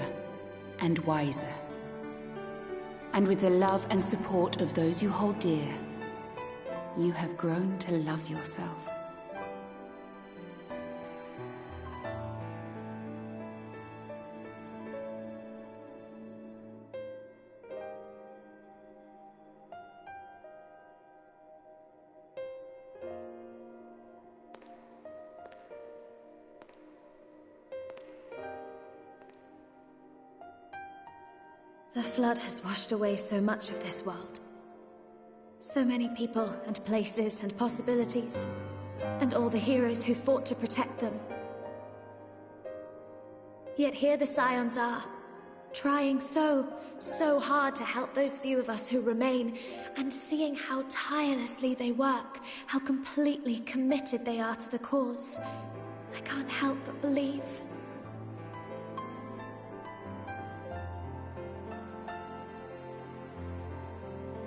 and wiser. And with the love and support of those you hold dear, you have grown to love yourself. The flood has washed away so much of this world. So many people and places and possibilities, and all the heroes who fought to protect them. Yet here the Scions are, trying so hard to help those few of us who remain, and seeing how tirelessly they work, how completely committed they are to the cause. I can't help but believe.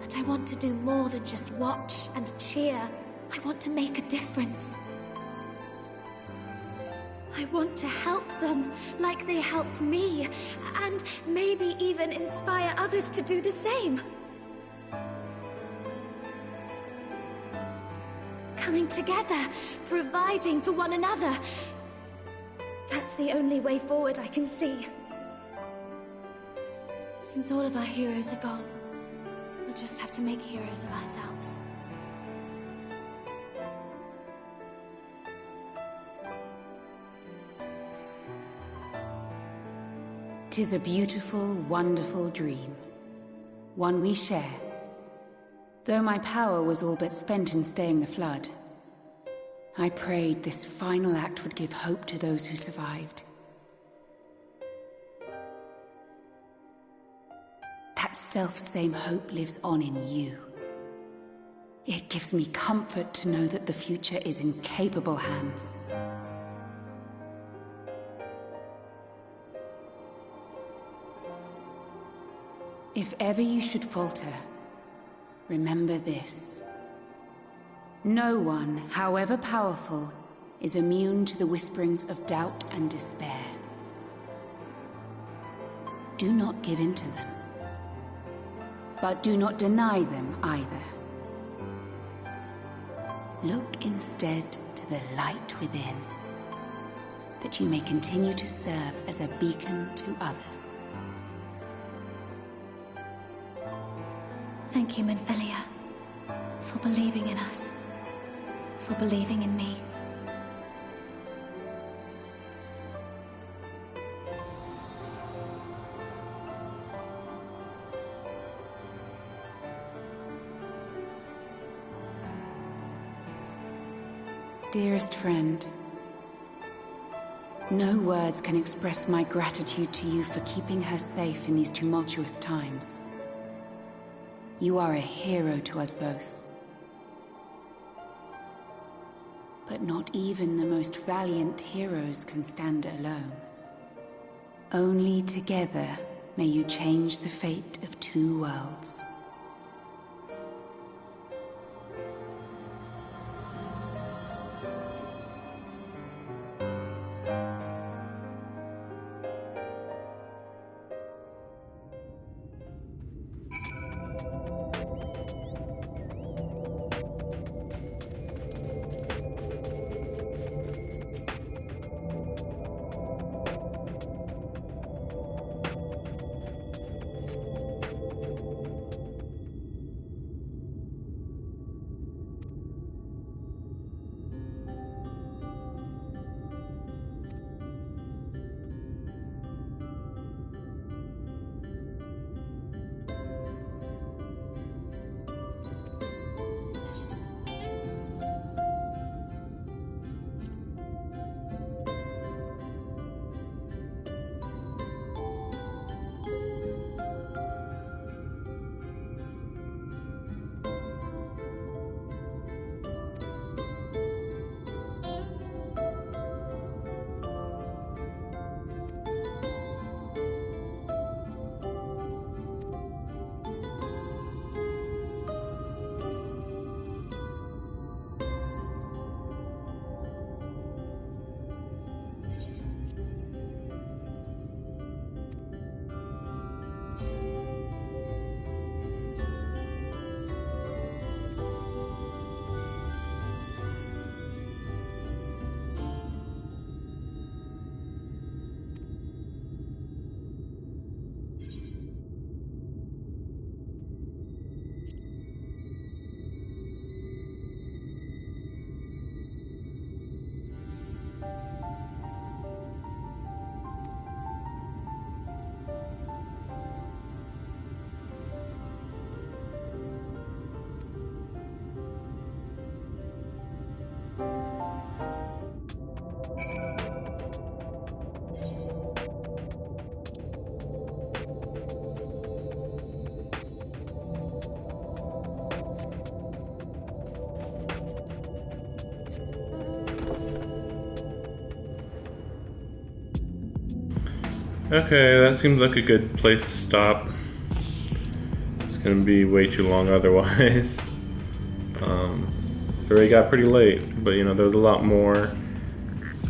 But I want to do more than just watch and cheer. I want to make a difference. I want to help them like they helped me, and maybe even inspire others to do the same. Coming together, providing for one another. That's the only way forward I can see. Since all of our heroes are gone, we'll just have to make heroes of ourselves. 'Tis a beautiful, wonderful dream. One we share. Though my power was all but spent in staying the flood, I prayed this final act would give hope to those who survived. That self-same hope lives on in you. It gives me comfort to know that the future is in capable hands. If ever you should falter, remember this. No one, however powerful, is immune to the whisperings of doubt and despair. Do not give in to them. But do not deny them either. Look instead to the light within, that you may continue to serve as a beacon to others. Thank you, Minfilia, for believing in us, for believing in me. Dearest friend, no words can express my gratitude to you for keeping her safe in these tumultuous times. You are a hero to us both. But not even the most valiant heroes can stand alone. Only together may you change the fate of two worlds. Okay, that seems like a good place to stop. It's gonna be way too long otherwise. It already got pretty late, but you know, there's a lot more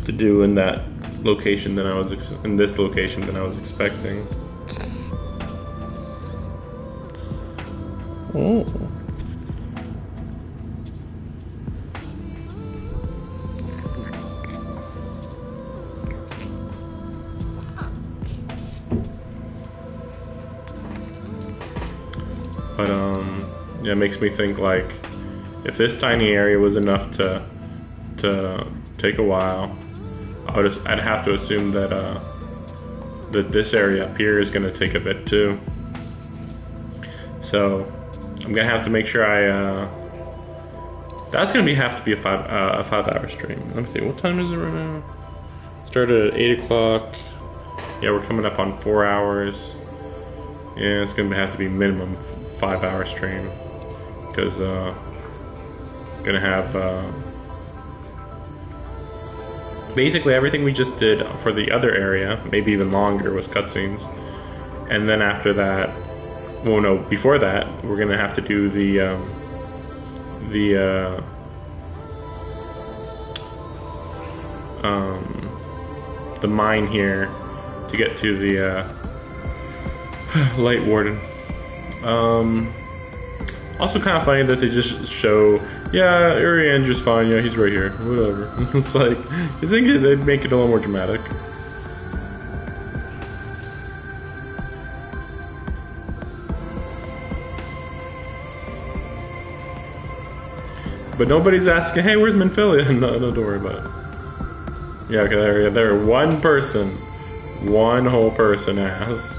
to do in that location than I was in this location than I was expecting. Oh. But yeah, it makes me think, like, if this tiny area was enough to take a while, I'd have to assume that that this area up here is going to take a bit too. So I'm gonna have to make sure that's gonna have to be a 5-hour stream. Let me see, what time is it right now? Started at 8 o'clock. Yeah, we're coming up on 4 hours. Yeah, it's gonna have to be minimum 5-hour stream, because gonna have basically everything we just did for the other area, maybe even longer, was cutscenes, and then after that, well, no, before that, we're gonna have to do the mine here to get to the Light Warden. Also kind of funny that they just show, yeah, Urianger's fine, yeah, he's right here, whatever. It's like, you think they'd make it a little more dramatic. But nobody's asking, hey, where's Minfilia? No, don't worry about it. Yeah, okay, there, one whole person asked.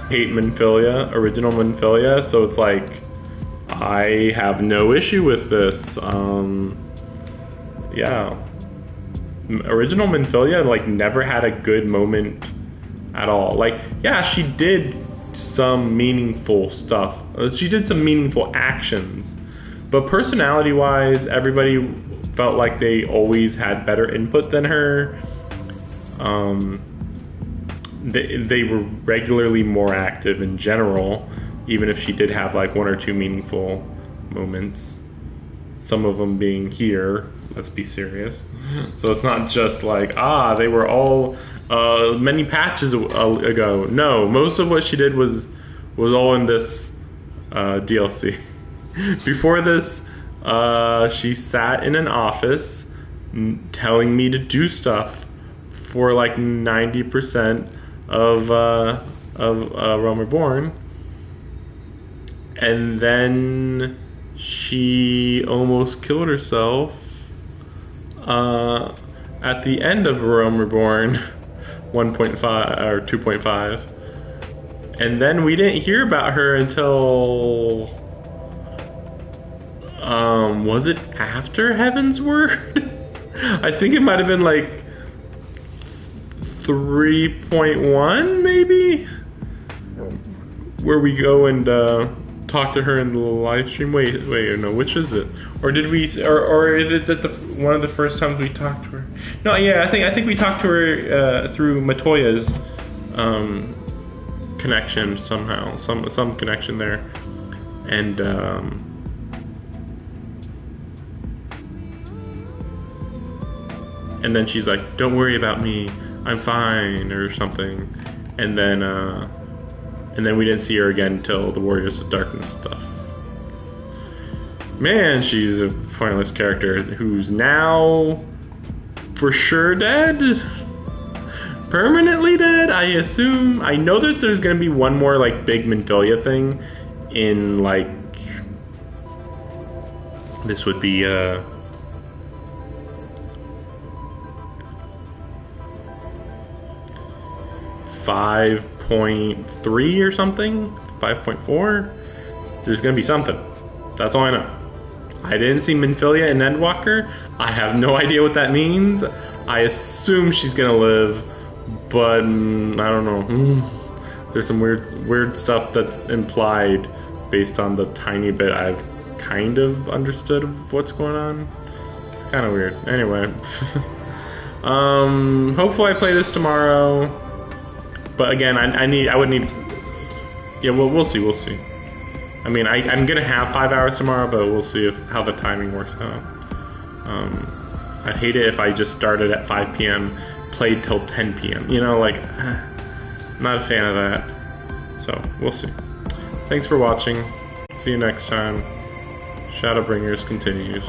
Hate Minfilia, original Minfilia, so it's like, I have no issue with this. Yeah. Original Minfilia, like, never had a good moment at all. Like, yeah, she did some meaningful stuff. She did some meaningful actions. But personality-wise, everybody felt like they always had better input than her. They were regularly more active in general, even if she did have like 1 or 2 meaningful moments. Some of them being here, let's be serious. So it's not just like, they were all many patches ago. No, most of what she did was all in this DLC. Before this, she sat in an office telling me to do stuff for like 90% of Realm Reborn, and then she almost killed herself at the end of Realm Reborn 1.5 or 2.5, and then we didn't hear about her until was it after Heaven's Word? I think it might have been like 3.1 maybe, where we go and talk to her in the live stream. Wait, no, which is it? Or did we, or is it that one of the first times we talked to her? No, yeah, I think we talked to her through Matoya's connection somehow, some connection there, and then she's like, "Don't worry about me, I'm fine," or something, and then we didn't see her again until the Warriors of Darkness stuff. Man, she's a pointless character who's now for sure dead, permanently dead, I assume. I know that there's gonna be one more like big Minfilia thing in like, this would be 5.3 or something, 5.4. There's gonna be something. That's all I know. I didn't see Minfilia in Endwalker. I have no idea what that means. I assume she's gonna live, but I don't know. There's some weird stuff that's implied based on the tiny bit I've kind of understood of what's going on. It's kind of weird. Anyway, hopefully I play this tomorrow. But again, I would need. Yeah, well, we'll see. We'll see. I mean, I'm gonna have 5 hours tomorrow, but we'll see how the timing works out. I hate it if I just started at 5 p.m., played till 10 p.m. You know, like, I'm not a fan of that. So we'll see. Thanks for watching. See you next time. Shadowbringers continues.